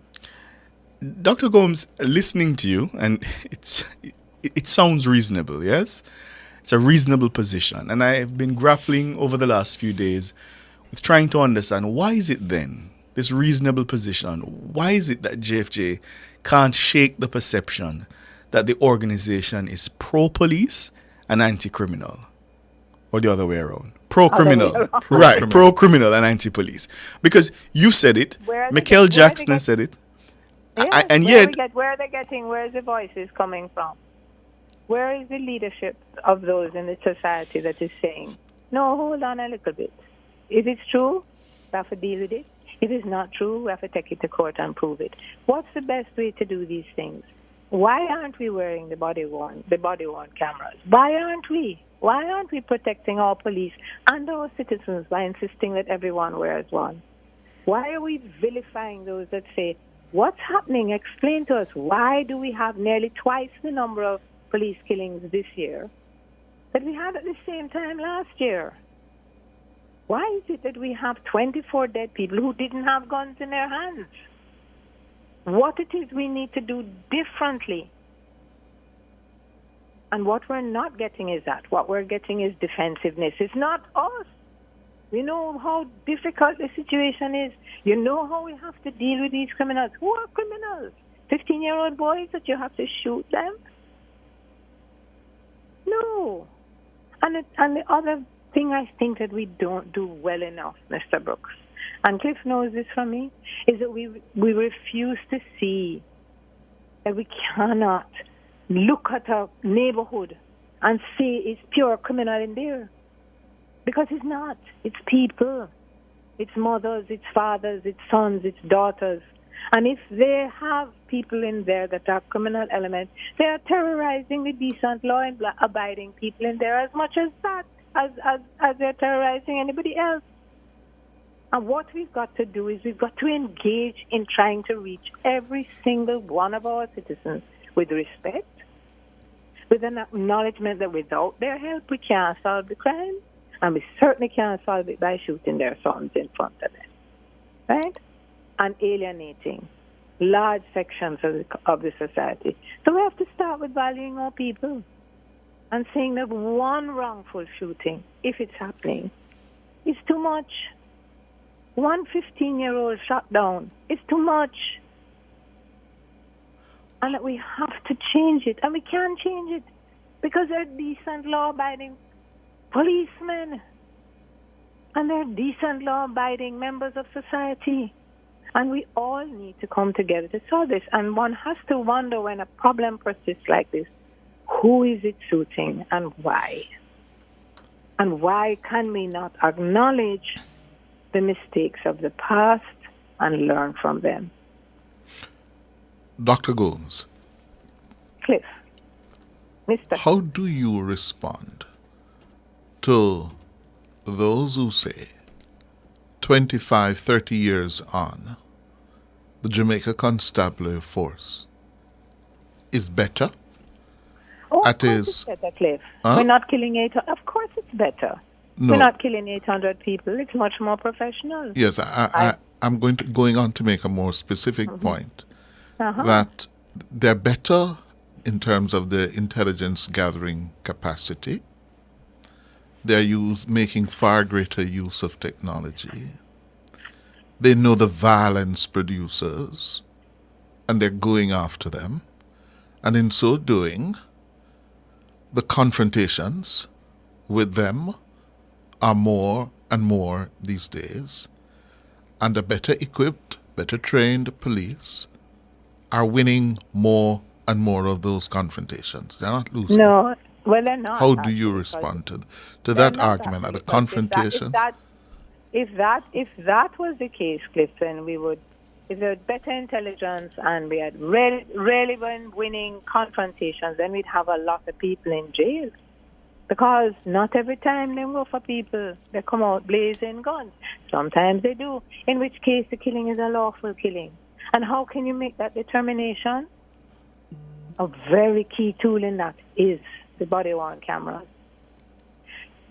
Dr. Gomes, listening to you, and it sounds reasonable, yes? It's a reasonable position. And I've been grappling over the last few days with trying to understand, why is it then, this reasonable position, why is it that JFJ can't shake the perception that the organization is pro-police and anti-criminal? Or the other way around? Pro-criminal. Right, pro-criminal and anti-police. Because you said it, Michael Jackson said it. Yes, and yet, where is the voices coming from? Where is the leadership of those in the society that is saying, no, hold on a little bit. If it's true, we have to deal with it. If it's not true, we have to take it to court and prove it. What's the best way to do these things? Why aren't we wearing the body-worn cameras? Why aren't we? Why aren't we protecting our police and our citizens by insisting that everyone wears one? Why are we vilifying those that say, what's happening? Explain to us. Why do we have nearly twice the number of police killings this year that we had at the same time last year? Why is it that we have 24 dead people who didn't have guns in their hands? What it is we need to do differently. And what we're not getting is that. What we're getting is defensiveness. It's not us. We know how difficult the situation is. You know how we have to deal with these criminals. Who are criminals? 15-year-old boys that you have to shoot them? No. And the other thing I think that we don't do well enough, Mr. Brooks, and Cliff knows this from me, is that we refuse to see that we cannot look at a neighborhood and say it's pure criminal in there. Because it's not. It's people. It's mothers, it's fathers, it's sons, it's daughters. And if they have people in there that are criminal elements, they are terrorizing the decent, law-abiding people in there as much as that, as they're terrorizing anybody else. And what we've got to do is we've got to engage in trying to reach every single one of our citizens with respect, with an acknowledgement that without their help we can't solve the crime, and we certainly can't solve it by shooting their sons in front of them, right? And alienating large sections of the society. So we have to start with valuing our people and saying that one wrongful shooting, if it's happening, is too much. One 15-year-old shot down is too much. and that we have to change it, and we can change it because they're decent, law-abiding policemen, and they're decent, law-abiding members of society, and we all need to come together to solve this. And one has to wonder, when a problem persists like this, who is it suiting and why? And why can we not acknowledge the mistakes of the past and learn from them? Dr. Gomes. Cliff. Mr. How do you respond to those who say 25, 30 years on, the Jamaica Constabulary Force is better? Oh, of course it's better, Cliff. We're not killing 800. Of course it's better. No. We're not killing 800 people. It's much more professional. Yes, I'm going on to make a more specific point, that they're better in terms of their intelligence gathering capacity. They're making far greater use of technology. They know the violence producers, and they're going after them. And in so doing, the confrontations with them are more and more these days, and the better equipped, better trained police are winning more and more of those confrontations. They're not losing. No, well, they're not. How do you respond to that argument, that the confrontations? If that was the case, Cliff, then we would, if there was better intelligence and we had really been winning confrontations, then we'd have a lot of people in jail. Because not every time they go for people, they come out blazing guns. Sometimes they do, in which case the killing is a lawful killing. And how can you make that determination? A very key tool in that is the body-worn cameras.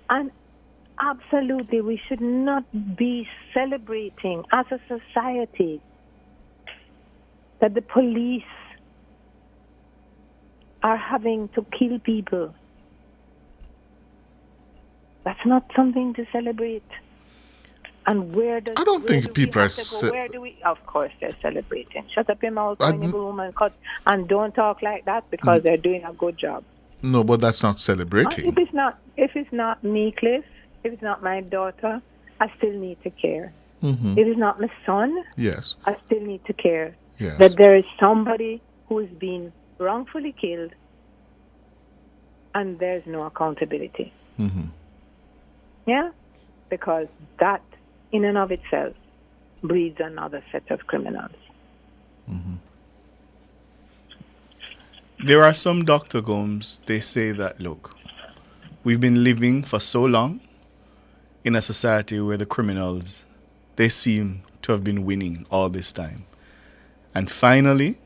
And absolutely, we should not be celebrating as a society that the police are having to kill people. That's not something to celebrate. And where does I don't think people are. Where do we? Of course, they're celebrating. Shut up your mouth when you go home and cut, and don't talk like that because they're doing a good job. No, but that's not celebrating. If it's not me, Cliff, if it's not my daughter, I still need to care. Mm-hmm. If it's not my son, yes, I still need to care. Yes. That there is somebody who is being wrongfully killed, and there's no accountability. Mm-hmm. Yeah, because that, in and of itself, breeds another set of criminals. Mm-hmm. There are some, Dr. Gomes, they say that, look, we've been living for so long in a society where the criminals, they seem to have been winning all this time. And finally,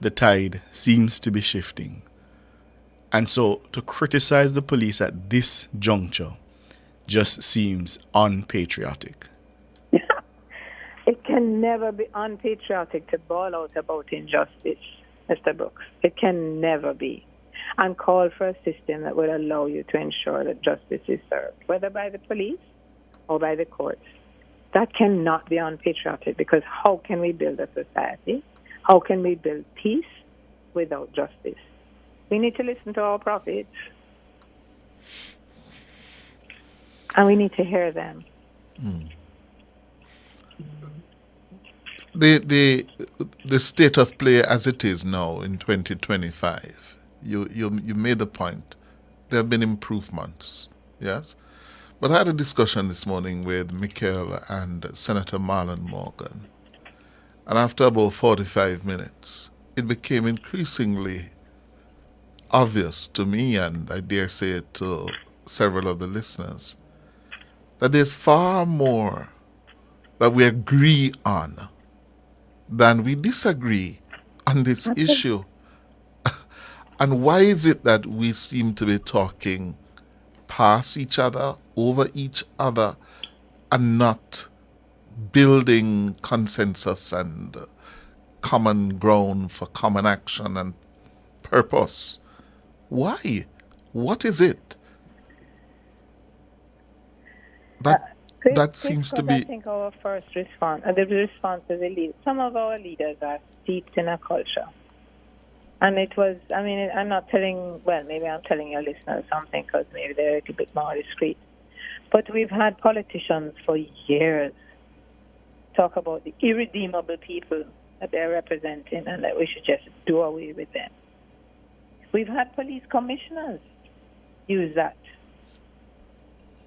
the tide seems to be shifting. And so to criticize the police at this juncture just seems unpatriotic. It can never be unpatriotic to bawl out about injustice, Mr. Brooks. It can never be. And call for a system that will allow you to ensure that justice is served, whether by the police or by the courts. That cannot be unpatriotic, because how can we build a society? How can we build peace without justice? We need to listen to our prophets. And we need to hear them. Mm. The state of play as it is now in 2025, you made the point. There have been improvements, yes? But I had a discussion this morning with Michael and Senator Marlon Morgan. And after about 45 minutes, it became increasingly obvious to me, and I dare say it to several of the listeners, that there's far more that we agree on than we disagree on this issue. And why is it that we seem to be talking past each other, over each other, and not building consensus and common ground for common action and purpose? Why? What is it? That seems to be... I think our first response, the response of the leaders, some of our leaders are steeped in a culture And it was, I mean, I'm not telling, well, maybe I'm telling your listeners something because maybe they're a little bit more discreet. But we've had politicians for years talk about the irredeemable people that they're representing and that we should just do away with them. We've had police commissioners use that.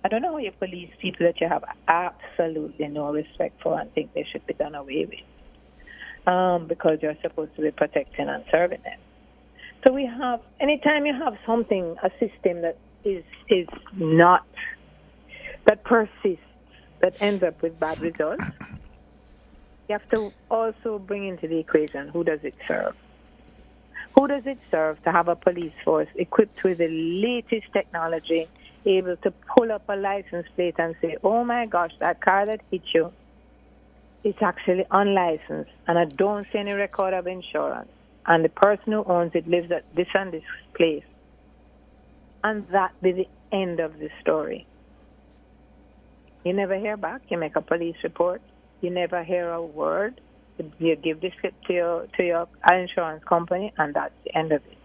I don't know how you police people that you have absolutely no respect for and think they should be done away with because you're supposed to be protecting and serving them. So we have, anytime you have something, a system that is not, that persists, that ends up with bad results, you have to also bring into the equation, who does it serve? Who does it serve to have a police force equipped with the latest technology, able to pull up a license plate and say, oh my gosh, that car that hit you, it's actually unlicensed, and I don't see any record of insurance, and the person who owns it lives at this and this place. And that be the end of the story. You never hear back. You make a police report. You never hear a word. You give the slip to your insurance company, and that's the end of it.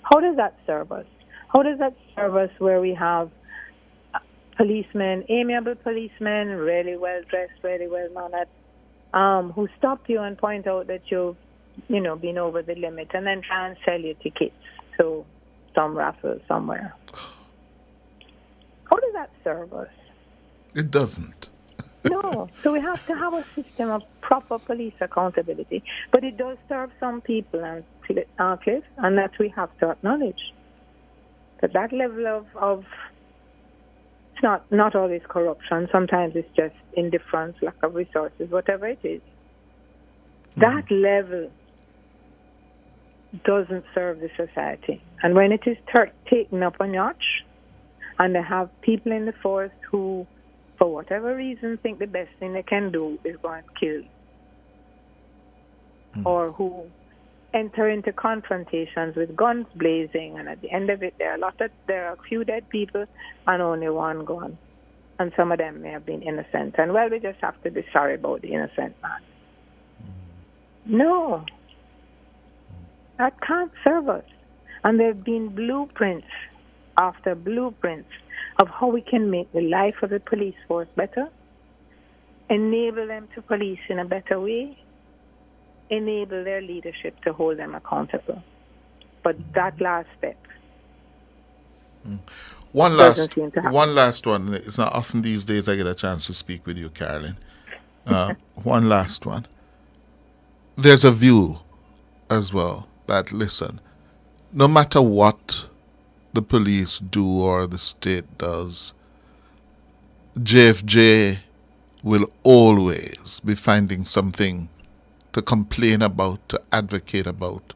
How does that serve us? How does that serve us where we have policemen, amiable policemen, really well-dressed, really well-mannered, who stop you and point out that you've, been over the limit and then try and sell you tickets to some raffle somewhere? How does that serve us? It doesn't. No. So we have to have a system of proper police accountability. But it does serve some people, and Cliff, and that we have to acknowledge. But that level of it's not always corruption. Sometimes it's just indifference, lack of resources, whatever it is. That level doesn't serve the society. And when it is taken up a notch, and they have people in the force who, for whatever reason, think the best thing they can do is go and kill, or who enter into confrontations with guns blazing, and at the end of it, there are a few dead people and only one gone, and some of them may have been innocent. And well, we just have to be sorry about the innocent man. No, that can't serve us. And there have been blueprints after blueprints of how we can make the life of the police force better, enable them to police in a better way, enable their leadership to hold them accountable. But that last step. One last one. It's not often these days I get a chance to speak with you, Carolyn. One last one. There's a view as well that, listen, no matter what the police do or the state does, JFJ will always be finding something to complain about, to advocate about,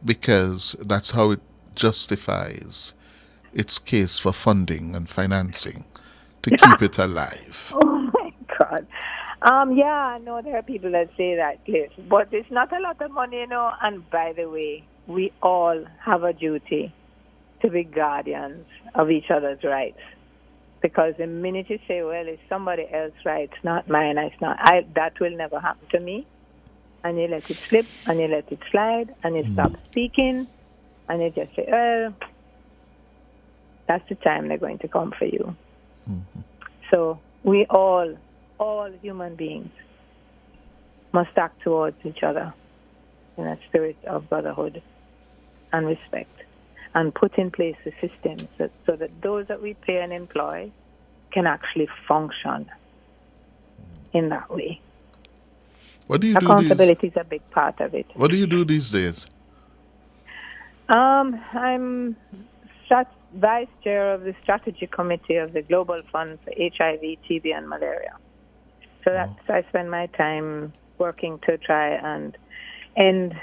because that's how it justifies its case for funding and financing to keep it alive. Oh my God. Yeah, I know there are people that say that, Cliff, but it's not a lot of money, and by the way, we all have a duty to be guardians of each other's rights. Because the minute you say, well, it's somebody else's rights, not mine, that will never happen to me. And you let it slip, and you let it slide, and you stop speaking, and you just say, well, that's the time they're going to come for you. So we all human beings, must act towards each other in a spirit of brotherhood and respect, and put in place the systems so that those that we pay and employ can actually function in that way. What do you do? Accountability is a big part of it. What do you do these days? I'm vice chair of the strategy committee of the Global Fund for HIV, TB, and malaria. So I spend my time working to try and end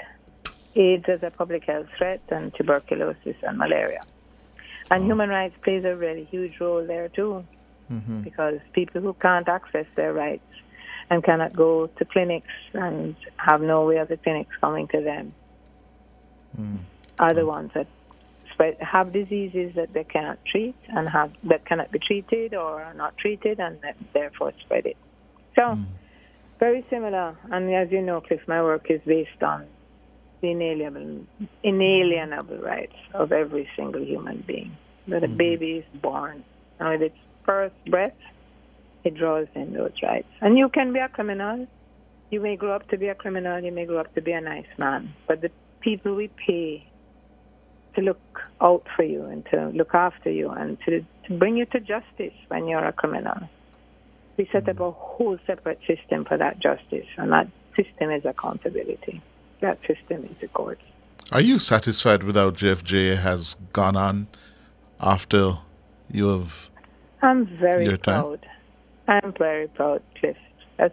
AIDS as a public health threat, and tuberculosis and malaria. And human rights plays a really huge role there too, because people who can't access their rights and cannot go to clinics and have no way of the clinics coming to them are the ones that have diseases that they cannot treat and that cannot be treated or are not treated, and that therefore spread it. So very similar. And as you know, Cliff, my work is based on the inalienable rights of every single human being. That a baby is born, and with its first breath, it draws in those rights. And you can be a criminal. You may grow up to be a criminal. You may grow up to be a nice man. But the people we pay to look out for you and to look after you and to bring you to justice when you're a criminal, we set up a whole separate system for that justice, and that system is accountability. That system is the courts. Are you satisfied with how JFJ has gone on after you have? I'm very proud. I'm very proud, Cliff. There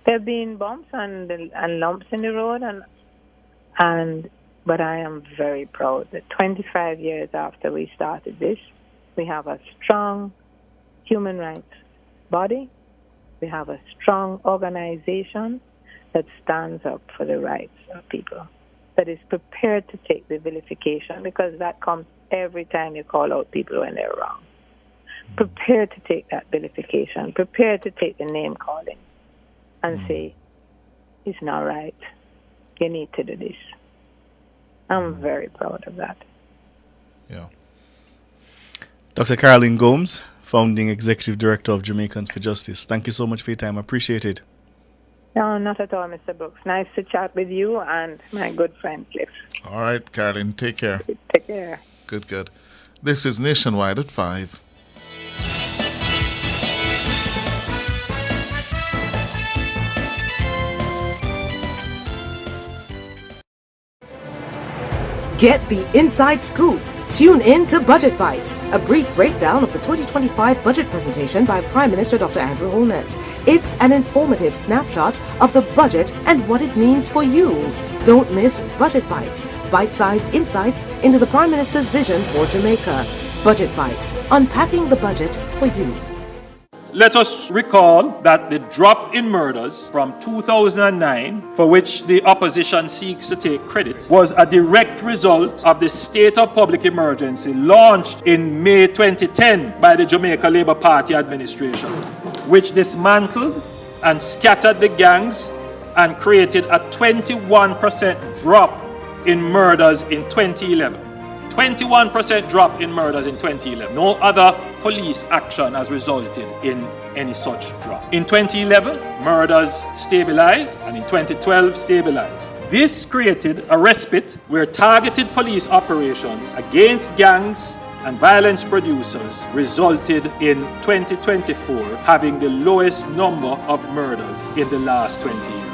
have been bumps and lumps in the road, but I am very proud that 25 years after we started this, we have a strong human rights body. We have a strong organization that stands up for the rights of people, that is prepared to take the vilification, because that comes every time you call out people when they're wrong. Prepared to take that vilification, prepared to take the name calling and say, it's not right. You need to do this. I'm very proud of that. Yeah. Dr. Caroline Gomes, Founding Executive Director of Jamaicans for Justice. Thank you so much for your time. I appreciate it. No, not at all, Mr. Brooks. Nice to chat with you and my good friend, Cliff. All right, Caroline, take care. Take care. Good. This is Nationwide at 5. Get the inside scoop. Tune in to Budget Bites, a brief breakdown of the 2025 budget presentation by Prime Minister Dr. Andrew Holness. It's an informative snapshot of the budget and what it means for you. Don't miss Budget Bites, bite-sized insights into the Prime Minister's vision for Jamaica. Budget Bites, unpacking the budget for you. Let us recall that the drop in murders from 2009, for which the opposition seeks to take credit, was a direct result of the state of public emergency launched in May 2010 by the Jamaica Labour Party administration, which dismantled and scattered the gangs and created a 21% drop in murders in 2011. 21% drop in murders in 2011. No other police action has resulted in any such drop. In 2011, murders stabilized, and in 2012, stabilized. This created a respite where targeted police operations against gangs and violence producers resulted in 2024 having the lowest number of murders in the last 20 years.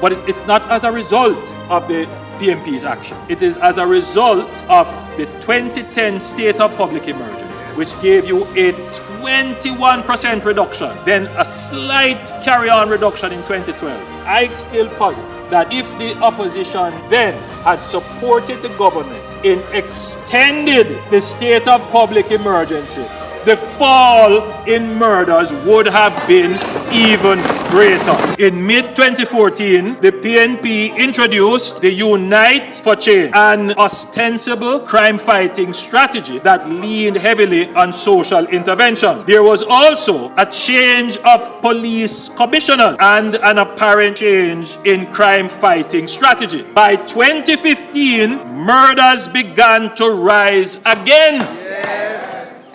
But it's not as a result of the PMP's action. It is as a result of the 2010 state of public emergency, which gave you a 21% reduction, then a slight carry-on reduction in 2012. I still posit that if the opposition then had supported the government in extended the state of public emergency, the fall in murders would have been even greater. In mid-2014, the PNP introduced the Unite for Change, an ostensible crime-fighting strategy that leaned heavily on social intervention. There was also a change of police commissioners and an apparent change in crime-fighting strategy. By 2015, murders began to rise again.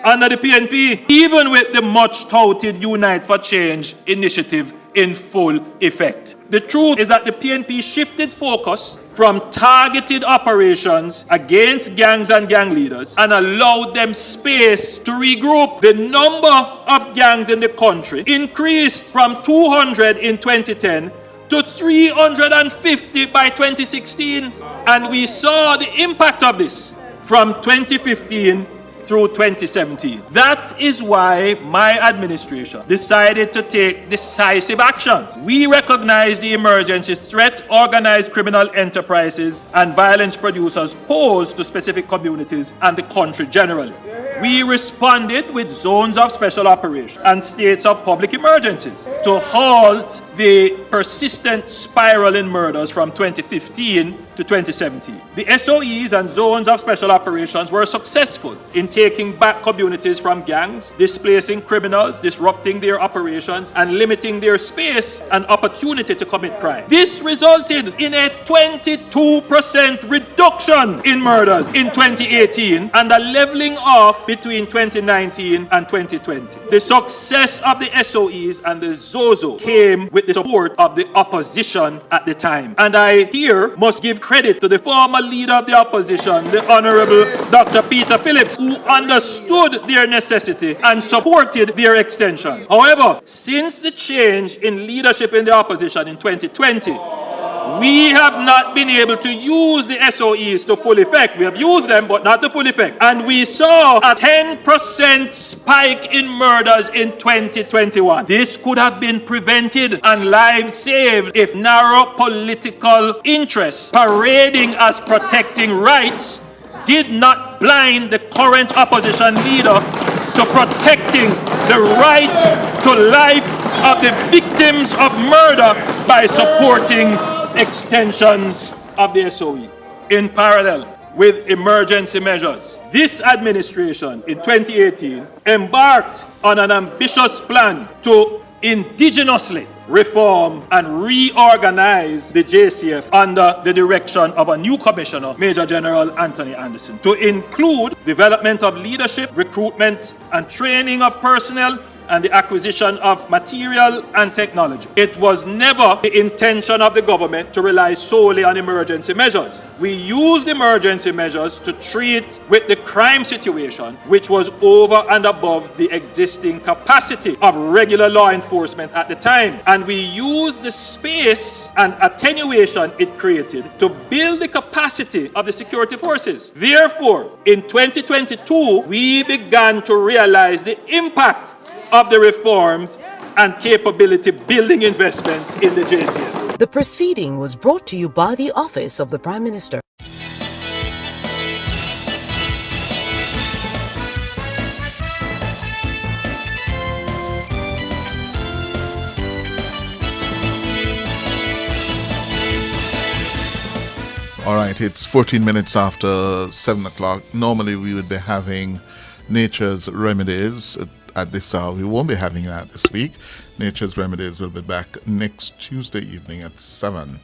Under the PNP, even with the much-touted Unite for Change initiative in full effect. The truth is that the PNP shifted focus from targeted operations against gangs and gang leaders and allowed them space to regroup. The number of gangs in the country increased from 200 in 2010 to 350 by 2016. And we saw the impact of this from 2015 through 2017. That is why my administration decided to take decisive action. We recognize the emergency threat organized criminal enterprises and violence producers pose to specific communities and the country generally. We responded with zones of special operation and states of public emergencies to halt the persistent spiral in murders from 2015 to 2017. The SOEs and zones of special operations were successful in taking back communities from gangs, displacing criminals, disrupting their operations, and limiting their space and opportunity to commit crime. This resulted in a 22% reduction in murders in 2018 and a leveling off between 2019 and 2020. The success of the SOEs and the ZOZO came with the support of the opposition at the time. And I here must give credit to the former leader of the opposition, the Honorable Dr. Peter Phillips, who understood their necessity and supported their extension. However, since the change in leadership in the opposition in 2020, we have not been able to use the SOEs to full effect. We have used them, but not to full effect. And we saw a 10% spike in murders in 2021. This could have been prevented and lives saved if narrow political interests parading as protecting rights did not blind the current opposition leader to protecting the right to life of the victims of murder by supporting extensions of the SOE. In parallel with emergency measures, this administration in 2018 embarked on an ambitious plan to indigenously reform and reorganize the JCF under the direction of a new commissioner, Major General Anthony Anderson, to include development of leadership, recruitment and training of personnel, and the acquisition of material and technology. It was never the intention of the government to rely solely on emergency measures. We used emergency measures to treat with the crime situation, which was over and above the existing capacity of regular law enforcement at the time. And we used the space and attenuation it created to build the capacity of the security forces. Therefore, in 2022, we began to realize the impact of the reforms and capability building investments in the JCF. The proceeding was brought to you by the Office of the Prime Minister. All right, it's 14 minutes after 7 o'clock. Normally we would be having Nature's Remedies at this hour. We won't be having that this week. Nature's Remedies will be back next Tuesday evening at 7.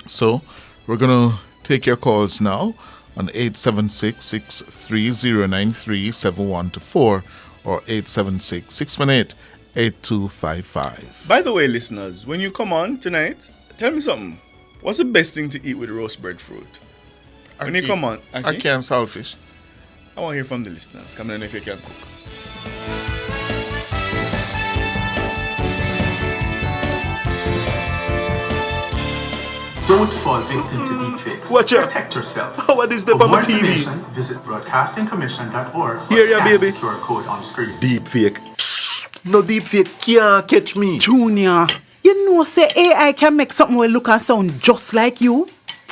So we're going to take your calls now on 876-630-9371-4 or 876-618-8255. By the way, listeners, when you come on tonight, tell me something. What's the best thing to eat with roast breadfruit? When you come on, I can saltfish. I want to hear from the listeners. Come on if you can cook. Don't fall victim to deepfakes. Watch out. Protect yourself. What is the For more on TV? information, visit broadcastingcommission.org or Here ya, scan baby. the QR code on screen. Deepfake. No deepfake can't catch me. Junior, you know say AI can make something will look and sound just like you?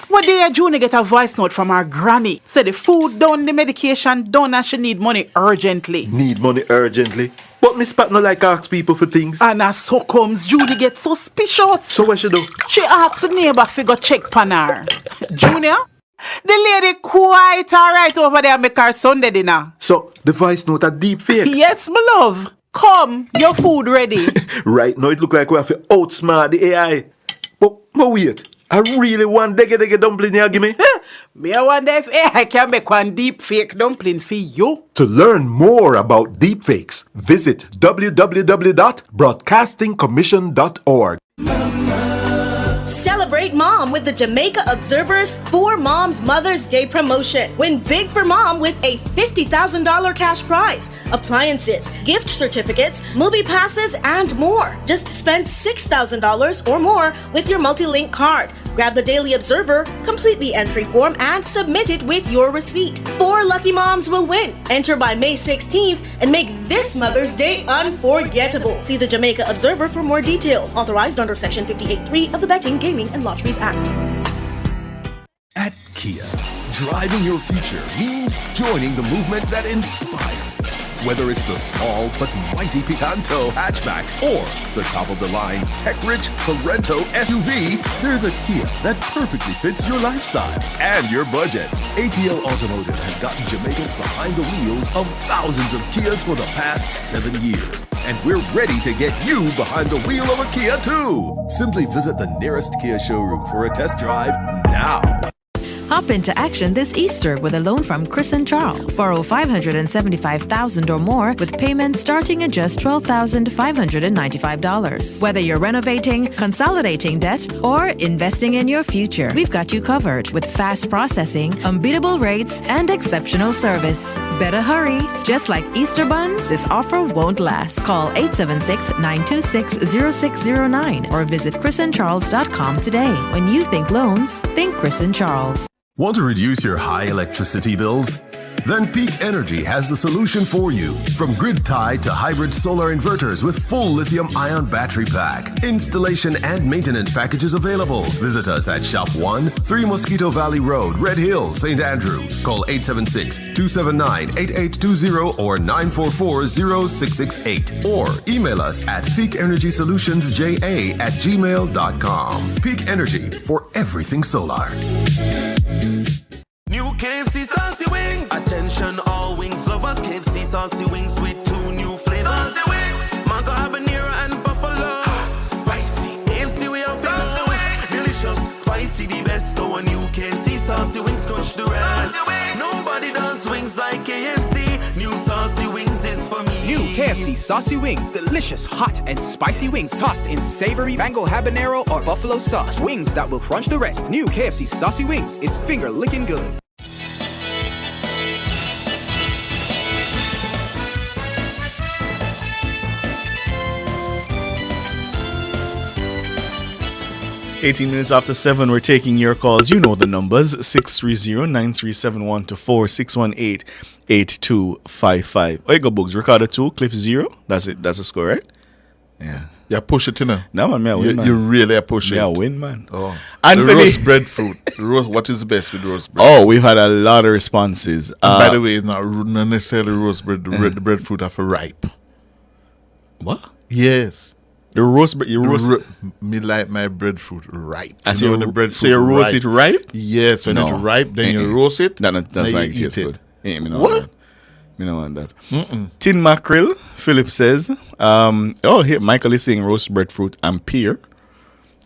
One day Junior get a voice note from her granny. Say the food done, the medication done, and she need money urgently. Need money urgently? But Miss Pat no like ask people for things. And as so comes, Judy get suspicious. So what she do? She asks the neighbor figure check pan her. Junior, the lady quite alright over there make her Sunday dinner. So the voice note a deepfake? Yes, my love. Come, your food ready. Right now it look like we have to outsmart the AI. But wait, I really want dege dumpling here, give me. Me I wonder if AI can make one deep fake dumpling for you. To learn more about deepfakes, visit www.broadcastingcommission.org. Celebrate mom with the Jamaica Observer's 4 Moms Mother's Day promotion. Win big for mom with a $50,000 cash prize, appliances, gift certificates, movie passes, and more. Just spend $6,000 or more with your multi-link card. Grab the Daily Observer, complete the entry form, and submit it with your receipt. 4 lucky moms will win. Enter by May 16th and make this Mother's Day unforgettable. See the Jamaica Observer for more details. Authorized under Section 58.3 of the Betting, Gaming, and Lotteries Act. At Kia, driving your future means joining the movement that inspires. Whether it's the small but mighty Picanto hatchback or the top-of-the-line tech-rich Sorrento SUV, there's a Kia that perfectly fits your lifestyle and your budget. ATL Automotive has gotten Jamaicans behind the wheels of thousands of Kias for the past 7 years. And we're ready to get you behind the wheel of a Kia too. Simply visit the nearest Kia showroom for a test drive now. Hop into action this Easter with a loan from Chris and Charles. Borrow $575,000 or more with payments starting at just $12,595. Whether you're renovating, consolidating debt, or investing in your future, we've got you covered with fast processing, unbeatable rates, and exceptional service. Better hurry. Just like Easter buns, this offer won't last. Call 876-926-0609 or visit chrisandcharles.com today. When you think loans, think Chris and Charles. Want to reduce your high electricity bills? Then Peak Energy has the solution for you. From grid-tied to hybrid solar inverters with full lithium-ion battery pack. Installation and maintenance packages available. Visit us at Shop 1, 3 Mosquito Valley Road, Red Hill, St. Andrew. Call 876-279-8820 or 944-0668. Or email us at peakenergysolutionsja@gmail.com. Peak Energy for everything solar. New KFC saucy wings. Attention all wings lovers. KFC saucy wings with 2 new flavors. Mango habanero and buffalo. Spicy. KFC we have saucy wings. Delicious. Spicy the best. So a new KFC saucy wings crush the rest. Nobody does wings like KFC. New saucy wings is for me. New KFC saucy wings. Delicious, hot, and spicy wings tossed in savory mango habanero or buffalo sauce. Wings that will crunch the rest. New KFC saucy wings. It's finger licking good. "18 minutes after 7, we're taking your calls. You know the numbers, 630-9371-4, 618-8255. Oh, you go Bugs. Ricardo 2, Cliff 0. That's it. That's the score, right? Yeah. You push it, you know? No, man, I win, man. You really push it. Yeah, I win, man. Oh. Anthony. The roast breadfruit. What is the best with roast bread? Oh, we've had a lot of responses. By the way, it's not necessarily roast bread. The breadfruit have a ripe. What? Yes. The roast bread, you roast me like my breadfruit ripe. And you know when the breadfruit so you roast it ripe? Yes, when it's ripe, then you roast it. That's like eat it. Good. Me no what? Me no want that. Tin mackerel, Philip says. Here Michael is saying roast breadfruit and pear.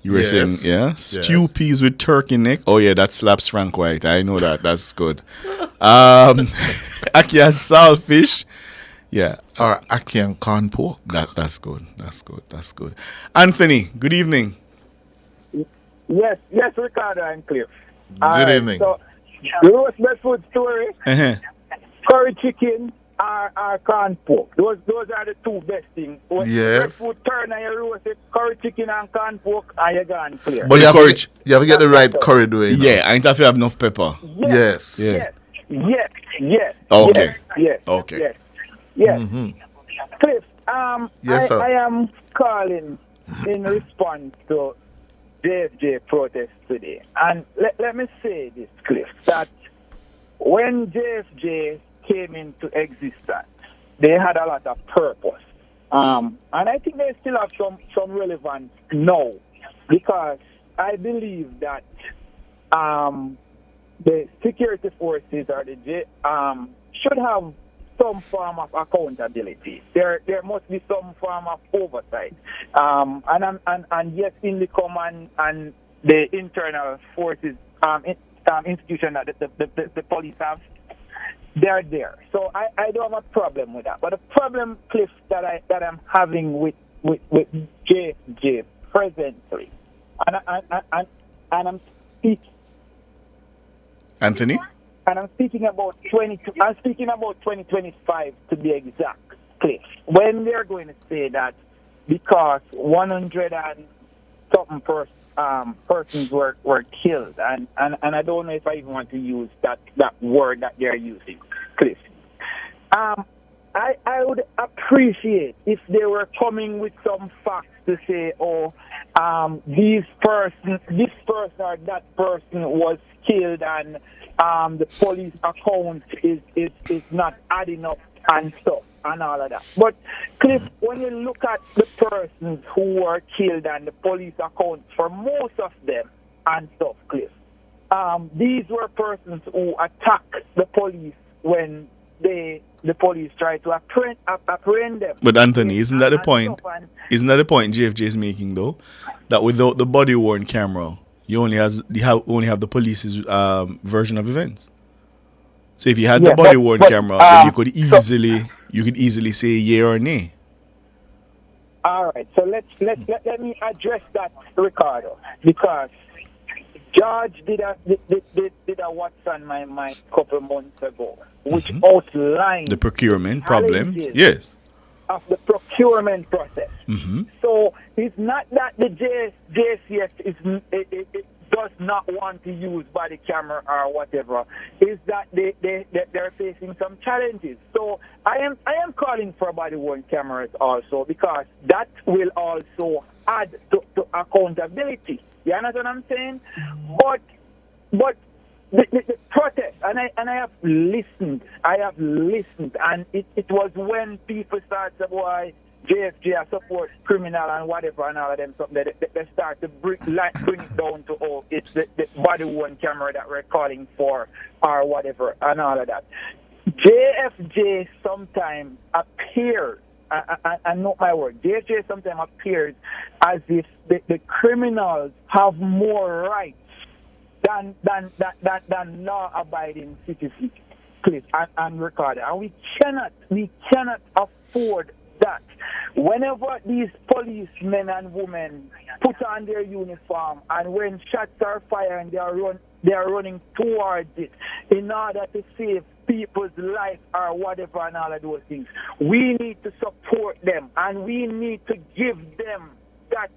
You were saying, yeah. Stew peas with turkey neck. Oh yeah, that slaps Frank White. I know that. That's good. Akia saltfish. Yeah. Or ackee and corn pork. That's good. That's good. Anthony, good evening. Yes, Ricardo and Cliff. Good evening. So, the roast breadfruit story, curry chicken or corn pork. Those are the 2 best things. When breadfruit turn and you roast it, curry chicken and corn pork, and you're gone clear. But you have to get the right curry doing. Yeah, and if you have enough pepper. Yes. Yes. Okay. Yes. Okay. Yes. Yes. Cliff, yes, I am calling in response to JFJ protest today. And let me say this, Cliff, that when JFJ came into existence, they had a lot of purpose. And I think they still have some relevance now, because I believe that the security forces or the should have some form of accountability. There must be some form of oversight. And yes, in the command and the internal forces institution that the police have, they're there. So I don't have a problem with that. But the problem, Cliff, that I'm having with JFJ presently, and I'm speaking. Anthony? And I'm speaking about 2025 to be exact, Cliff. When they're going to say that because 100 and something persons were killed, and I don't know if I even want to use that word that they're using, Cliff. I would appreciate if they were coming with some facts to say, this person or that person was killed and the police account is not adding up and stuff. and all of that. But Cliff, when you look at the persons who were killed and the police accounts for most of them and stuff, Cliff, these were persons who attacked the police when the police tried to apprehend them. But Anthony, isn't that the point? Isn't that the point JFJ is making though? That without the body worn camera, you only have the police's version of events. So if you had the body worn camera, then you could easily say yea or nay. All right, so let me address that, Ricardo, because George did a What's on My Mind a couple months ago, which outlined the procurement problem. Yes. Of the procurement process. Mm-hmm. So it's not that the JCS it does not want to use body camera or whatever. It's that they're facing some challenges. So I am calling for body worn cameras also, because that will also add to accountability. You understand what I'm saying? But the protest, and I have listened, and it was when people started to why JFJ support criminal and whatever and all of them something they start to bring it down to it's the body worn camera that we're calling for or whatever and all of that. JFJ sometimes appears, I know my word, JFJ sometimes appears as if the criminals have more rights than law-abiding citizens, Cliff and Ricardo. And we cannot afford that. Whenever these policemen and women put on their uniform and when shots are fired and they are running towards it in order to save people's life or whatever and all of those things, we need to support them and we need to give them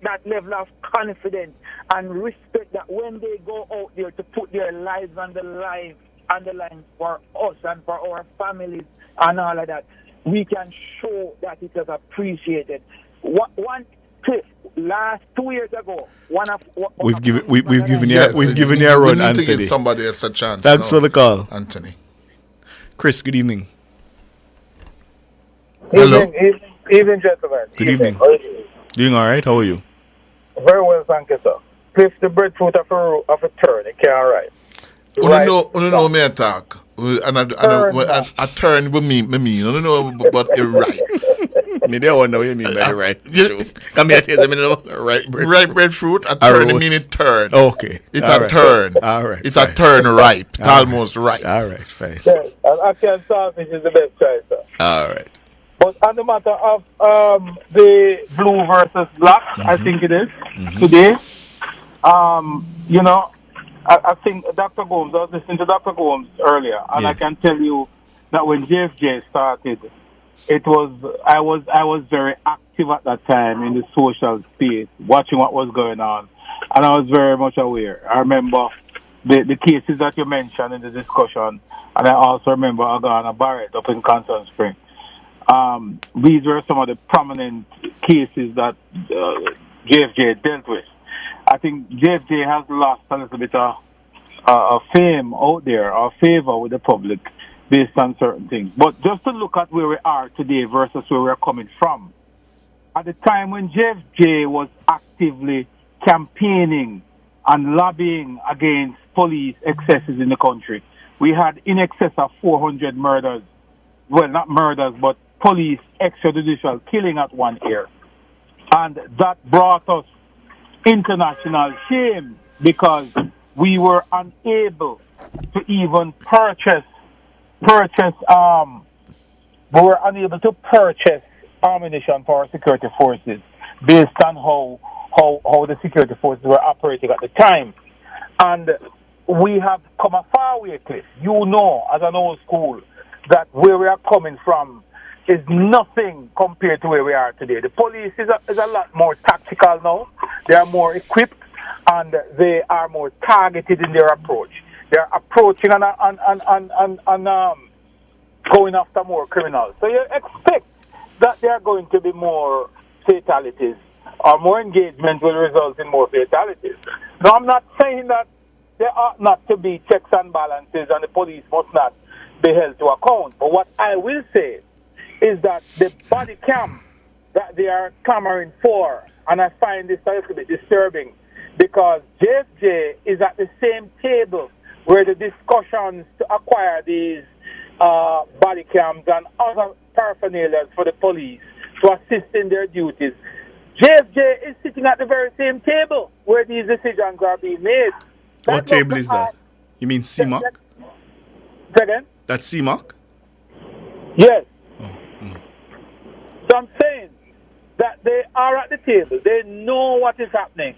that level of confidence and respect that when they go out there to put their lives on the line for us and for our families and all of that, we can show that it is appreciated. One Cliff, last 2 years ago, we've given you a run, Anthony. To give somebody else a chance. Thanks for the call, Anthony. Chris, good evening. Hello. Evening, gentlemen. Good evening. Doing all right? How are you? Very well, thank you, sir. Cliff, the breadfruit of a turn, it can't right. You know me attack. And I turn with me, I don't know, but you're right. Me don't know what you mean by right. Come here, tell me right breadfruit. A turn, I mean it turn. Okay. It's a turn. All right. It's a turn ripe. It's almost ripe. All right, fine. Yes, I can sausage is the best choice, sir. All right. But on the matter of the blue versus black, I think it is today. I think Dr. Gomes, I was listening to Dr. Gomes earlier, and I can tell you that when JFJ started, I was very active at that time in the social space, watching what was going on, and I was very much aware. I remember the cases that you mentioned in the discussion, and I also remember Agana Barrett up in Constant Spring. These were some of the prominent cases that JFJ dealt with. I think JFJ has lost a little bit of fame out there, or favor with the public based on certain things. But just to look at where we are today versus where we're coming from. At the time when JFJ was actively campaigning and lobbying against police excesses in the country, we had in excess of 400 murders. Well, not murders, but police extrajudicial killing at one year. And that brought us international shame because we were unable to even purchase ammunition for our security forces based on how the security forces were operating at the time. And we have come a far way, Cliff. You know, as an old school, that where we are coming from is nothing compared to where we are today. The police is a lot more tactical now. They are more equipped and they are more targeted in their approach. They are approaching and going after more criminals. So you expect that there are going to be more fatalities or more engagement will result in more fatalities. Now, I'm not saying that there ought not to be checks and balances and the police must not be held to account. But what I will say is that the body cam that they are clamoring for, and I find this a little bit disturbing, because JFJ is at the same table where the discussions to acquire these body cams and other paraphernalia for the police to assist in their duties. JFJ is sitting at the very same table where these decisions are being made. What table is that? You mean CMOC? Second? That's CMOC? Yes. So I'm saying that they are at the table. They know what is happening.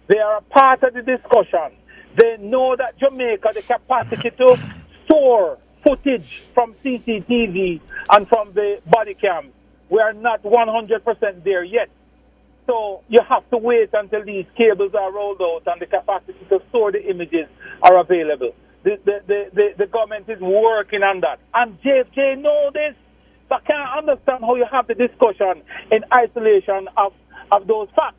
They are a part of the discussion. They know that Jamaica, the capacity to store footage from CCTV and from the body cams, we are not 100% there yet. So you have to wait until these cables are rolled out and the capacity to store the images are available. The government is working on that. And JFJ know this. So I can't understand how you have the discussion in isolation of those facts.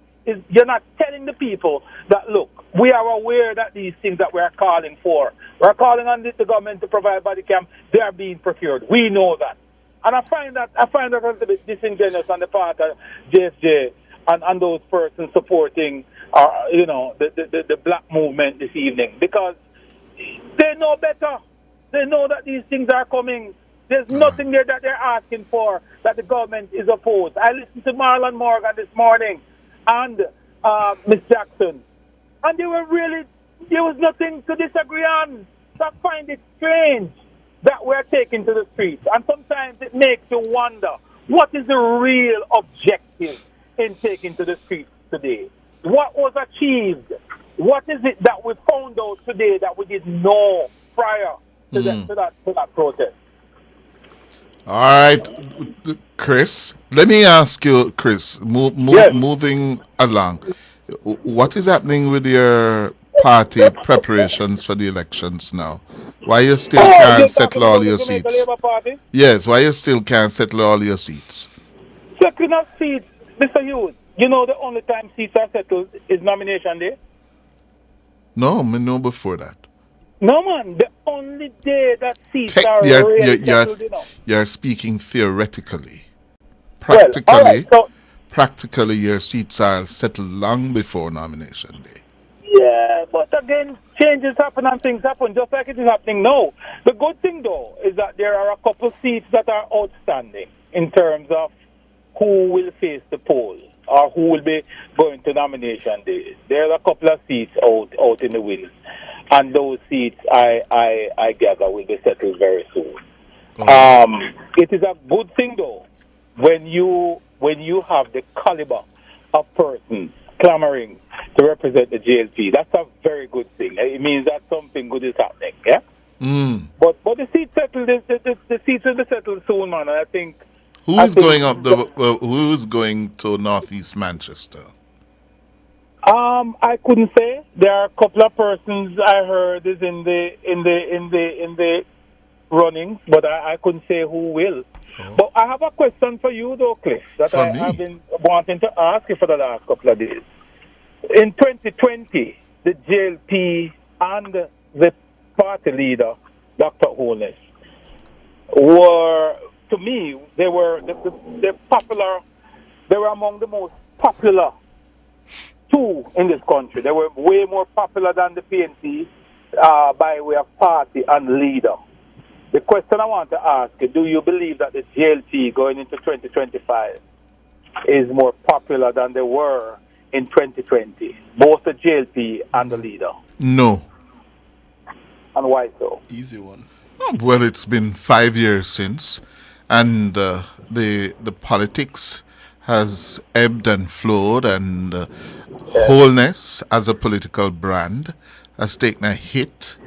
You're not telling the people that, look, we are aware that these things that we are calling for, we're calling on the government to provide body cam, they are being procured. We know that. And I find that a little bit disingenuous on the part of JFJ and those persons supporting, the black movement this evening, because they know better. They know that these things are coming. There's nothing there that they're asking for that the government is opposed. I listened to Marlon Morgan this morning and Miss Jackson, and there was nothing to disagree on. So I find it strange that we're taken to the streets, and sometimes it makes you wonder, what is the real objective in taking to the streets today? What was achieved? What is it that we found out today that we didn't know prior to that protest? All right, Chris. Let me ask you, Chris, moving along, what is happening with your party preparations for the elections now? Why you still can't settle all your seats? Yes, why you still can't settle all your seats? Settling of seats, Mr. Hughes, you know the only time seats are settled is nomination day? No, I know before that. No, man. The only day that seats are really settled, you're speaking theoretically. Practically, practically, your seats are settled long before nomination day. Yeah, but again, changes happen and things happen, just like it is happening now. The good thing, though, is that there are a couple seats that are outstanding in terms of who will face the poll or who will be going to nomination day. There are a couple of seats out in the wind. And those seats, I gather, will be settled very soon. It is a good thing, though, when you have the caliber of persons clamoring to represent the JLP. That's a very good thing. It means that something good is happening. Yeah. But the seats settled. The seats will be settled soon, man. And I think. Who's going to Northeast Manchester? I couldn't say. There are a couple of persons I heard is in the running, but I couldn't say who will. But I have a question for you, though, Cliff, that I've been wanting to ask you for the last couple of days. In 2020, the JLP and the party leader, Dr. Holness, were, to me, they were popular. They were among the most popular two in this country. They were way more popular than the PNC by way of party and leader. The question I want to ask you, do you believe that the JLP going into 2025 is more popular than they were in 2020? Both the JLP and the leader? No. And why so? Easy one. Well, it's been 5 years since, and the politics has ebbed and flowed, and Holness as a political brand has taken a hit,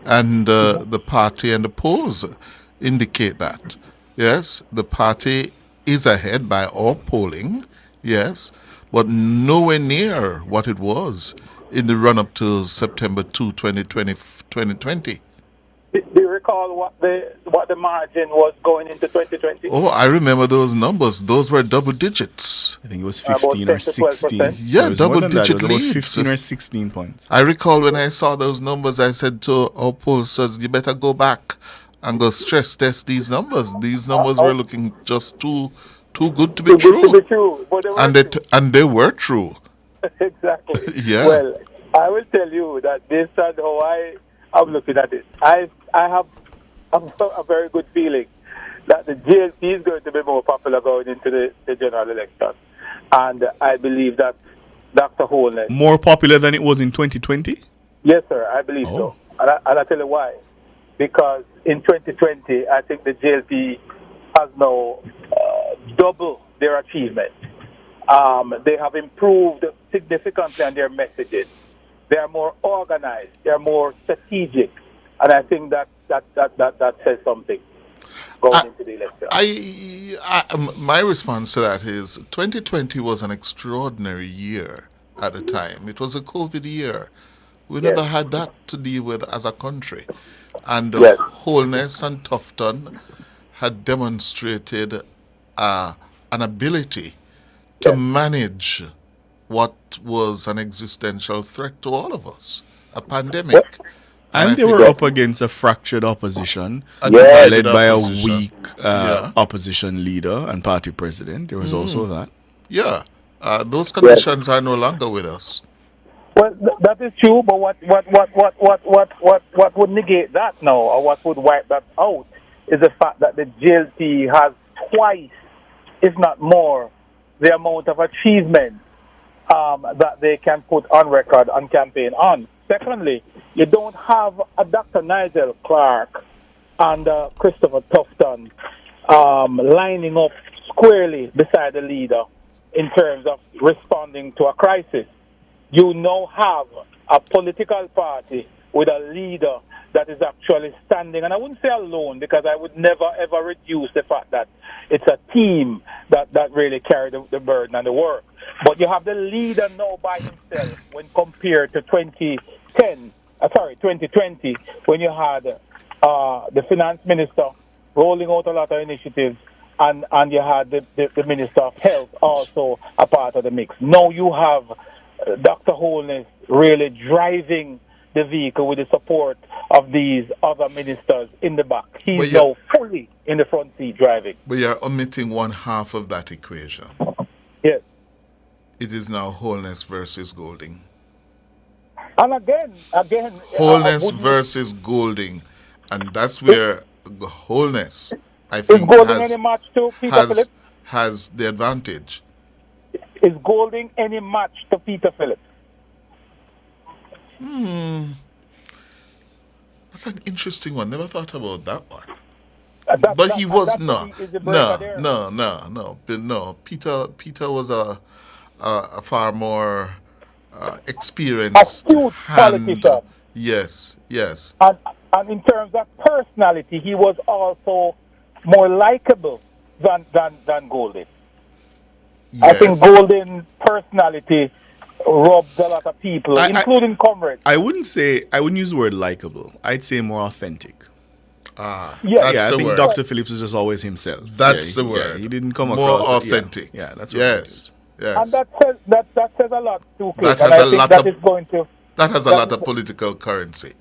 and the party and the polls indicate that. Yes, the party is ahead by all polling, yes, but nowhere near what it was in the run-up to September 2, 2020. Do you recall what the margin was going into 2020? Oh, I remember those numbers. Those were double digits. I think it was 15 or 16. Yeah, double digit leads. 15 or 16 points. I recall when I saw those numbers, I said to our pollsters, you better go back and go stress test these numbers. These numbers were looking just too good to be true. And they were true. Exactly. Yeah. Well, I will tell you that based on how I'm looking at it, I have a very good feeling that the JLP is going to be more popular going into the general election. And I believe that Dr. Holness... More popular than it was in 2020? Yes, sir, I believe so. And I'll tell you why. Because in 2020, I think the JLP has now doubled their achievement. They have improved significantly on their messages. They are more organized. They are more strategic. And I think that says something going into the election. My response to that is 2020 was an extraordinary year at the time. It was a COVID year. We never had that to deal with as a country. And Holness and Tufton had demonstrated an ability to manage what was an existential threat to all of us, a pandemic. And they were up against a fractured opposition, led by a weak opposition leader and party president. There was also that. Yeah, those conditions are no longer with us. Well, that is true. But what would negate that now, or what would wipe that out, is the fact that the JLP has twice, if not more, the amount of achievement that they can put on record and campaign on. Secondly, you don't have a Dr. Nigel Clark and Christopher Tufton lining up squarely beside the leader in terms of responding to a crisis. You now have a political party with a leader that is actually standing, and I wouldn't say alone, because I would never ever reduce the fact that it's a team that really carry the burden and the work. But you have the leader now by himself when compared to 2020, when you had the finance minister rolling out a lot of initiatives, and you had the Minister of Health also a part of the mix. Now you have Dr. Holness really driving the vehicle with the support of these other ministers in the back. He's now fully in the front seat driving. But you're omitting one half of that equation. Yes. It is now Holness versus Golding. And again, Holness versus Golding. And that's where Holness, I think, is Golding any match to Peter Phillips? Has the advantage. Is Golding any match to Peter Phillips? That's an interesting one. Never thought about that one. But he was no. Peter was a far more experienced politician. Yes. And in terms of personality, he was also more likable than Golding. Yes. I think Golding's personality rubs a lot of people, including comrades. I wouldn't use the word likable. I'd say more authentic. I think word. Dr. Phillips is just always himself. That's the word. Yeah, he didn't come more across authentic. Yeah, that's what yes. And that says a lot too. That has a lot of political currency.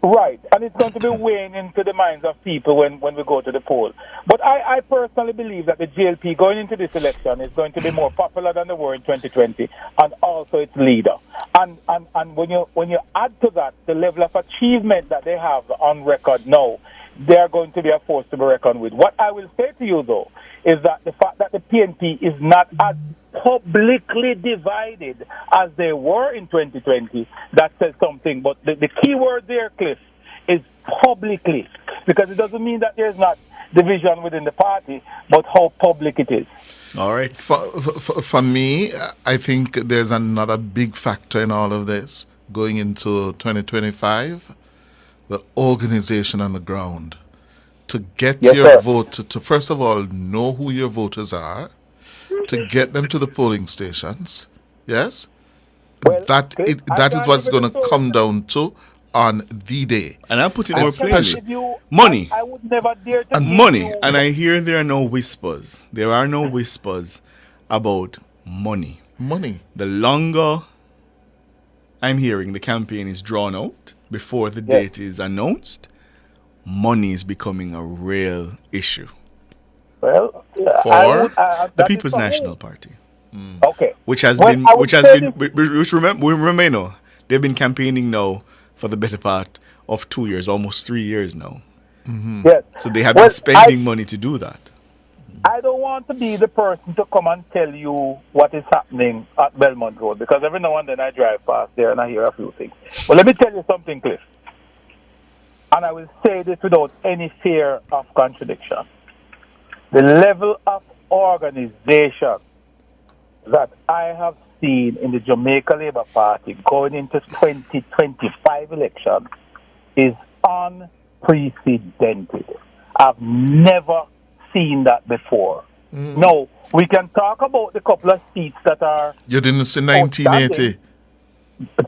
Right, and it's going to be weighing into the minds of people when we go to the poll. But I personally believe that the JLP going into this election is going to be more popular than they were in 2020, and also its leader. And when you add to that the level of achievement that they have on record now, they are going to be a force to be reckoned with. What I will say to you, though, is that the fact that the PNP is not as publicly divided as they were in 2020, that says something. But the key word there, Cliff, is publicly, because it doesn't mean that there's not division within the party, but how public it is. All right. For me, I think there's another big factor in all of this going into 2025. The organization on the ground, to get your vote, to first of all know who your voters are, to get them to the polling stations. Yes, that is what it's going to come down to on the day. And I'm putting more plainly, money. I would never dare to money. And I hear there are no whispers. There are no whispers about money. Money. The longer I'm hearing the campaign is drawn out before the date is announced, money is becoming a real issue Well, for the that People's is for me. National Party, Okay. which has Well, been, I would which has say been, which remember now, they've been campaigning now for the better part of 2 years, almost 3 years now. Yes. So they have Well, been spending money to do that. I don't want to be the person to come and tell you what is happening at Belmont Road, because every now and then I drive past there and I hear a few things. But let me tell you something, Cliff. And I will say this without any fear of contradiction. The level of organization that I have seen in the Jamaica Labour Party going into 2025 election is unprecedented. I've never seen that before. No, we can talk about the couple of seats that are... You didn't say 1980.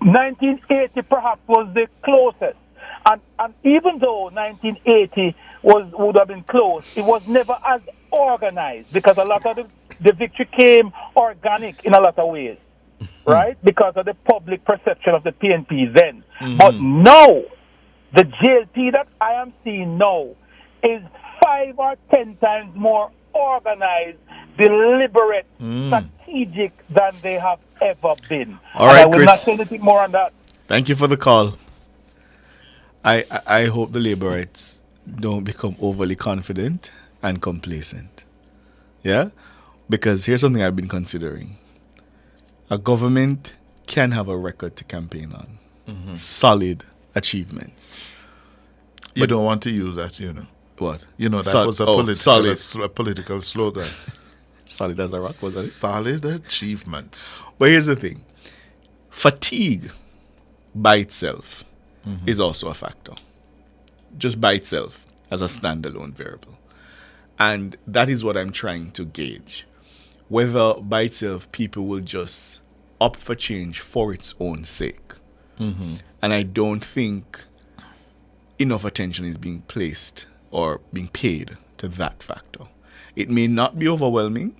1980 perhaps was the closest. And even though 1980 would have been close, it was never as organized, because a lot of the victory came organic in a lot of ways, right? Because of the public perception of the PNP then. But now, the JLP that I am seeing now is 5 or 10 times more organized, deliberate, strategic than they have ever been. All right, I will Chris. not say anything more on that. Thank you for the call. I hope the Labourites don't become overly confident and complacent. Yeah? Because here's something I've been considering. A government can have a record to campaign on. Solid achievements. You don't want to use that, you know. What? You know, that Sol- was a, oh, political, solid. a political slogan. Solid as a rock, was that it? Solid achievements. But here's the thing. Fatigue by itself is also a factor. Just by itself as a standalone variable. And that is what I'm trying to gauge. Whether by itself people will just opt for change for its own sake. And I don't think enough attention is being placed or being paid to that factor. It may not be overwhelming,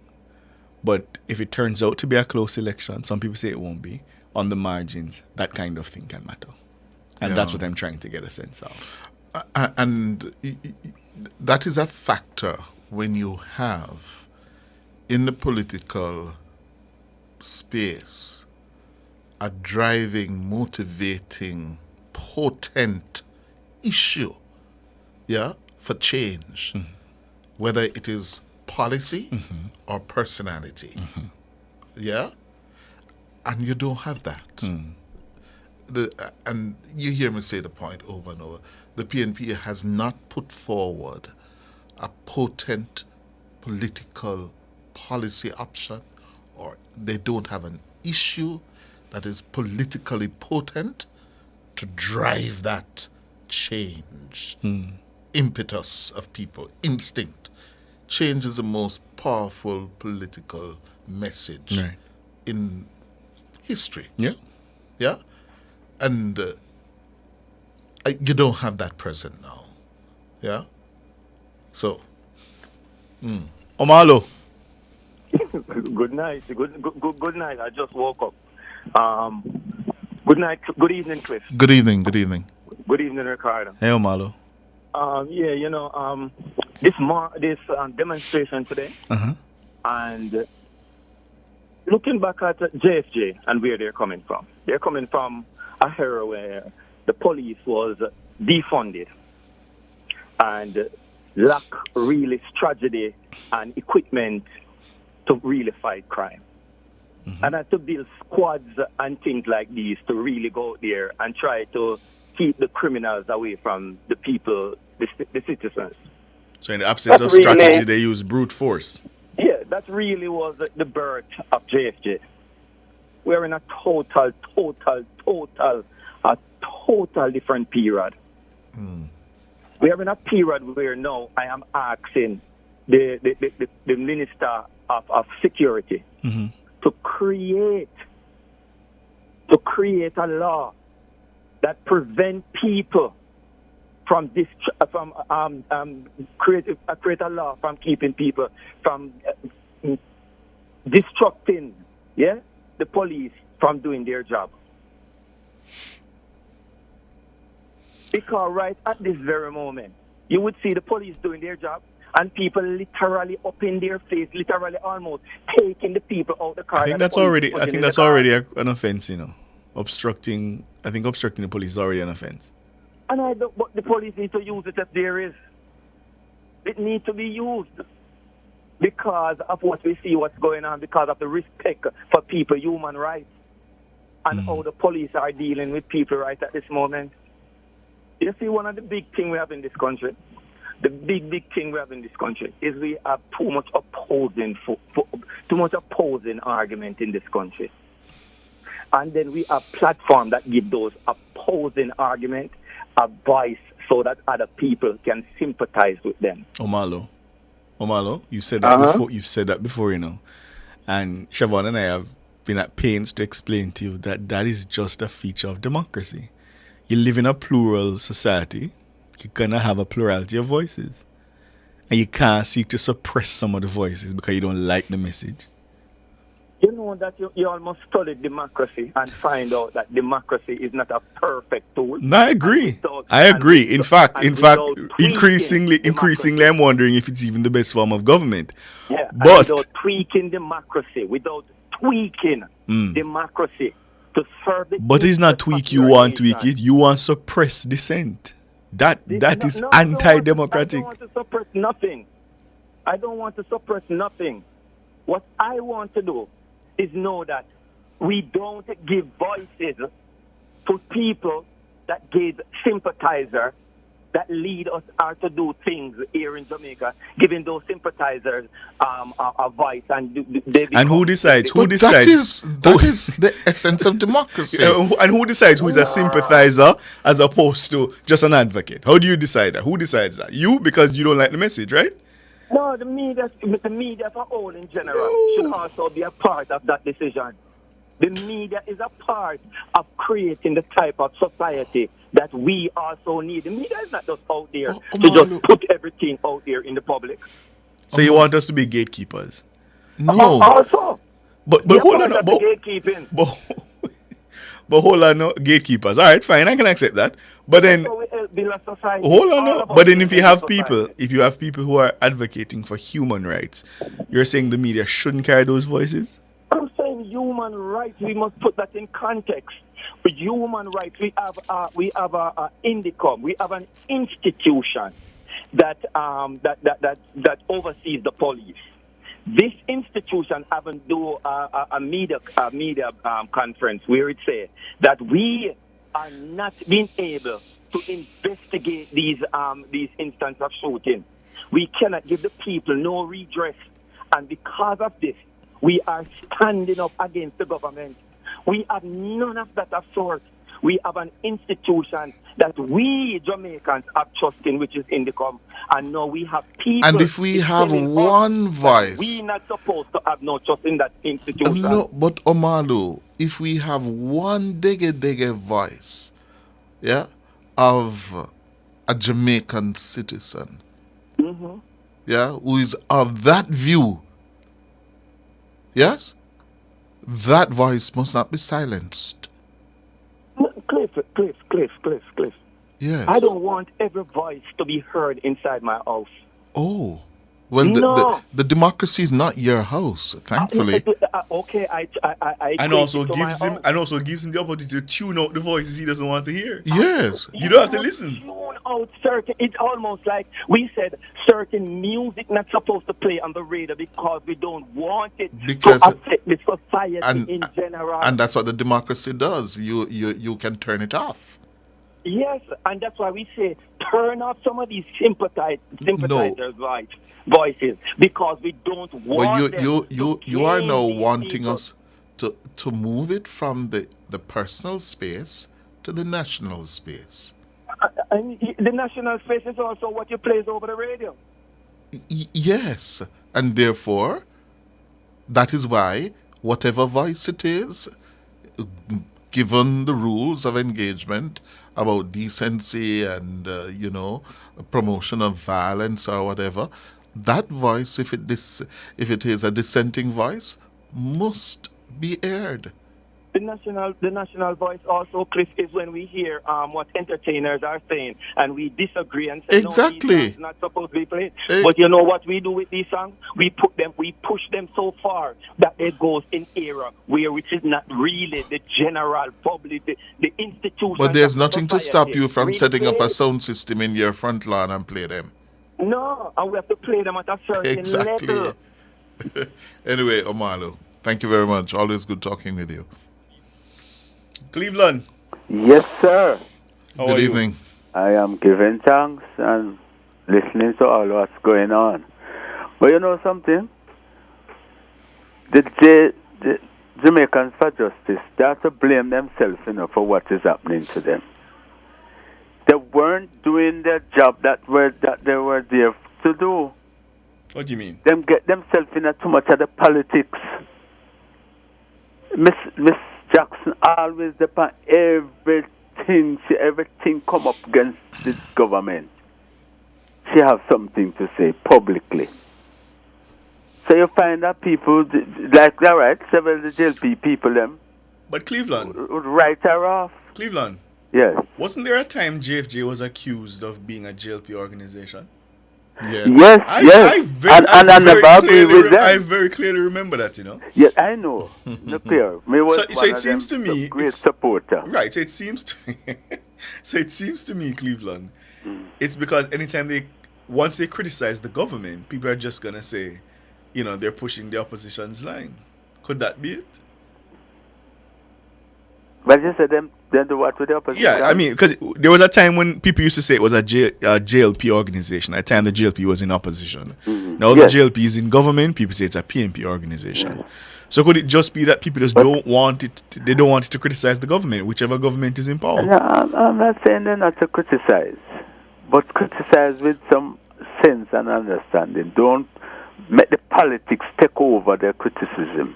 but if it turns out to be a close election, some people say it won't be, on the margins, that kind of thing can matter. And that's what I'm trying to get a sense of. And that is a factor when you have in the political space a driving, motivating, potent issue, for change, whether it is policy or personality, and you don't have that. And you hear me say the point over and over. The PNP has not put forward a potent political policy option, or they don't have an issue that is politically potent to drive that change. Impetus of people, instinct. Change is the most powerful political message in history. Yeah? And you don't have that present now. Yeah? So. Omalo. Good night. Good night. I just woke up. Good night. Good evening, Cliff. Good evening. Good evening. Good evening, Ricardo. Hey, Omalo. This demonstration today, and looking back at JFJ and where they're coming from a era where the police was defunded and lack really strategy and equipment to really fight crime. And had to build squads and things like these to really go out there and try to keep the criminals away from the people, the citizens. So in the absence of strategy, they use brute force. Yeah, that really was the birth of JFJ. We're in a total different period. We are in a period where now I am asking the Minister of Security to create a law that prevent people from create a law from keeping people from destructing the police from doing their job. Because right at this very moment, you would see the police doing their job and people literally up in their face, literally almost taking the people out the car. I think that's already an offense, you know. Obstructing the police is already an offense. And but the police need to use it if there is. It needs to be used because of what we see, what's going on, because of the respect for people, human rights, and how the police are dealing with people right at this moment. You see, one of the big things we have in this country, is we have too much opposing argument in this country. And then we have platforms that give those opposing arguments a voice so that other people can sympathize with them. Omalo, you said that before. You've said that before, you know. And Siobhan and I have been at pains to explain to you that that is just a feature of democracy. You live in a plural society. You're gonna have a plurality of voices, and you can't seek to suppress some of the voices because you don't like the message. You know that you almost studied democracy and find out that democracy is not a perfect tool. No, I agree. In fact, increasingly, I'm wondering if it's even the best form of government. Yeah, but without tweaking democracy, democracy to serve it. But it's not tweak. You want tweak it. You want suppress dissent. That is anti-democratic. I don't want to suppress nothing. I don't want to suppress nothing. What I want to do is know that we don't give voices to people that give sympathizers that lead us to do things here in Jamaica, giving those sympathizers a voice. And who decides? That is the essence of democracy. And who decides who is a sympathizer as opposed to just an advocate? How do you decide that? Who decides that? You, because you don't like the message, right? No, the media for all in general should also be a part of that decision. The media is a part of creating the type of society that we also need. The media is not just out there to just put everything out there in the public. So you want us to be gatekeepers? No. Also. But hold on. Gatekeeping. But hold on, no, gatekeepers. All right, fine, I can accept that. But then, hold on, no. But then if you have people who are advocating for human rights, you're saying the media shouldn't carry those voices? I'm saying human rights. We must put that in context. With human rights, we have a INDICOM. We have an institution that oversees the police. This institution haven't do a media conference where it says that we are not being able to investigate these instances of shooting. We cannot give the people no redress, and because of this, we are standing up against the government. We have none of that of sort. We have an institution that we Jamaicans have trust in, which is INDICOM. And now we have people. And if we have one voice, we're not supposed to have no trust in that institution. No, but Omalo, if we have one dege voice, of a Jamaican citizen, who is of that view, yes, that voice must not be silenced. Cliff. Yeah. I don't want every voice to be heard inside my house. Oh. Well, the democracy is not your house, thankfully. Okay, I and also gives him the opportunity to tune out the voices he doesn't want to hear. Yes. You don't have to listen. Tune out certain. It's almost like we said certain music not supposed to play on the radio because we don't want it to affect the society in general. And that's what the democracy does. You can turn it off. Yes, and that's why we say turn off some of these sympathizers' voices because we don't want them. You are now wanting us to move it from the personal space to the national space. And the national space is also what you plays over the radio. Yes, and therefore, that is why whatever voice it is, given the rules of engagement about decency and promotion of violence or whatever, that voice, if it is a dissenting voice, must be aired. The national voice also, Cliff, is when we hear what entertainers are saying and we disagree and say, Exactly. no, these songs not supposed to be played. But you know what we do with these songs? We push them so far that it goes in era where which is not really the general public, the institution. But there's nothing to stop you from setting up a sound system in your front lawn and play them. No, and we have to play them at a certain Exactly. level. Anyway, Omalo, thank you very much. Always good talking with you. Cleveland. Yes, sir. Good evening. I am giving thanks and listening to all what's going on. But you know something? The Jamaicans for Justice, they have to blame themselves, for what is happening to them. They weren't doing their job that they were there to do. What do you mean? Them get themselves in too much of the politics. Miss Jackson always depend everything come up against this government. She have something to say publicly. So you find that people like that, right? Several of the JLP people them. But Cleveland would write her off. Cleveland. Yes. Wasn't there a time JFJ was accused of being a JLP organization? Yeah. Yes, I very clearly remember that, Yes, I know. No clear. So it seems to me great supporter. Right. So it seems to me, Cleveland, it's because anytime once they criticize the government, people are just gonna say, they're pushing the opposition's line. Could that be it? But you said them do what with the opposition? Yeah, I mean, because there was a time when people used to say it was a JLP organization. At the time the JLP was in opposition. Mm-hmm. Now the JLP is in government. People say it's a PNP organization. So could it just be that people just don't want it? They don't want it to criticize the government, whichever government is in power. No, I'm not saying they're not to criticize, but criticize with some sense and understanding. Don't make the politics take over their criticism.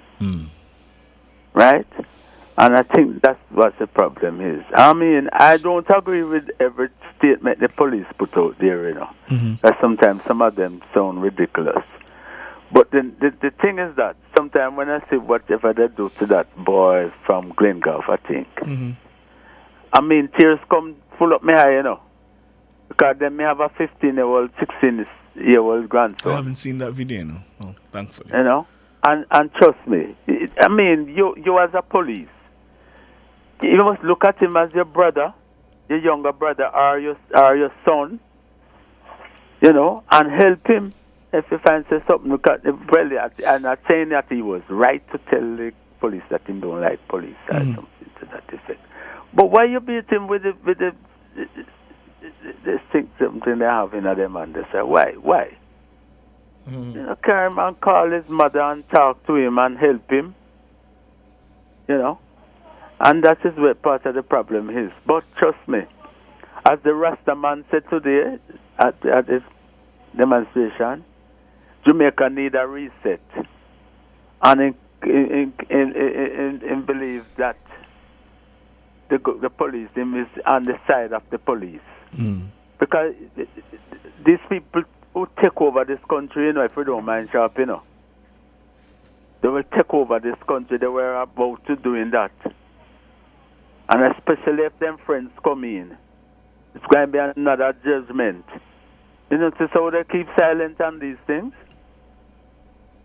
Right? And I think that's what the problem is. I mean, I don't agree with every statement the police put out there, That sometimes some of them sound ridiculous. But then the thing is that sometimes when I see whatever they do to that boy from Glengulf, I think, I mean, tears come full up my eye, Because then me have a 15-year-old, 16-year-old grandson. I haven't seen that video, thankfully. And trust me, I mean, you as a police, you must look at him as your brother, your younger brother, or your son, and help him if you find something. And I'm saying that he was right to tell the police that he don't like police or something to that effect. But why you beat him with the something they have in them and they say, why? Carry him and call his mother and talk to him and help him. And that is where part of the problem is. But trust me, as the Rasta man said today at his demonstration, Jamaica need a reset. And in believe that the police is on the side of the police. Because these people who take over this country, if we don't mind sharp, they will take over this country. They were about to doing that. And especially if them friends come in, it's going to be another judgment. See how they keep silent on these things?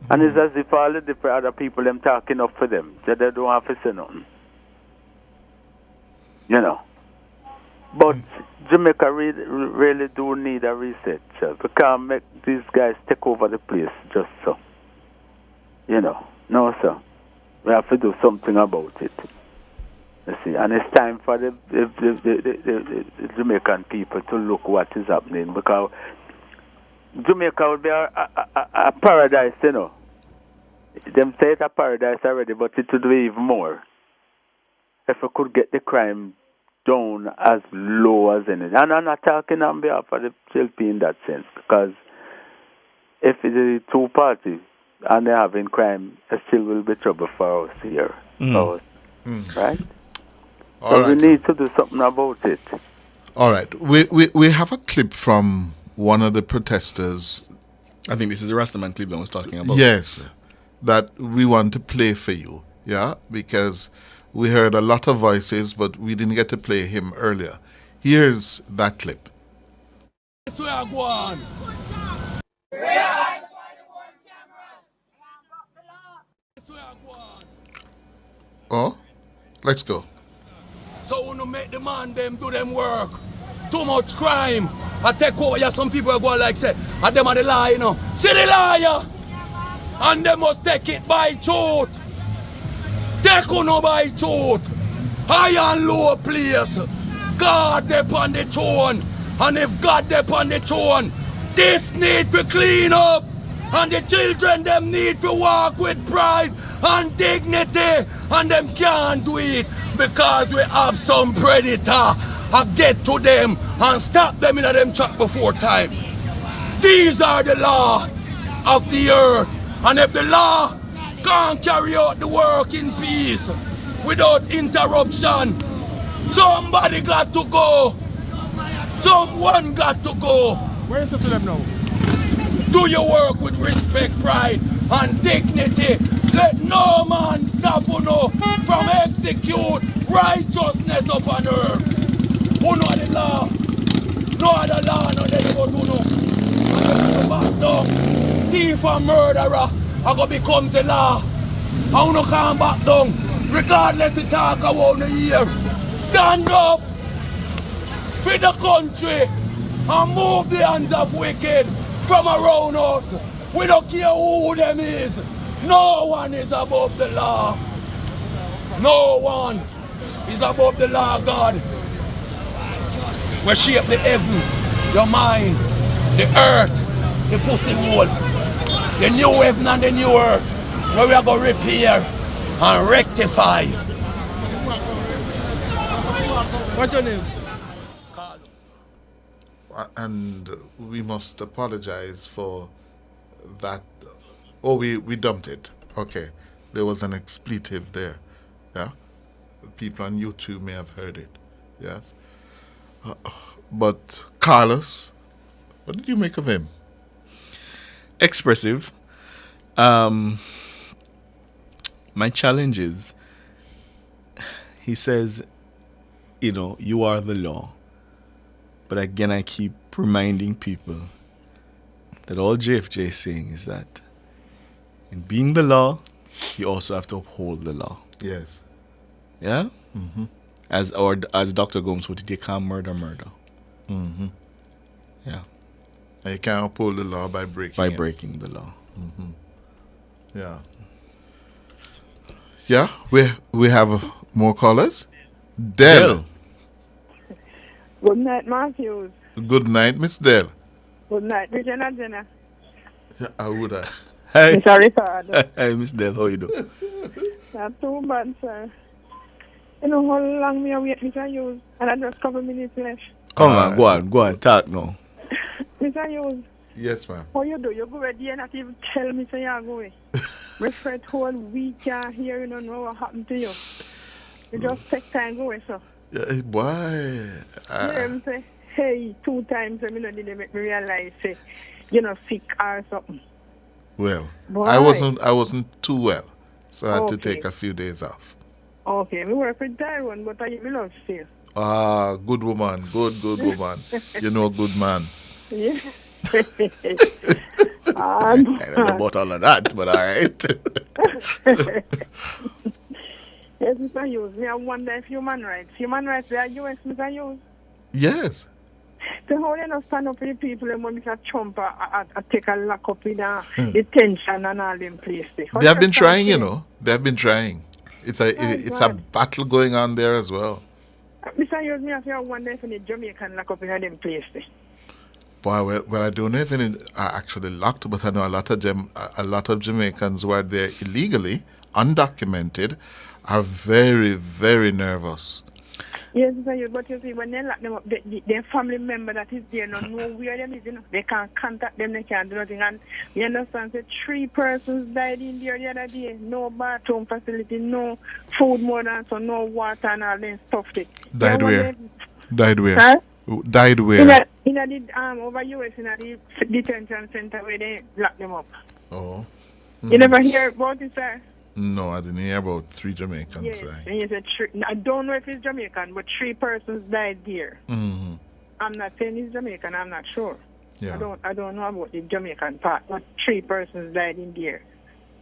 And it's as if all the different other people, them talking up for them, that they don't have to say nothing. But Jamaica really do need a reset. So we can't make these guys take over the place just so. No, sir. We have to do something about it. You see, and it's time for the Jamaican people to look what is happening, because Jamaica would be a paradise, Them say it's a paradise already, but it would be even more if we could get the crime down as low as anything. And I'm not talking on behalf of the JLP in that sense, because if it's a two parties and they're having crime, it still will be trouble for us here. Right? So we need to do something about it. All right. We have a clip from one of the protesters. I think this is the Rastaman Cleveland was talking about. Yes. That we want to play for you. Yeah? Because we heard a lot of voices, but we didn't get to play him earlier. Here's that clip. Oh, let's go. So when you make the man them do them work, too much crime. I take over here, some people are going like say, and them are the lie, you know. See the liar! And they must take it by truth. Take on by truth. High and low place. God upon the throne. And if God upon the throne, this need to clean up. And the children them need to walk with pride and dignity. And them can't do it because we have some predator. I get to them and stop them in them track before time. These are the law of the earth. And if the law can't carry out the work in peace without interruption, somebody got to go. Someone got to go. Where is it to them now? Do your work with respect, pride, and dignity. Let no man stop you know, from execute righteousness upon earth. Who know the law? No other law, no they go do no. And you back down. Thief and murderer are going to become the law. And you no come back down. Regardless the talk about the year. Stand up for the country and move the hands of wicked from around us. We don't care who them is. No one is above the law. No one is above the law, God. We shape the heaven, your mind, the earth, the pussy hole, the new heaven and the new earth, where we are going to repair and rectify. What's your name? And we must apologize for that. Oh, we dumped it. Okay. There was an expletive there. Yeah. People on YouTube may have heard it. Yes. But Carlos, what did you make of him? Expressive. My challenge is, he says, you know, you are the law. But again, I keep reminding people that all JFJ is saying is that in being the law, you also have to uphold the law. Yes. Yeah? Mm-hmm. As Dr. Gomes would, they can't murder. Mm-hmm. Yeah. And you can't uphold the law by breaking it. Breaking the law. Mm-hmm. Yeah. Yeah, we have more callers. Dell. Good night, Matthews. Good night, Miss Dell. Good night, Regina Jenna. Yeah, how would I? Hey. Sorry, Father. Hey, Miss Dell, how you doing? Not too bad, sir. You know how long me wait, Mr. Hughes? And I just couple minutes left. Come on, go on, talk now. Mr. Hughes. Yes, ma'am. How you do? You go ready and not even tell me say you're going. My friend whole week here, you don't know what happened to you. You just take time go away, so. Yeah, boy. You say, hey, 2 times I didn't make me realize say, you know, sick or something. Well, Boy. I wasn't too well, so I had to take a few days off. Okay, we work with Tyrone, but I love still. Ah, good woman, good woman. You know, good man. Yeah. I don't know about all of that, but all right. Yes, Mr. Hughes, I wonder if human rights they are US, Mr. Hughes. Yes. So how they not stand up for the people and when Mr. Trump take a lock up in detention and all them places? They have been trying, you know. They have been trying. It's a battle going on there as well. Mr. Hughes, I wonder if any Jamaican lock up in them places. Boy, well, I don't know if any are actually locked, but I know a lot of Jamaicans who are there illegally, undocumented, are very, very nervous. Yes, Mr. but you see, when they lock them up, their family member that is there don't know where them is, you know. They can't contact them, they can't do nothing. And you understand, say 3 persons died in there the other day. No bathroom facility, no food more than so, no water and all them stuff. Died where? Died where? Huh? Died where? In the over US, in the detention center where they lock them up. Oh. You never hear about it, sir? No, I didn't hear about 3 Jamaicans. Yes, and he said I don't know if he's Jamaican, but 3 persons died there. Mm-hmm. I'm not saying he's Jamaican. I'm not sure. Yeah. I don't know about the Jamaican part, but 3 persons died in there.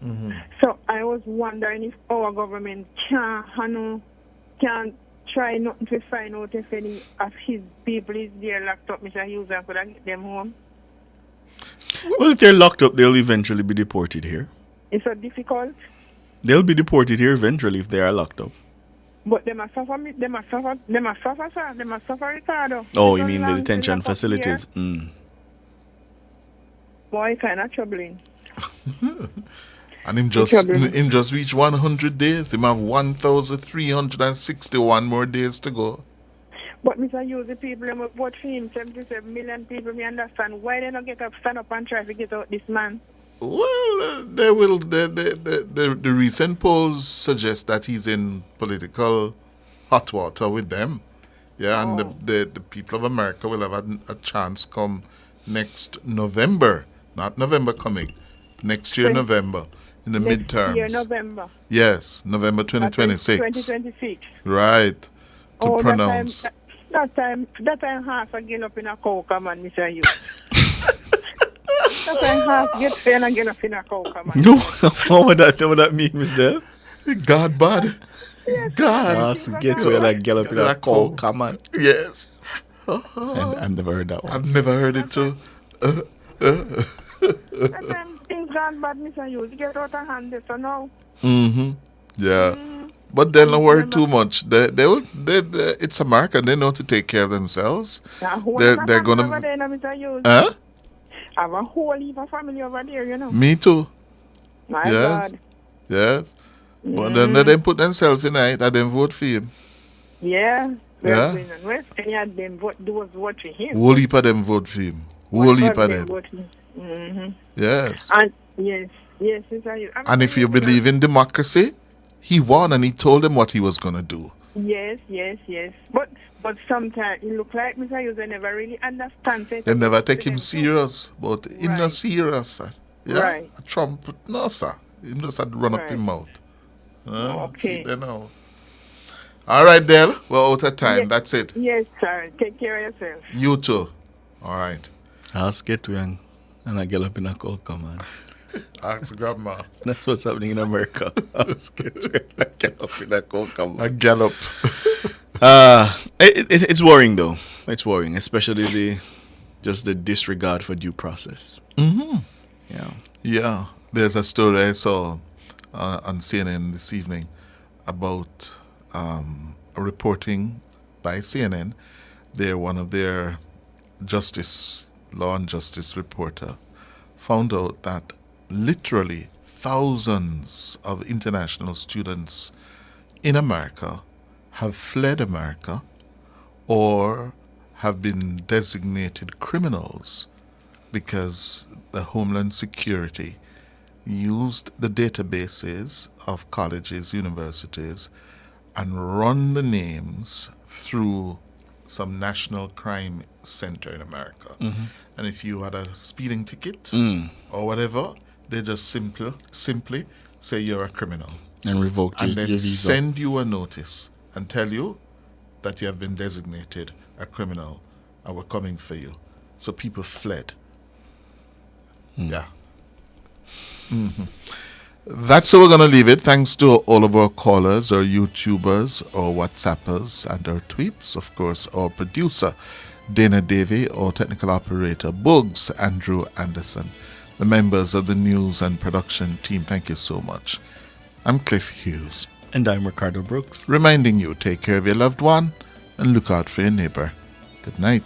Mm-hmm. So I was wondering if our government can try not to find out if any of his people is there locked up, Mr. Hughes, and could I get them home. Well, if they're locked up, they'll eventually be deported here. It's so difficult. They'll be deported here eventually if they are locked up. But they must suffer, sir. They must suffer, Ricardo. Oh, you mean the detention facilities? Mm. Boy, kind of troubling. And him just reach 100 days. Him have 1,361 more days to go. But Mr. Hughes, the people who vote for him, 77 million people, we understand why they don't stand up and try to get out this man. Well, they will. The recent polls suggest that he's in political hot water with them. Yeah, and the people of America will have a chance come next November, not November coming, next year November, in the midterms. Next year November. Yes, November 2026. 2026. Right. To pronounce. That time half a get up in a coca, man, Mr. Hughes. That time half get fair and get up in a coca, man. No, what would that mean, Mr. God bad. Yes, God. Yes, get to like get up in a coca, man. Yes. I've never heard that one. I've never heard it too. That time things gone bad, Mr. Hughes. You get out of hand this, so now. Mm-hmm. Yeah. But they'll not worry too much. It's America. They know to take care of themselves. They're going to... Huh? I have a whole heap of family over there, you know. Me too. My God. Yes. But then they put themselves in it and then vote for him. Yeah. Yeah. Any of them vote for him. Whole heap of them vote for him. Whole heap of them. Mm-hmm. Yes. And yes, Mr. Hughes. And if you believe in democracy, he won and he told them what he was going to do. Yes. But sometimes it look like Mr. Hughes, they never really understand. They never take him serious, but him not serious. Yeah? Right. Trump, no, sir. Him just had to run up his mouth. Okay. They know. All right, Dale. We're out of time. Yes. That's it. Yes, sir. Take care of yourself. You too. All right. I'll skate to and I get up in a coca, man. Ask grandma. That's what's happening in America. I'll skate to and I get up in a coca, man. A gallop. It's worrying though. It's worrying, especially the disregard for due process. Mm-hmm. Yeah. There's a story I saw on CNN this evening about a reporting by CNN. One of their law and justice reporter found out that literally thousands of international students in America have fled America or have been designated criminals because the Homeland Security used the databases of colleges, universities, and run the names through some national crime center in America. Mm-hmm. And if you had a speeding ticket or whatever, they just simply say you're a criminal. And revoke and your then visa. Send you a notice and tell you that you have been designated a criminal and we're coming for you. So people fled. Yeah. Mm-hmm. That's how we're going to leave it. Thanks to all of our callers, our YouTubers, our WhatsAppers, and our tweets. Of course, our producer, Dana Davey, our technical operator, Bugs, Andrew Anderson, the members of the news and production team. Thank you so much. I'm Cliff Hughes. And I'm Ricardo Brooks. Reminding you, take care of your loved one and look out for your neighbor. Good night.